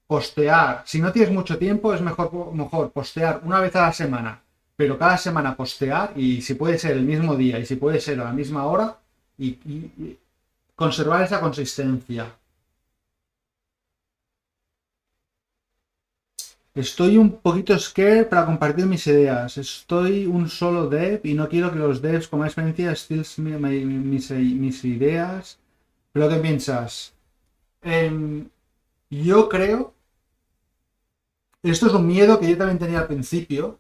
postear. Si no tienes mucho tiempo, es mejor postear una vez a la semana. Pero cada semana postear, y si puede ser el mismo día, y si puede ser a la misma hora, y conservar esa consistencia. Estoy un poquito scared para compartir mis ideas. Estoy un solo dev y no quiero que los devs con más experiencia steals mis ideas. ¿Pero qué piensas? Yo creo, esto es un miedo que yo también tenía al principio,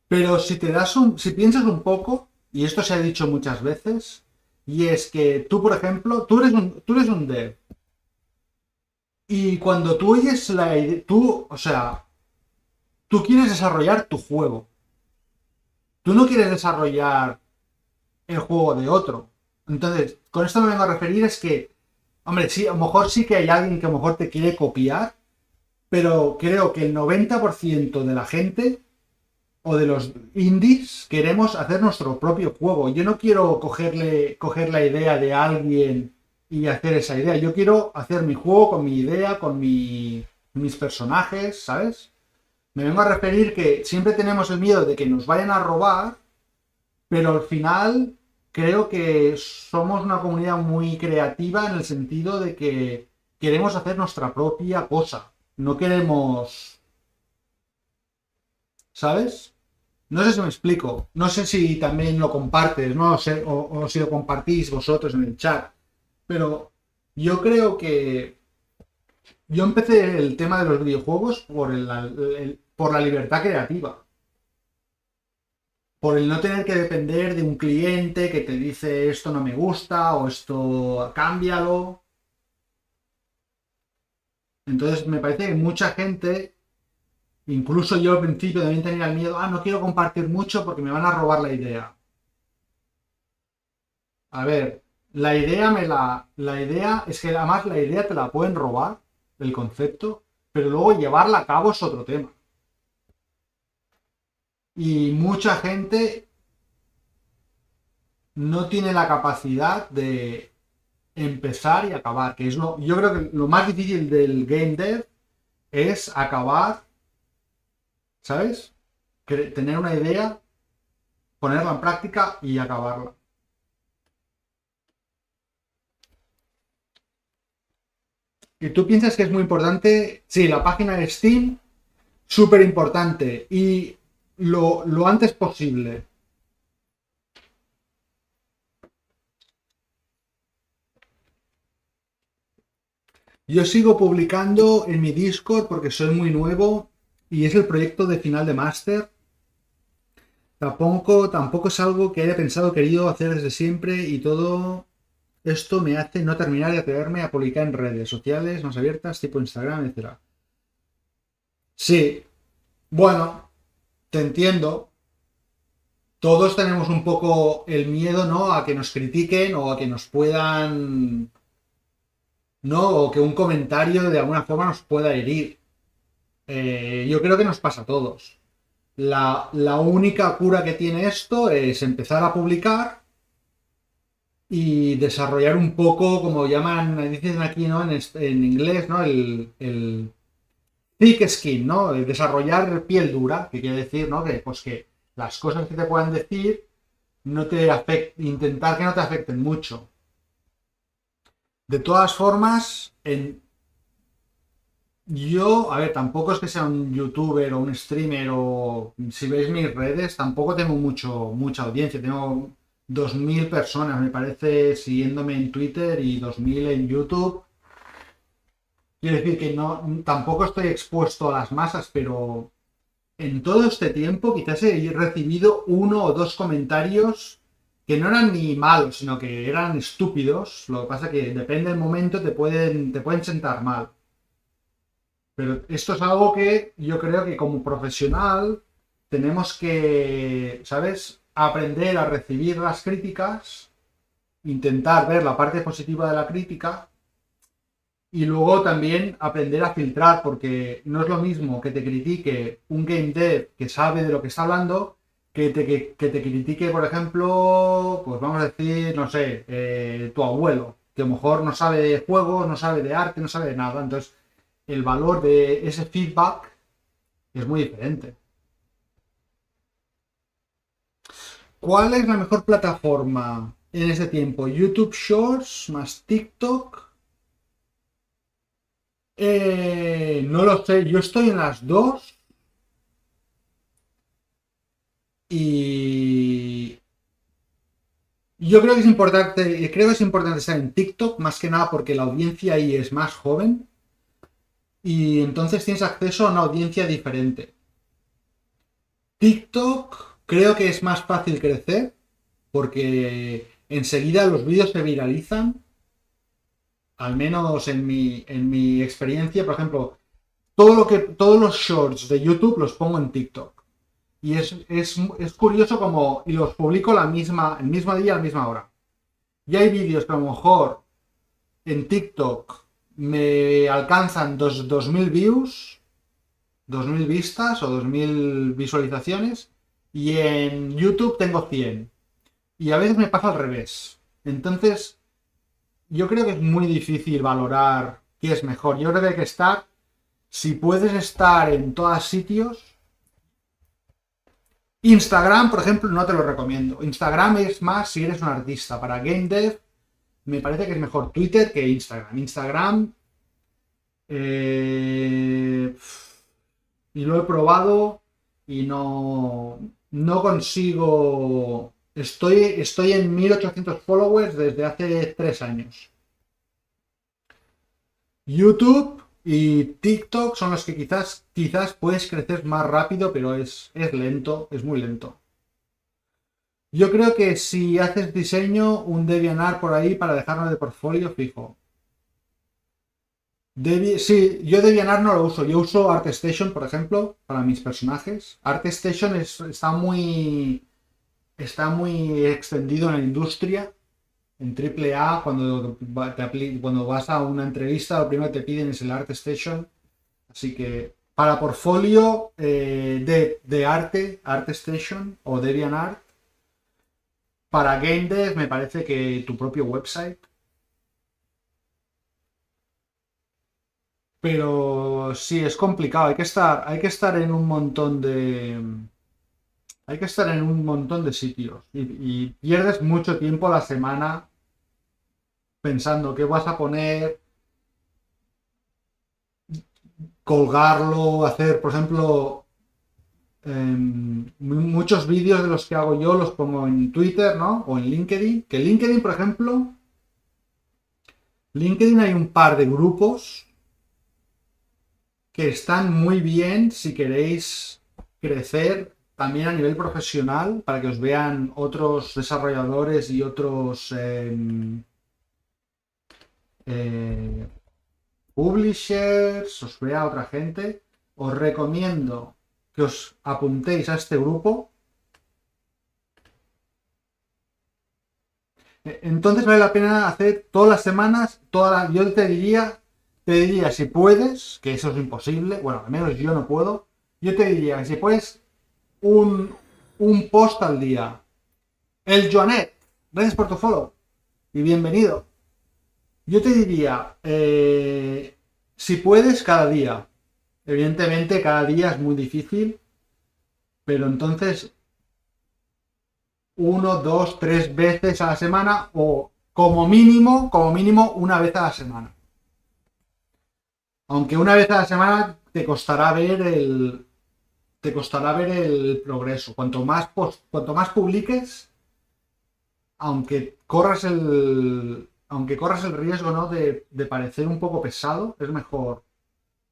pero si piensas un poco, y esto se ha dicho muchas veces, y es que tú, por ejemplo, tú eres un dev, y cuando tú oyes la idea, o sea, tú quieres desarrollar tu juego. Tú no quieres desarrollar el juego de otro. Entonces, con esto me vengo a referir es que, hombre, sí, a lo mejor sí que hay alguien que a lo mejor te quiere copiar, pero creo que el 90% de la gente o de los indies queremos hacer nuestro propio juego. Yo no quiero coger la idea de alguien y hacer esa idea. Yo quiero hacer mi juego con mi idea, con mis personajes, ¿sabes? Me vengo a referir que siempre tenemos el miedo de que nos vayan a robar, pero al final creo que somos una comunidad muy creativa en el sentido de que queremos hacer nuestra propia cosa. No queremos, ¿sabes? No sé si me explico. No sé si también lo compartes, no sé, o si lo compartís vosotros en el chat. Pero yo creo que yo empecé el tema de los videojuegos por la libertad creativa. Por el no tener que depender de un cliente que te dice esto no me gusta o esto cámbialo. Entonces me parece que mucha gente, incluso yo al principio también tenía el miedo, no quiero compartir mucho porque me van a robar la idea. A ver, la idea es que además la idea te la pueden robar, el concepto, pero luego llevarla a cabo es otro tema. Y mucha gente no tiene la capacidad de empezar y acabar, que es yo creo que lo más difícil del game dev es acabar, ¿sabes? Tener una idea, ponerla en práctica y acabarla. ¿Y tú piensas que es muy importante? Sí, la página de Steam, súper importante y lo antes posible. Yo sigo publicando en mi Discord porque soy muy nuevo y es el proyecto de final de máster. Tampoco es algo que haya pensado, querido hacer desde siempre y todo esto me hace no terminar de atreverme a publicar en redes sociales más abiertas, tipo Instagram, etc. Sí, bueno, te entiendo. Todos tenemos un poco el miedo, ¿no? A que nos critiquen o a que nos puedan, ¿no? O que un comentario de alguna forma nos pueda herir. Yo creo que nos pasa a todos. La única cura que tiene esto es empezar a publicar y desarrollar un poco, como dicen aquí, ¿no? En inglés, ¿no? El thick skin, ¿no? Desarrollar piel dura, que quiere decir, ¿no? Que, pues que las cosas que te puedan decir no te intentar que no te afecten mucho. De todas formas, yo, a ver, tampoco es que sea un youtuber o un streamer o si veis mis redes, tampoco tengo mucha audiencia. Tengo 2000 personas, me parece, siguiéndome en Twitter y 2000 en YouTube. Quiero decir que no, tampoco estoy expuesto a las masas, pero en todo este tiempo quizás he recibido uno o dos comentarios que no eran ni malos, sino que eran estúpidos. Lo que pasa es que depende del momento, te pueden sentar mal. Pero esto es algo que yo creo que como profesional tenemos que, ¿sabes? Aprender a recibir las críticas intentar ver la parte positiva de la crítica y luego también aprender a filtrar, porque no es lo mismo que te critique un game dev que sabe de lo que está hablando que te critique, por ejemplo, pues vamos a decir, no sé, tu abuelo, que a lo mejor no sabe de juegos, no sabe de arte, no sabe de nada. Entonces, el valor de ese feedback es muy diferente. ¿Cuál es la mejor plataforma en este tiempo? ¿YouTube Shorts más TikTok? No lo sé, yo estoy en las dos y yo creo que es importante estar en TikTok más que nada porque la audiencia ahí es más joven y entonces tienes acceso a una audiencia diferente. TikTok creo que es más fácil crecer porque enseguida los vídeos se viralizan, al menos en mi experiencia. Por ejemplo, todos los shorts de YouTube los pongo en TikTok. Y es curioso como, y los publico el mismo día, a la misma hora. Y hay vídeos que a lo mejor en TikTok me alcanzan 2000 views, 2000 vistas o 2000 visualizaciones, y en YouTube tengo 100. Y a veces me pasa al revés. Entonces, yo creo que es muy difícil valorar qué es mejor. Yo creo que hay que estar, si puedes estar en todos sitios. Instagram, por ejemplo, no te lo recomiendo. Instagram es más si eres un artista. Para game dev, me parece que es mejor Twitter que Instagram. Instagram, eh, y lo he probado y no consigo. Estoy en 1800 followers desde hace 3 años. YouTube y TikTok son los que quizás puedes crecer más rápido, pero es lento, es muy lento. Yo creo que si haces diseño, un DeviantArt por ahí para dejarlo de portfolio fijo. Sí, yo DeviantArt no lo uso. Yo uso ArtStation, por ejemplo, para mis personajes. ArtStation está muy extendido en la industria. En AAA, cuando vas a una entrevista, lo primero que te piden es el ArtStation. Así que para portfolio de arte, ArtStation o DeviantArt. Para Game Dev me parece que tu propio website. Pero sí, es complicado. Hay que estar en un montón de sitios. Y pierdes mucho tiempo a la semana pensando qué vas a poner, colgarlo, hacer, por ejemplo, muchos vídeos de los que hago yo los pongo en Twitter, ¿no? O en LinkedIn. Que LinkedIn, por ejemplo, LinkedIn hay un par de grupos que están muy bien si queréis crecer también a nivel profesional, para que os vean otros desarrolladores y otros eh, publishers, os vea otra gente. Os recomiendo que os apuntéis a este grupo. Entonces vale la pena hacer todas las semanas, yo te diría si puedes, que eso es imposible, bueno, al menos yo no puedo, yo te diría que si puedes un post al día. El Joanet, gracias por tu follow y bienvenido. Yo te diría, si puedes cada día. Evidentemente cada día es muy difícil, pero entonces 1, 2, 3 veces a la semana o como mínimo una vez a la semana. Aunque una vez a la semana te costará ver el progreso. Cuanto más publiques, aunque corras el riesgo, ¿no? de parecer un poco pesado, es mejor,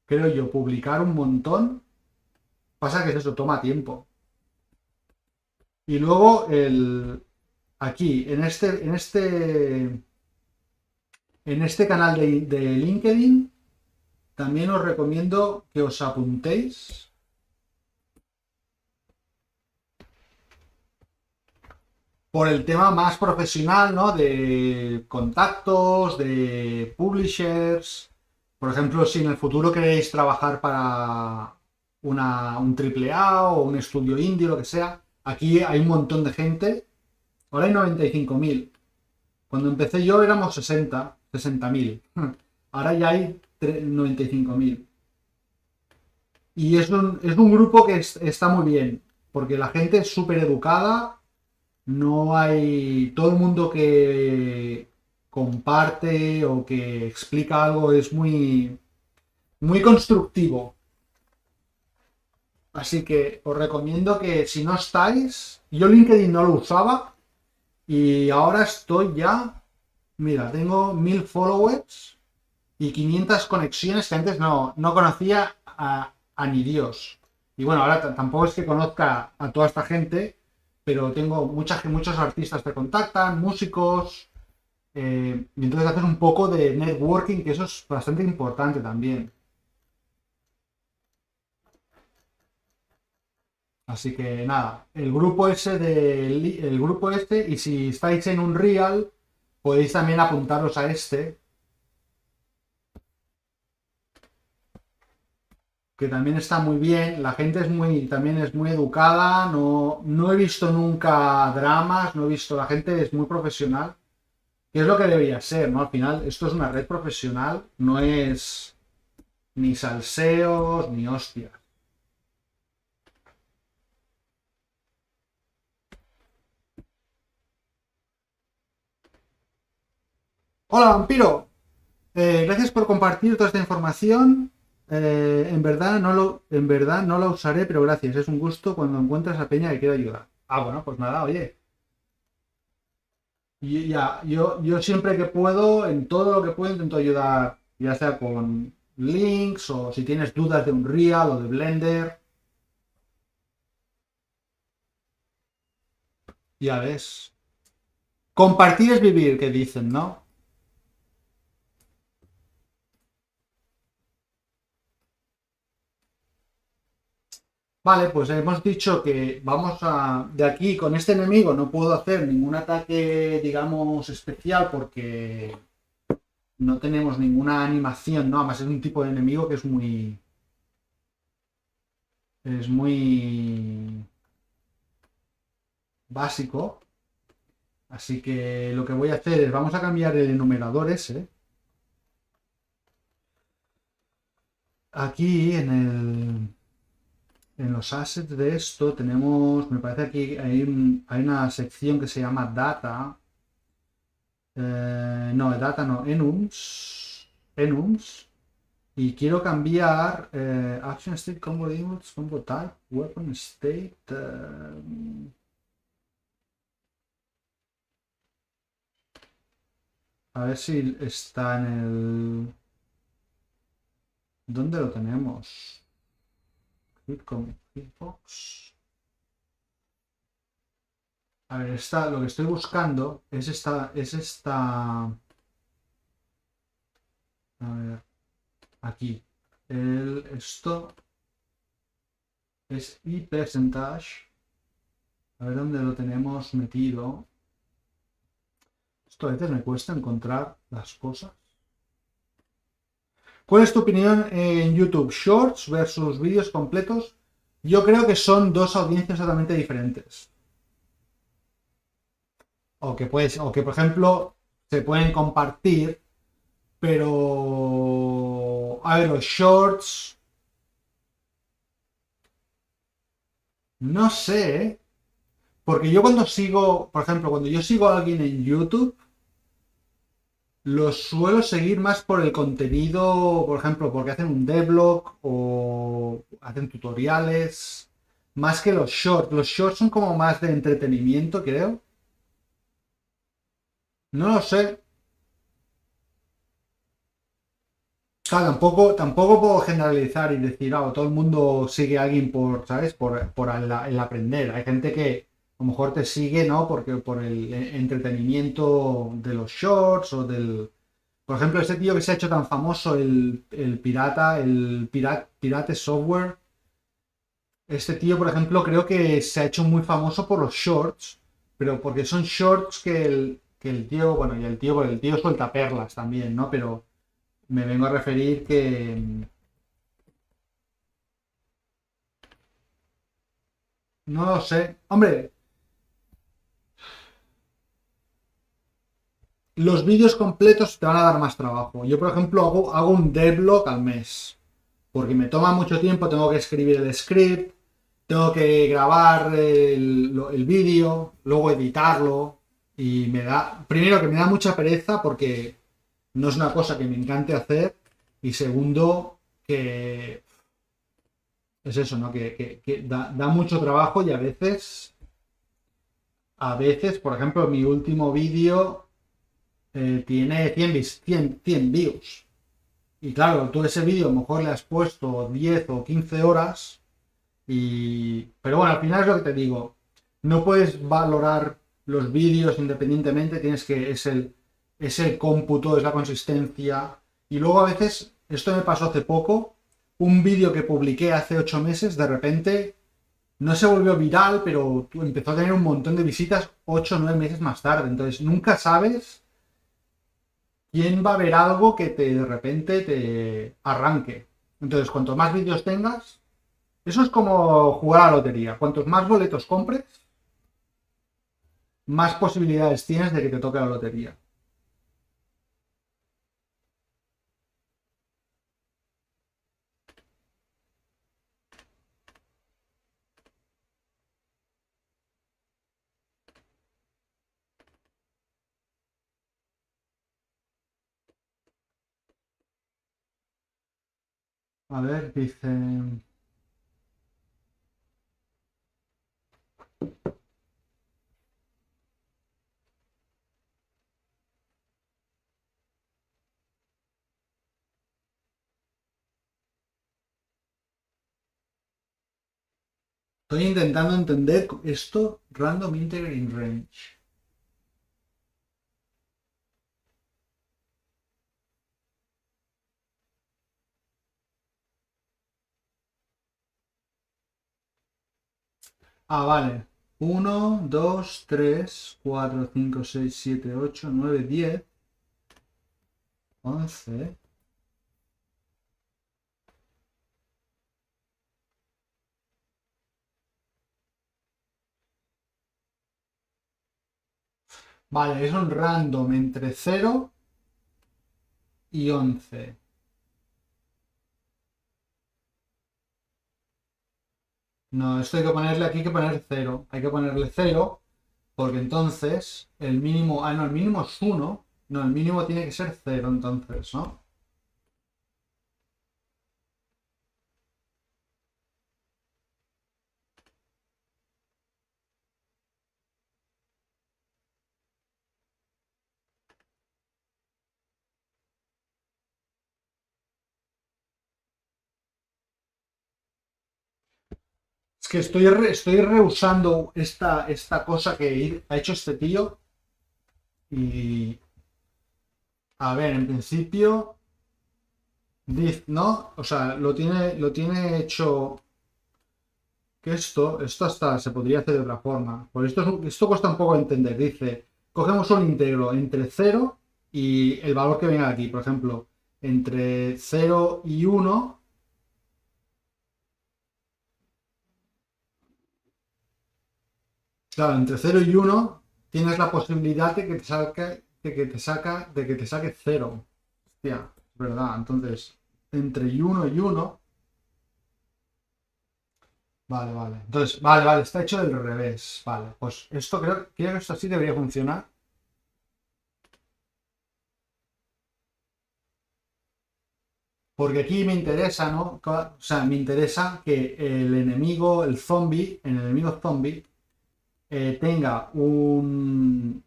creo yo, publicar un montón. Pasa que eso toma tiempo. Y luego aquí, en este canal de LinkedIn, también os recomiendo que os apuntéis. por el tema más profesional, ¿no? De contactos, de publishers. Por ejemplo, si en el futuro queréis trabajar para un triple A o un estudio indie, lo que sea, aquí hay un montón de gente. Ahora hay 95.000. Cuando empecé yo éramos 60.000. Ahora ya hay 95.000. Y es un grupo que está muy bien, porque la gente es súper educada, no hay. Todo el mundo que comparte o que explica algo es muy, muy constructivo. Así que os recomiendo que si no estáis, yo LinkedIn no lo usaba y ahora estoy ya, mira, tengo 1.000 followers y 500 conexiones que antes no conocía a ni Dios. Y bueno, ahora tampoco es que conozca a toda esta gente, pero tengo muchos artistas que contactan, músicos, y entonces hacer un poco de networking, que eso es bastante importante también. Así que nada, el grupo este, y si estáis en un real, podéis también apuntaros a este, que también está muy bien. La gente también es muy educada. No he visto nunca dramas, no he visto, la gente es muy profesional, que es lo que debería ser, ¿no? Al final, esto es una red profesional, no es ni salseos ni hostias. Hola, vampiro. Gracias por compartir toda esta información. En verdad no la usaré, pero gracias. Es un gusto cuando encuentras a Peña que quiere ayudar. Ah, bueno, pues nada, oye. Y ya, yo siempre que puedo, en todo lo que puedo, intento ayudar, ya sea con links o si tienes dudas de Unreal o de Blender. Ya ves. Compartir es vivir, que dicen, ¿no? Vale, pues hemos dicho que vamos a. De aquí, con este enemigo, no puedo hacer ningún ataque, digamos, especial porque no tenemos ninguna animación, ¿no? Además es un tipo de enemigo que es muy. Es muy básico. Así que lo que voy a hacer es, vamos a cambiar el enumerador ese. Aquí en los assets de esto tenemos, me parece aquí hay una sección que se llama Data. No, Data no, Enums. Y quiero cambiar Action State, Combo Inputs, Combo Type, Weapon State. A ver si está en el. ¿Dónde lo tenemos? Hitbox. A ver, lo que estoy buscando es esta. A ver, aquí. Esto es percentage. A ver dónde lo tenemos metido. Esto a veces me cuesta encontrar las cosas. ¿Cuál es tu opinión en YouTube? ¿Shorts versus vídeos completos? Yo creo que son dos audiencias totalmente diferentes. O que por ejemplo, se pueden compartir, pero. A ver, los shorts. No sé, ¿eh? Porque yo cuando sigo, por ejemplo, cuando yo sigo a alguien en YouTube, los suelo seguir más por el contenido, por ejemplo, porque hacen un devlog o hacen tutoriales, más que los shorts. Los shorts son como más de entretenimiento, creo. No lo sé. Claro, tampoco puedo generalizar y decir, todo el mundo sigue a alguien por, ¿sabes? Por el aprender. Hay gente que a lo mejor te sigue, ¿no? Porque por el entretenimiento de los shorts o del. Por ejemplo, ese tío que se ha hecho tan famoso, el pirate software. Este tío, por ejemplo, creo que se ha hecho muy famoso por los shorts. pero porque son shorts que el tío, bueno, y el tío suelta perlas también, ¿no? Pero me vengo a referir que no lo sé. Hombre, los vídeos completos te van a dar más trabajo. Yo, por ejemplo, hago un devlog al mes. Porque me toma mucho tiempo, tengo que escribir el script, tengo que grabar el vídeo, luego editarlo. Y primero que me da mucha pereza porque no es una cosa que me encante hacer. Y segundo, que es eso, ¿no? Que da mucho trabajo y a veces, por ejemplo, mi último vídeo tiene 100 views. Y claro, tú ese vídeo a lo mejor le has puesto 10 o 15 horas. Pero bueno, al final es lo que te digo. No puedes valorar los vídeos independientemente. Es el cómputo, es la consistencia. Y luego a veces, esto me pasó hace poco, un vídeo que publiqué hace 8 meses, de repente no se volvió viral, pero empezó a tener un montón de visitas 8 o 9 meses más tarde. Entonces nunca sabes quién va a ver algo que de repente te arranque. Entonces, cuanto más vídeos tengas, eso es como jugar a la lotería. Cuantos más boletos compres, más posibilidades tienes de que te toque la lotería. A ver, dice... Estoy intentando entender esto, random integer in range. Ah, vale. 1, 2, 3, 4, 5, 6, 7, 8, 9, 10, 11. Vale, es un random entre 0 y 11. No, esto hay que ponerle aquí, hay que poner 0. Hay que ponerle 0 porque entonces el mínimo... Ah, no, el mínimo es 1. No, el mínimo tiene que ser 0 entonces, ¿no? Es que estoy rehusando esta cosa que ha hecho este tío. Y... A ver, en principio... ¿No? O sea, lo tiene hecho... Que esto hasta se podría hacer de otra forma. Por esto cuesta un poco entender. Dice, cogemos un íntegro entre 0 y el valor que venga de aquí. Por ejemplo, entre 0 y 1. Claro, entre 0 y 1 tienes la posibilidad de que te saque 0. Hostia, es verdad. Entonces, entre 1 y 1. Vale, vale. Entonces, vale, está hecho del revés. Vale, pues esto creo que esto así debería funcionar. Porque aquí me interesa, ¿no? O sea, me interesa que el enemigo zombie, tenga un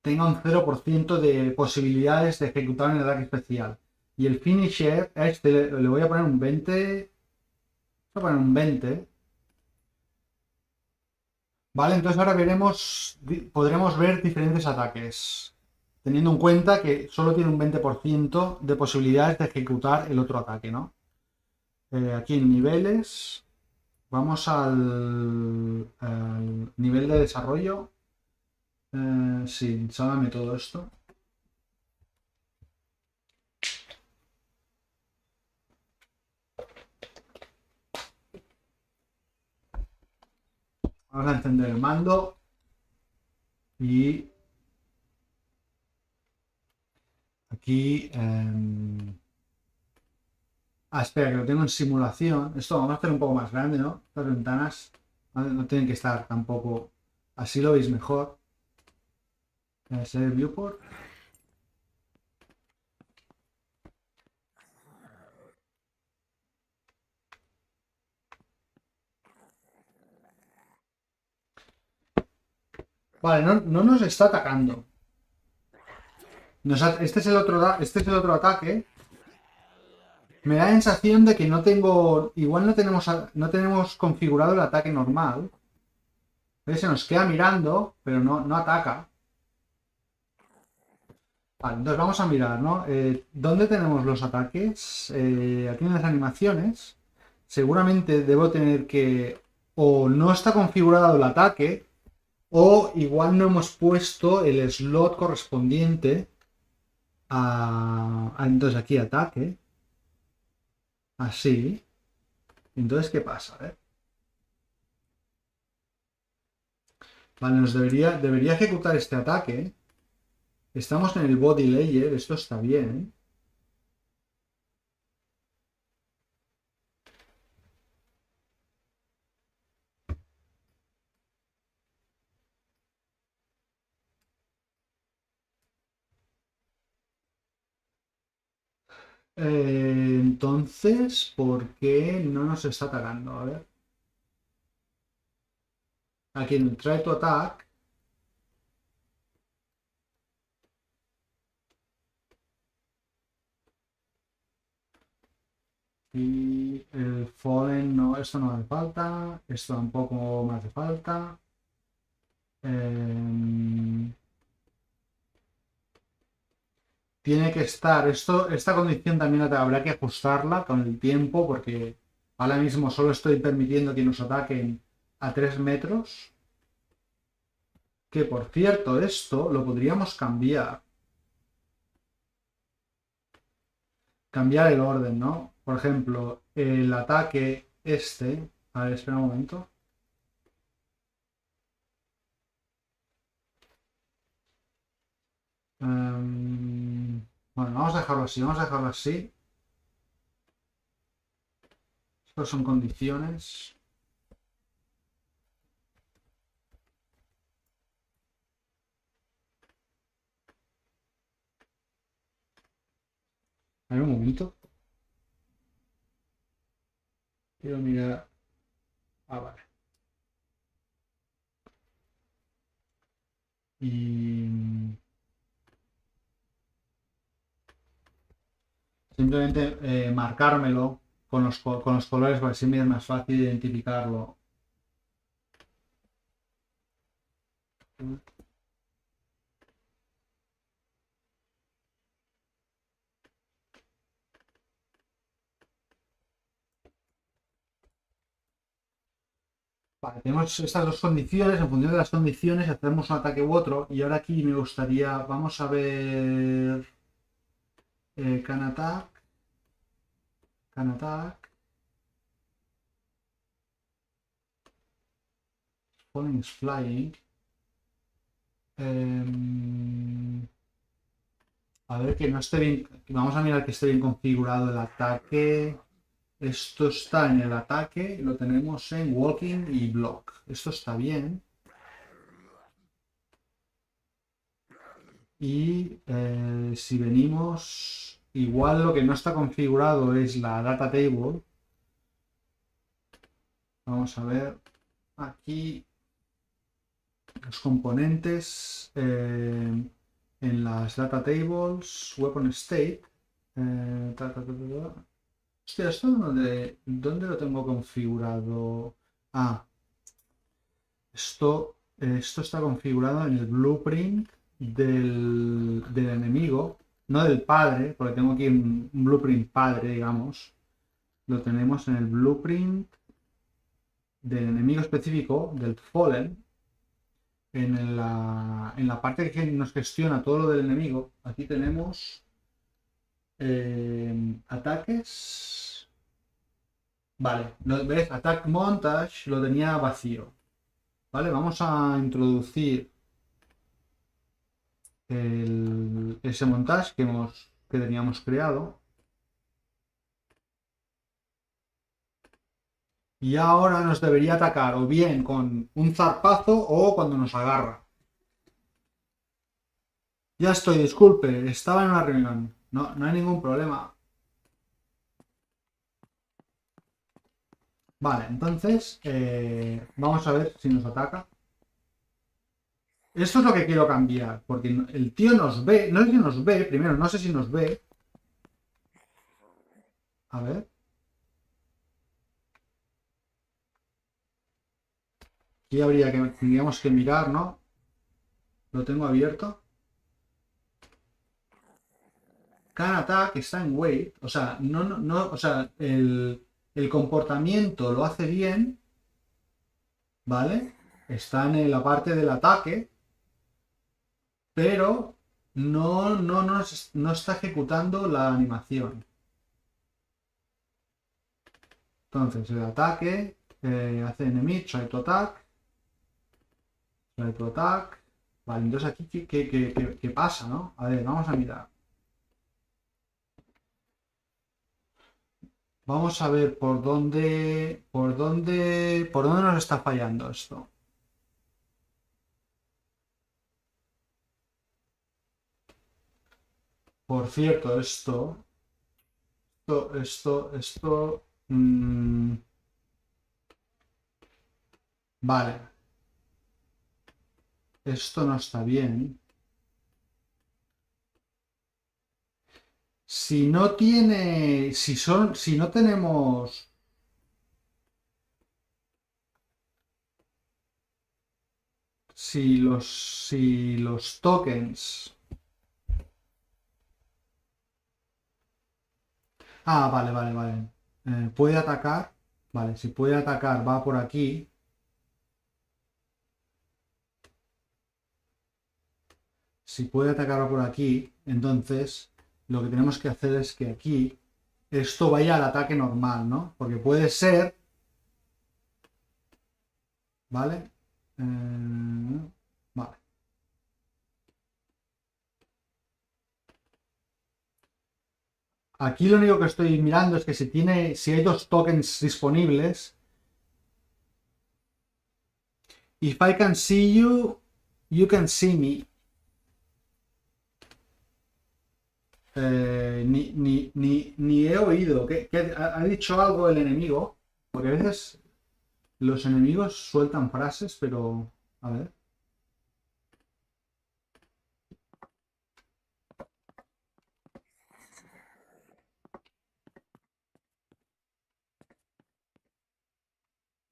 0% de posibilidades de ejecutar un ataque especial. Y el finisher, a este le voy a poner un 20. Voy a poner un 20. Vale, entonces ahora podremos ver diferentes ataques. Teniendo en cuenta que solo tiene un 20% de posibilidades de ejecutar el otro ataque, ¿no? Aquí en niveles. Vamos al nivel de desarrollo. Sí, sálvame todo esto. Vamos a encender el mando. Y aquí... espera, que lo tengo en simulación. Esto vamos a hacer un poco más grande, ¿no? Las ventanas no tienen que estar tampoco... Así lo veis mejor. Ese viewport. Vale, no nos está atacando. Este es el otro ataque. Me da la sensación de que no tengo... Igual no tenemos configurado el ataque normal. ¿Ves? Se nos queda mirando, pero no ataca. Vale, entonces vamos a mirar, ¿no? ¿Dónde tenemos los ataques? Aquí en las animaciones. Seguramente debo tener que... O no está configurado el ataque, o igual no hemos puesto el slot correspondiente entonces aquí ataque. Así. Entonces, ¿qué pasa? A ver. Vale, debería ejecutar este ataque. Estamos en el body layer, esto está bien. Entonces, ¿por qué no nos está atacando? A ver. Aquí en el try to attack. Y el fallen, no, esto no hace falta. Esto tampoco me hace falta. Tiene que estar, esta condición también habrá que ajustarla con el tiempo porque ahora mismo solo estoy permitiendo que nos ataquen a 3 metros. Que por cierto, esto lo podríamos cambiar. Cambiar el orden, ¿no? Por ejemplo, el ataque este... A ver, espera un momento. Bueno, vamos a dejarlo así, vamos a dejarlo así. Estas son condiciones. A ver, un momento. Quiero mirar... Vale. Y... Simplemente marcármelo con los colores para así me es más fácil identificarlo. Vale, tenemos estas dos condiciones, en función de las condiciones hacemos un ataque u otro. Y ahora aquí me gustaría, vamos a ver... can attack. Falling is flying. A ver que no esté bien. Vamos a mirar que esté bien configurado el ataque. Esto está en el ataque, lo tenemos en walking y block. Esto está bien. Y si venimos, igual lo que no está configurado es la data table. Vamos a ver aquí los componentes en las data tables, weapon state. Hostia, ¿esto dónde lo tengo configurado? Esto está configurado en el blueprint del enemigo, no del padre, porque tengo aquí un, blueprint padre, digamos. Lo tenemos en el blueprint. del enemigo específico, del Fallen, en la parte que nos gestiona todo lo del enemigo, aquí tenemos ataques. Vale, ¿ves? Attack Montage lo tenía vacío. Vale, vamos a introducir ese montaje que teníamos creado. Y ahora nos debería atacar o bien con un zarpazo o cuando nos agarra. Ya estoy, disculpe, estaba en una reunión. No, no hay ningún problema. Vale, entonces vamos a ver si nos ataca. Esto es lo que quiero cambiar, porque el tío nos ve, no sé si nos ve, primero no sé si nos ve. A ver. Aquí tendríamos que mirar, ¿no? Lo tengo abierto. Can attack está en wait, o sea, no, o sea, el comportamiento lo hace bien, ¿vale? Está en la parte del ataque, pero no está ejecutando la animación. Entonces, el ataque hace enemy, try to attack. Vale, entonces aquí, ¿qué pasa, no? A ver, vamos a mirar. Vamos a ver por dónde nos está fallando esto. Por cierto, vale, esto no está bien. Si no tiene, si no tenemos, si los tokens. Ah, vale, vale, vale. Puede atacar. Vale, si puede atacar, va por aquí. Si puede atacar, va por aquí. Entonces, lo que tenemos que hacer es que aquí esto vaya al ataque normal, ¿no? Porque puede ser. ¿Vale? Vale. Aquí lo único que estoy mirando es que si hay dos tokens disponibles. If I can see you, you can see me. Ni he oído. ¿Ha dicho algo el enemigo? Porque a veces los enemigos sueltan frases, pero. A ver.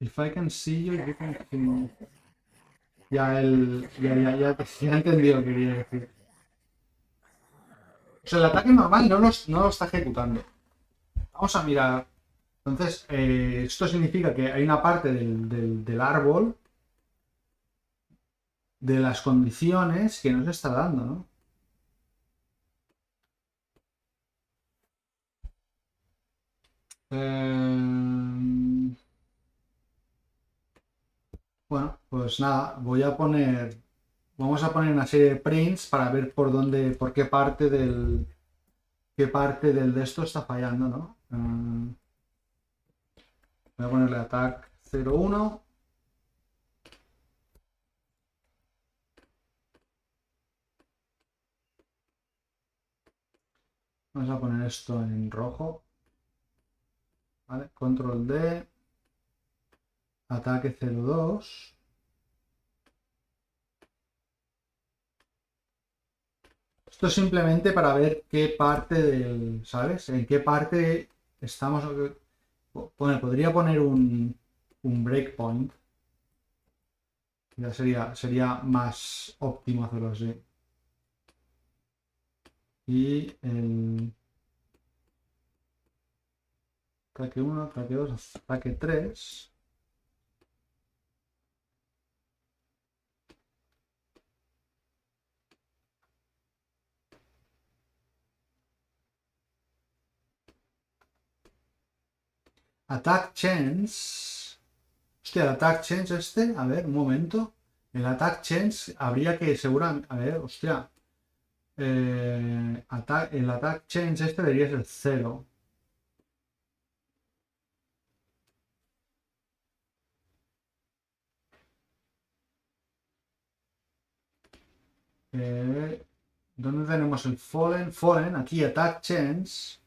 If I can see you, you can see me. Ya he entendido lo que quería decir. O sea, el ataque normal no lo está ejecutando. Vamos a mirar. Entonces, esto significa que hay una parte del árbol de las condiciones que nos está dando, ¿no? Bueno, pues nada, vamos a poner una serie de prints para ver por qué parte del de esto está fallando, ¿no? Voy a ponerle attack 01. Vamos a poner esto en rojo. ¿Vale? Control D. Ataque 02. Esto es simplemente para ver qué parte ¿sabes? En qué parte estamos. Podría poner un breakpoint. Ya sería más óptimo hacerlo así. Y el ataque 1, ataque 2, ataque 3. Attack chance. Hostia, el attack chance este. A ver, un momento. El attack chance habría que seguramente. A ver, hostia. El attack chance este debería ser 0. ¿Dónde tenemos el fallen? Fallen, aquí attack chance.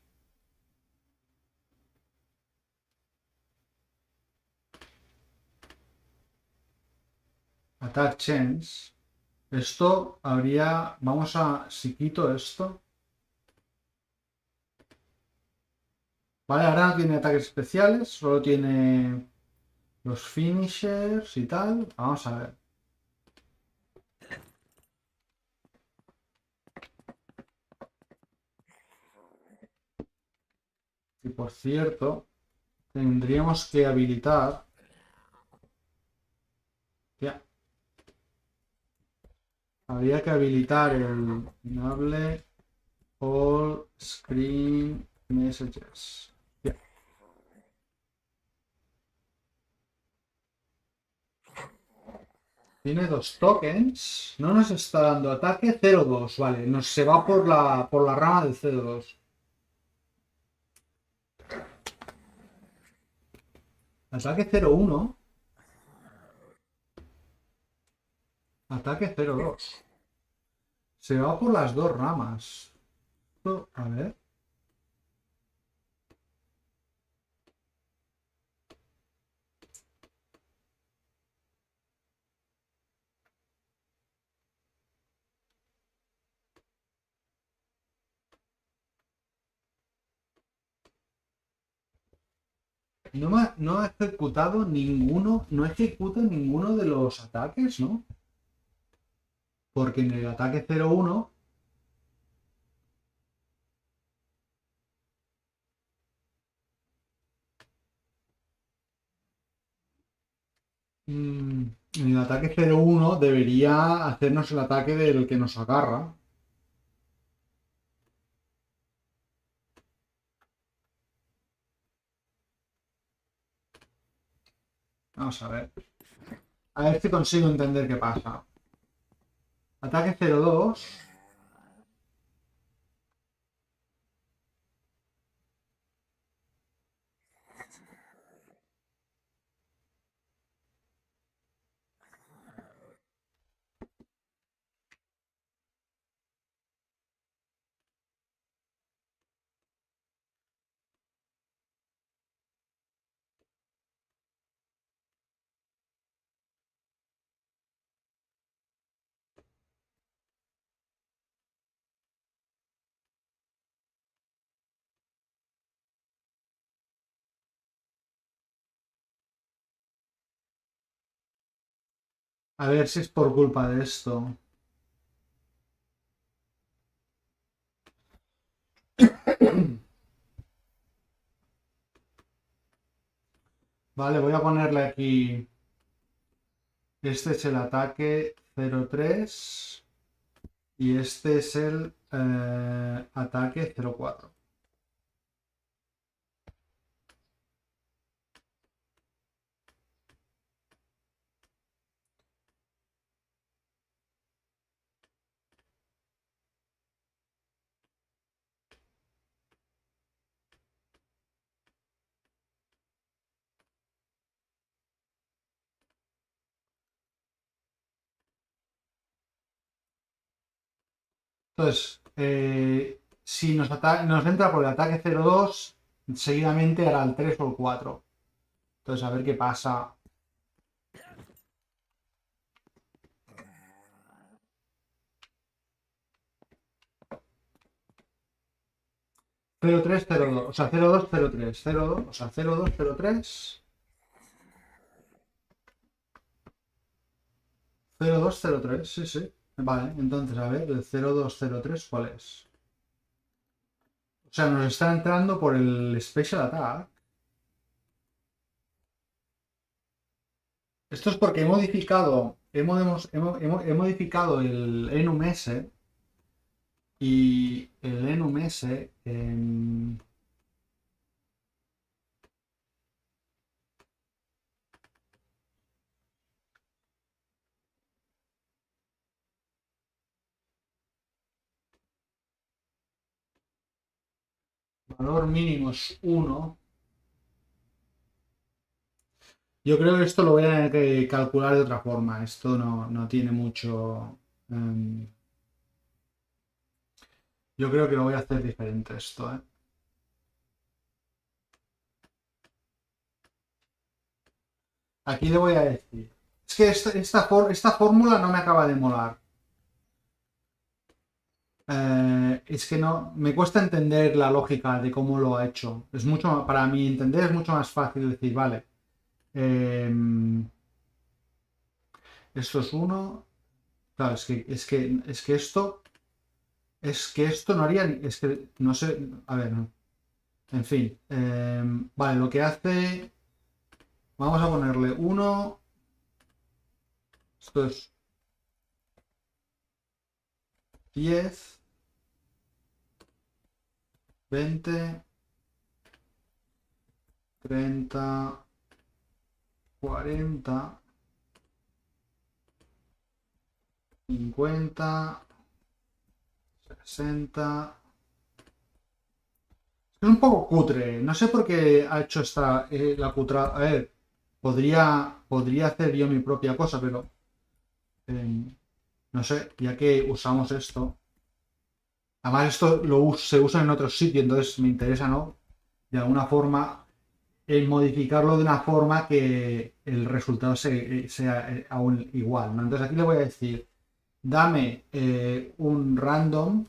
Attack chance. Esto habría. Vamos a. Si quito esto. Vale, ahora no tiene ataques especiales. Solo tiene los finishers y tal. Vamos a ver. Y por cierto, tendríamos que habilitar. Ya. Habría que habilitar el enable all screen messages. Ya. Tiene 2 tokens. No nos está dando ataque 0-2. Vale, nos se va por la rama del 0-2. Ataque 0-1. Ataque 0-2. Se va por las 2 ramas. A ver. No ha ejecutado ninguno. No ejecuta ninguno de los ataques, ¿no? Porque en el ataque 0-1. En el ataque 0-1 debería hacernos el ataque del que nos agarra. Vamos a ver. A ver si consigo entender qué pasa. Ataque 0-2. A ver si es por culpa de esto. Vale, voy a ponerle aquí. Este es el ataque 0-3 y este es el ataque 0-4. Entonces, si nos entra por el ataque 0-2, seguidamente hará el 3 o el 4. Entonces, a ver qué pasa. 0-3, 0-2. O sea, 0-2, 0-3. 0-2, o sea, 0-2, 0-3. 0-2, 0-3, sí, sí. Vale, entonces, a ver, el 0-2, 0-3, ¿cuál es? O sea, nos está entrando por el Special Attack. Esto es porque he modificado, he modificado el enum S y el enum S valor mínimo es 1. Yo creo que esto lo voy a tener que calcular de otra forma. Esto no tiene mucho... yo creo que lo voy a hacer diferente esto, ¿eh? Aquí le voy a decir. Es que esta fórmula no me acaba de molar. Es que no, me cuesta entender la lógica de cómo lo ha hecho. Es mucho, para mi entender es mucho más fácil decir, vale, esto es 1. Claro, es que esto no haría, es que no sé, a ver, no. En fin, vale, lo que hace, vamos a ponerle 1, esto es 10, 20, 30, 40, 50, 60. Es un poco cutre. No sé por qué ha hecho la cutra. A ver, podría hacer yo mi propia cosa, pero eh, no sé, ya que usamos esto. Además, esto se usa en otros sitios, entonces me interesa, ¿no? De alguna forma, modificarlo de una forma que el resultado sea aún igual, ¿no? Entonces aquí le voy a decir, dame un random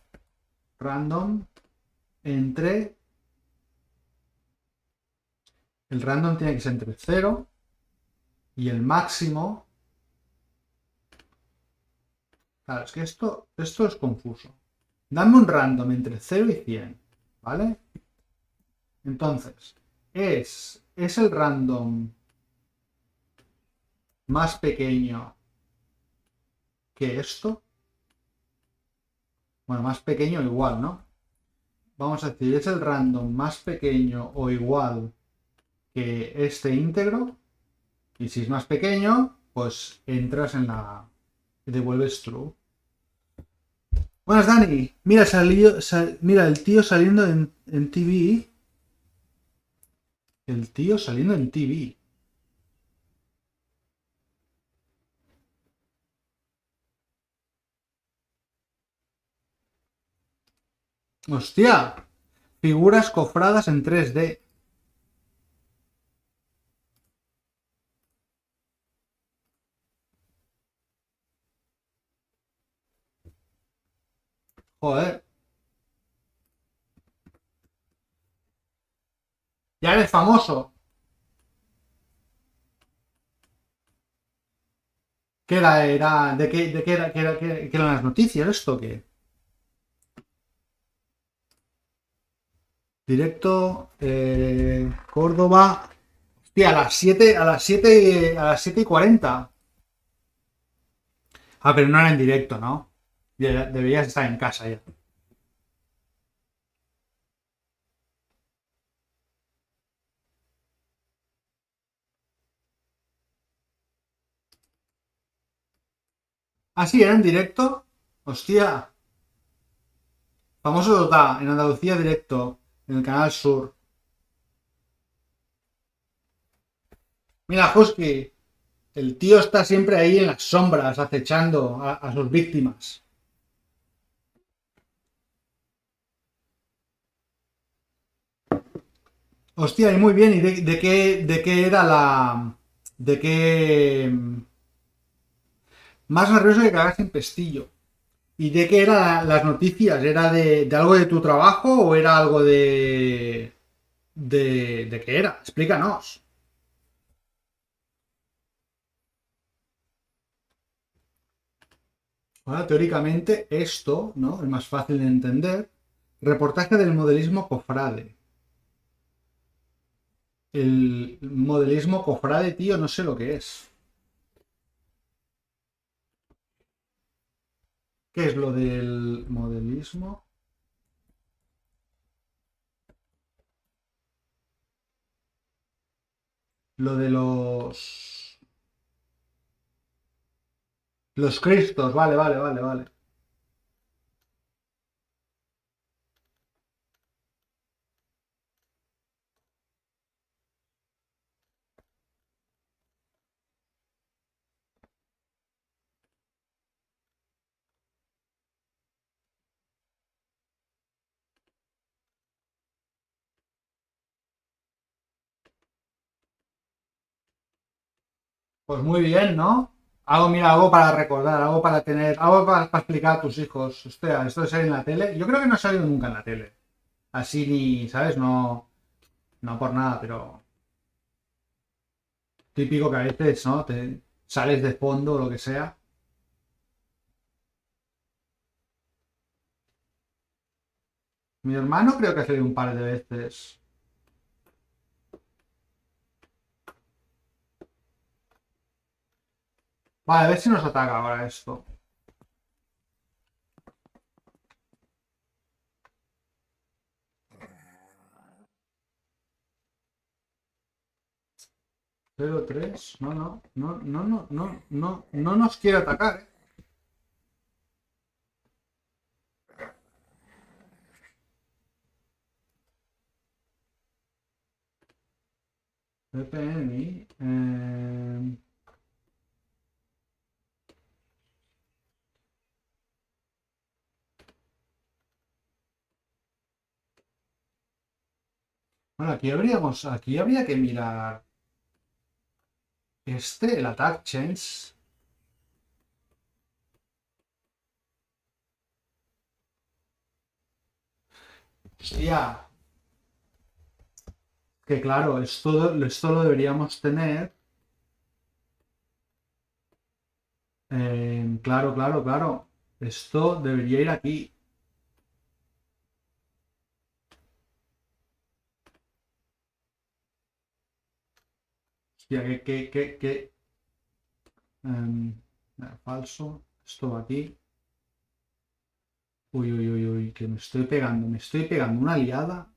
entre. El random tiene que ser entre 0 y el máximo. Claro, es que esto es confuso. Dame un random entre 0 y 100, ¿vale? Entonces, es el random más pequeño que esto. Bueno, más pequeño o igual, ¿no? Vamos a decir, es el random más pequeño o igual que este íntegro. Y si es más pequeño, pues entras en la... y devuelves true. Buenas, Dani. Mira, mira, el tío saliendo en TV. El tío saliendo en TV. Hostia. Figuras cofradas en 3D. Joder. Ya eres famoso. ¿Qué era? ¿De qué era? ¿Qué eran las noticias? ¿Esto qué? Directo. Córdoba. Hostia, a las 7:40. Ah, pero no era en directo, ¿no? Deberías estar en casa ya. Ah, sí, era en directo. Hostia. Famoso total. En Andalucía directo. En el canal Sur. Mira, Husky. El tío está siempre ahí en las sombras, acechando a sus víctimas. Hostia, y muy bien. ¿Y de qué era la... de qué... más nervioso que cagarse en pestillo? ¿Y de qué eran las noticias? ¿Era de algo de tu trabajo o era algo de qué era? Explícanos. Ahora, teóricamente, esto, ¿no? Es más fácil de entender. Reportaje del modelismo cofrade. El modelismo cofrade, tío, no sé lo que es. ¿Qué es lo del modelismo? Lo de los cristos, vale, vale, vale, vale. Pues muy bien, ¿no? Algo, mira, algo para recordar, algo para tener, algo para explicar a tus hijos. Hostia, esto de salir en la tele, yo creo que no ha salido nunca en la tele. Así ni, ¿sabes? No, no por nada, pero típico que a veces, ¿no? Te sales de fondo o lo que sea. Mi hermano creo que ha salido un par de veces. Vale, a ver si nos ataca ahora esto. Cero tres, no, no, no, no, no, no, no, no nos quiere atacar, ¿eh? VPN, bueno, aquí habría que mirar el attack change. Hostia, que claro, esto lo deberíamos tener. Claro, claro, claro. Esto debería ir aquí. Hostia, em, falso. Esto va aquí. Uy, uy, uy, uy, que me estoy pegando una liada.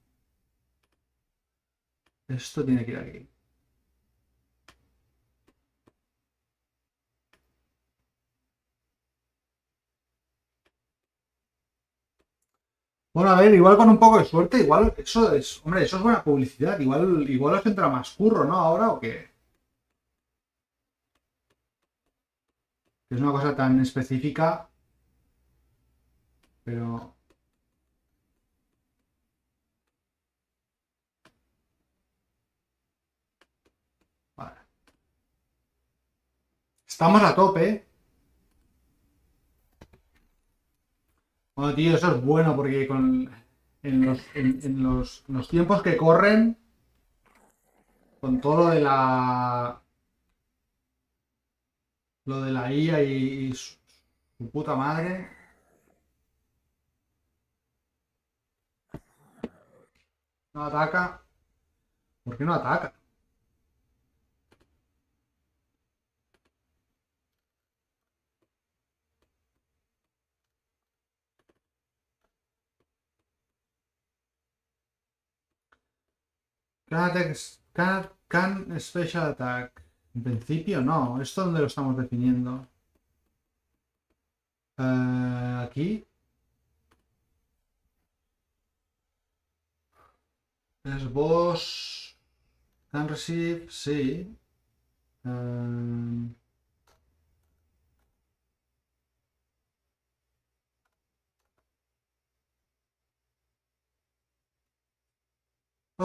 Esto tiene que ir aquí. Bueno, a ver, igual con un poco de suerte, igual eso es, hombre, eso es buena publicidad. Igual os entra más curro, ¿no? Ahora o qué. Que es una cosa tan específica, pero vale. Estamos a tope, ¿eh? Bueno, tío, eso es bueno porque en los tiempos que corren, con todo lo de la IA y su puta madre, no ataca. ¿Por qué no ataca? Can special attack. En principio no. ¿Esto dónde lo estamos definiendo? Aquí. Es boss. Can receive. Sí. Eh,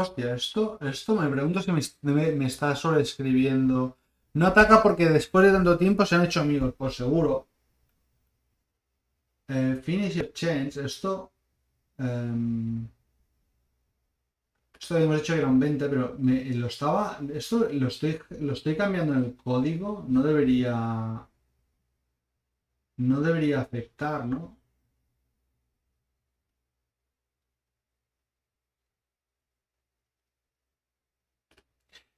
Hostia, esto me pregunto si me está sobreescribiendo. No ataca porque después de tanto tiempo se han hecho amigos, por seguro. Finish exchange, em, esto habíamos hecho que eran 20, pero esto lo estoy cambiando en el código, no debería afectar, ¿no?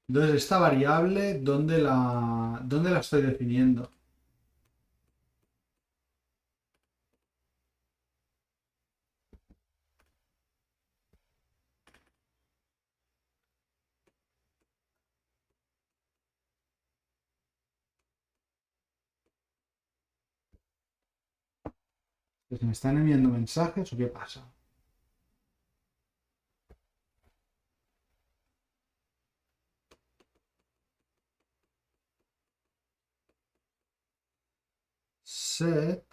Entonces, esta variable, dónde la estoy definiendo? ¿Me están enviando mensajes o qué pasa? Set.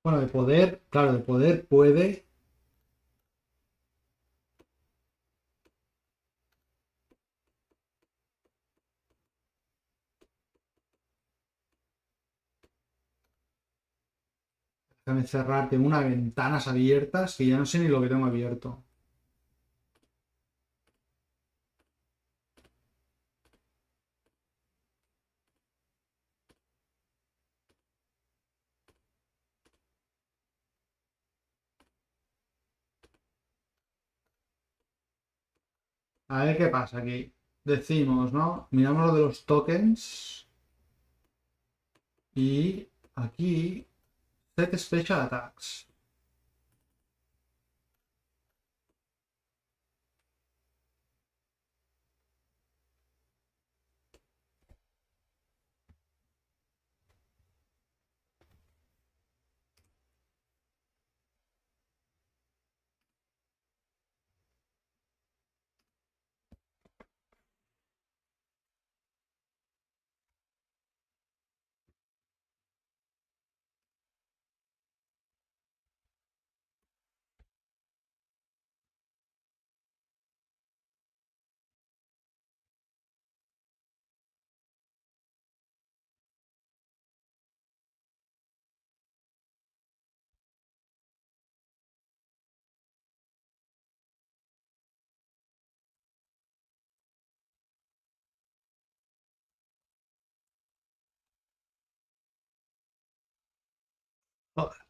Bueno, de poder, claro, de poder puede. Déjame cerrar, tengo unas ventanas abiertas que ya no sé ni lo que tengo abierto. A ver qué pasa aquí. Decimos, ¿no? Miramos lo de los tokens. Y aquí, set special attacks. Joder.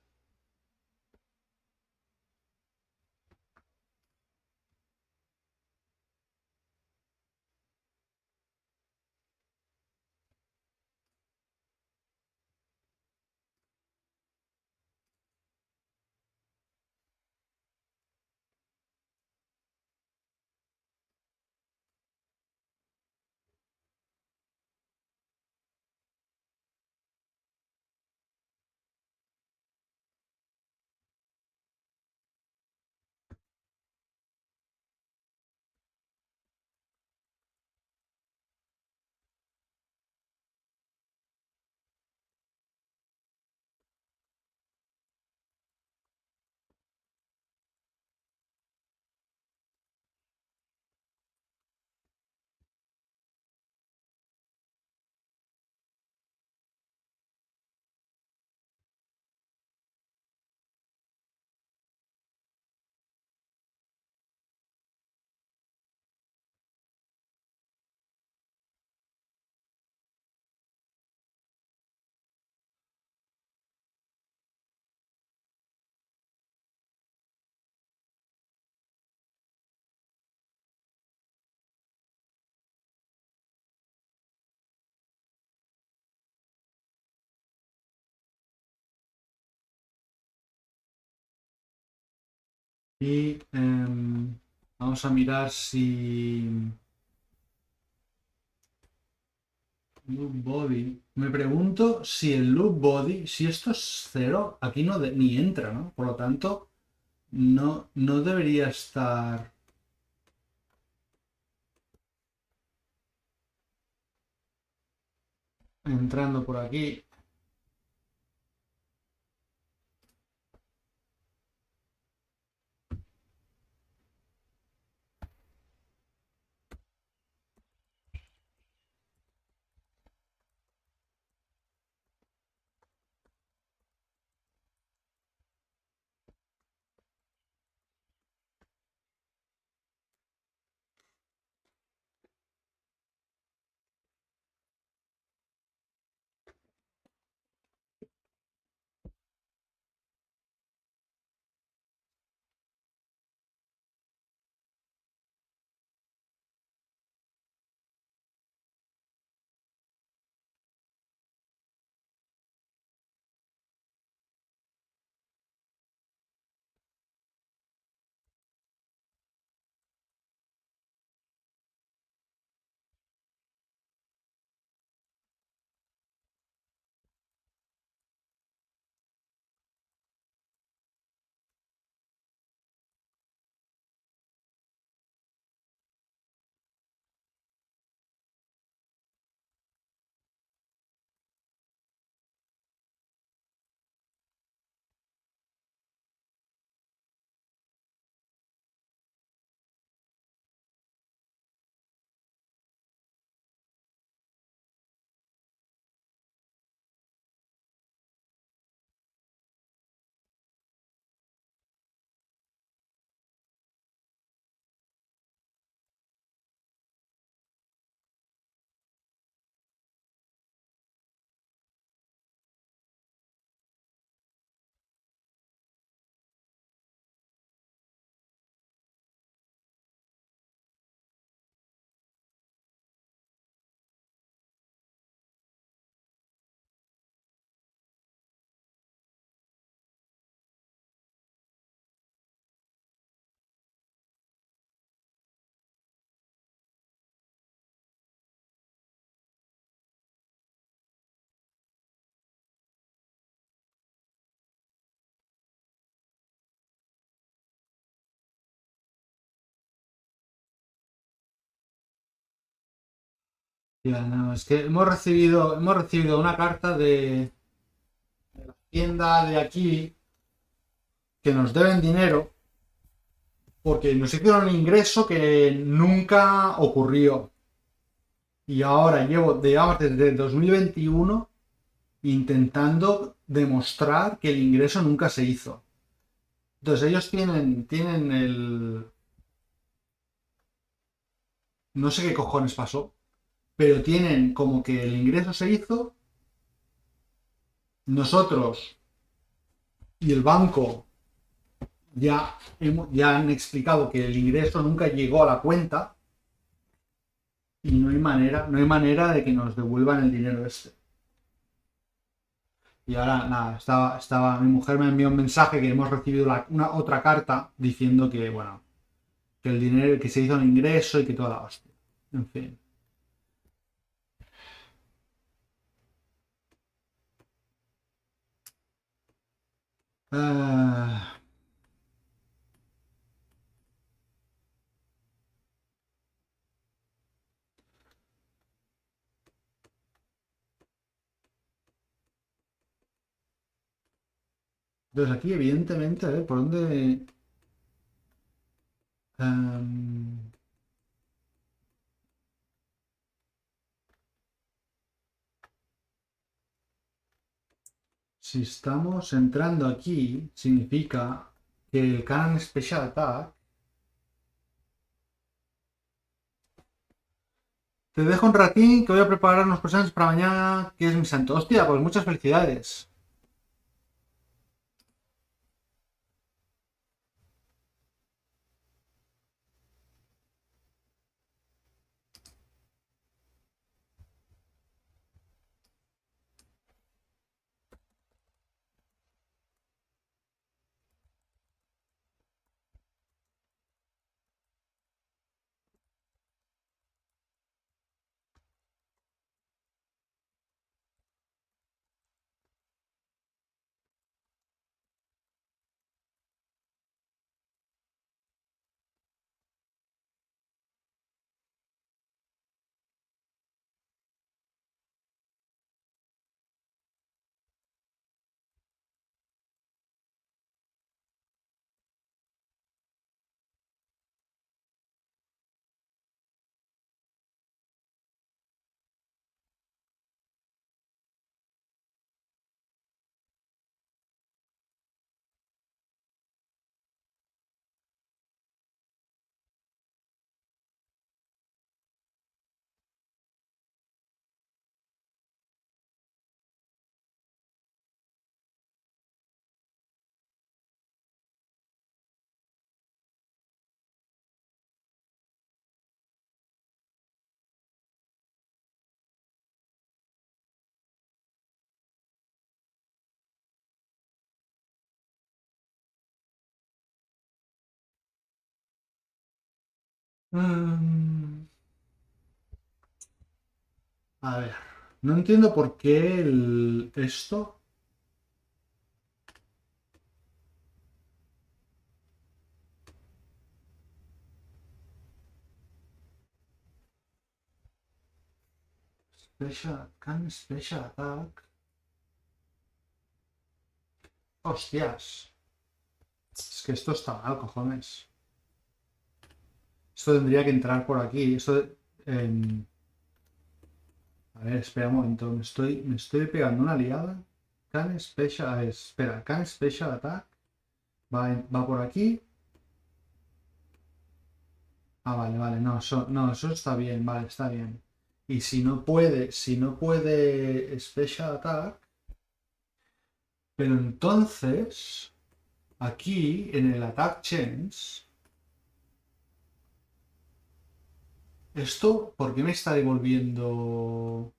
Y vamos a mirar si. Loop body. Me pregunto si el loop body, si esto es cero, aquí no ni entra, ¿no? Por lo tanto, no debería estar entrando por aquí. Ya, no, es que hemos recibido una carta de la tienda de aquí que nos deben dinero porque nos hicieron un ingreso que nunca ocurrió. Y ahora llevamos desde 2021 intentando demostrar que el ingreso nunca se hizo. Entonces ellos tienen el... No sé qué cojones pasó, pero tienen como que el ingreso se hizo, nosotros y el banco ya han explicado que el ingreso nunca llegó a la cuenta y no hay manera de que nos devuelvan el dinero este. Y ahora, nada, mi mujer me envió un mensaje que hemos recibido una otra carta diciendo que, bueno, que el dinero, que se hizo un ingreso y que toda la hostia. En fin. Ah, entonces aquí, evidentemente, a ver, ¿por dónde? Em, si estamos entrando aquí, significa que el Canon Special Attack. Te dejo un ratín que voy a preparar unos presentes para mañana, que es mi santo. Hostia, pues muchas felicidades. Mm, a ver, no entiendo por qué esto. Special Attack. Hostias. Es que esto está mal, cojones. Esto tendría que entrar por aquí. A ver, espera un momento. Me estoy pegando una liada. Espera, Can Special Attack. Va por aquí. Ah, vale, vale. No, eso está bien. Vale, está bien. Y si no puede Special Attack. Pero entonces, aquí en el Attack Change. ¿Esto por qué me está devolviendo?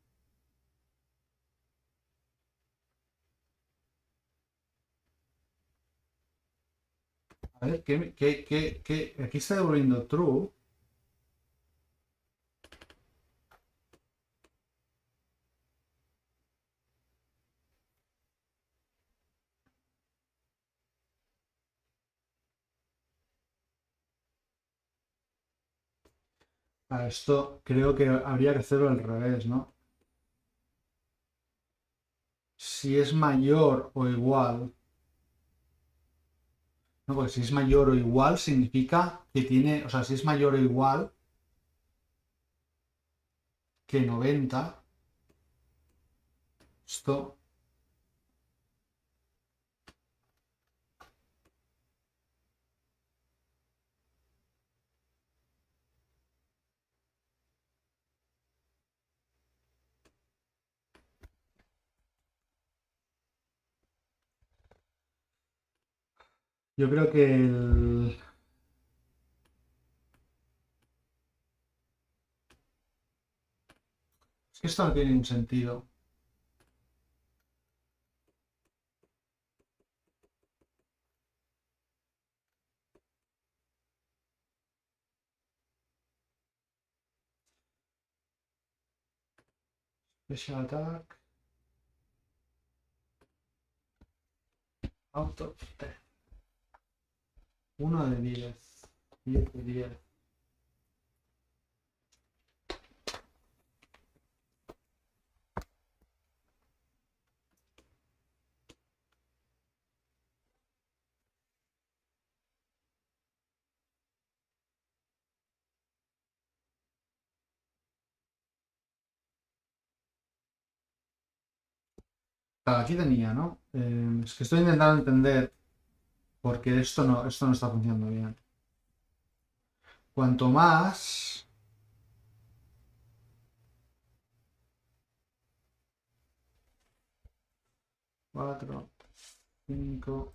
A ver, aquí está devolviendo true. Esto creo que habría que hacerlo al revés, ¿no? Si es mayor o igual. No, porque si es mayor o igual significa que tiene, o sea, si es mayor o igual que 90, esto yo creo que es que esto no tiene ningún sentido. Special attack. Auto. 1 de 10. 10 de 10. Aquí tenía, ¿no? Es que estoy intentando entender porque esto no está funcionando bien. Cuanto más... 4, 5,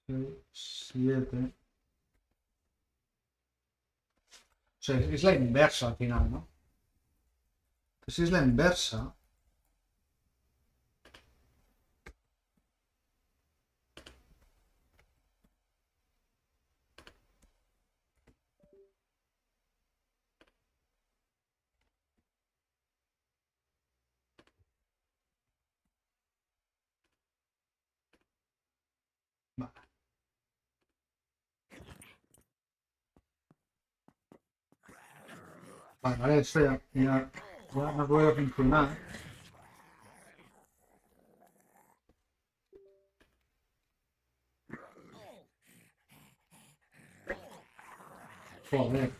6, 7... O sea, es la inversa al final, ¿no? Si es la inversa... Vale, vale, esto ya no puede funcionar. Joder.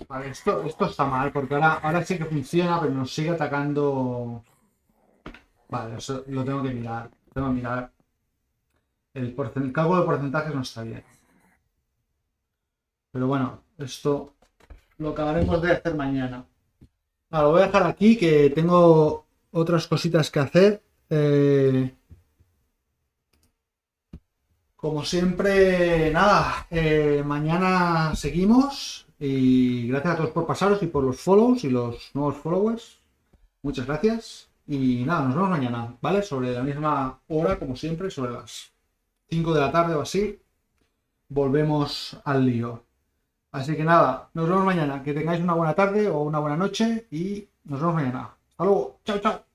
Vale, esto está mal, porque ahora sí que funciona, pero nos sigue atacando. Vale, eso lo tengo que mirar. Tengo que mirar. El cálculo de porcentajes no está bien. Pero bueno, esto lo acabaremos de hacer mañana. Lo voy a dejar aquí, que tengo otras cositas que hacer. Como siempre, nada, mañana seguimos y gracias a todos por pasaros y por los follows y los nuevos followers. Muchas gracias y nada, nos vemos mañana, ¿vale? Sobre la misma hora, como siempre, sobre las 5 de la tarde o así, volvemos al lío. Así que nada, nos vemos mañana. Que tengáis una buena tarde o una buena noche y nos vemos mañana. Hasta luego. Chao, chao.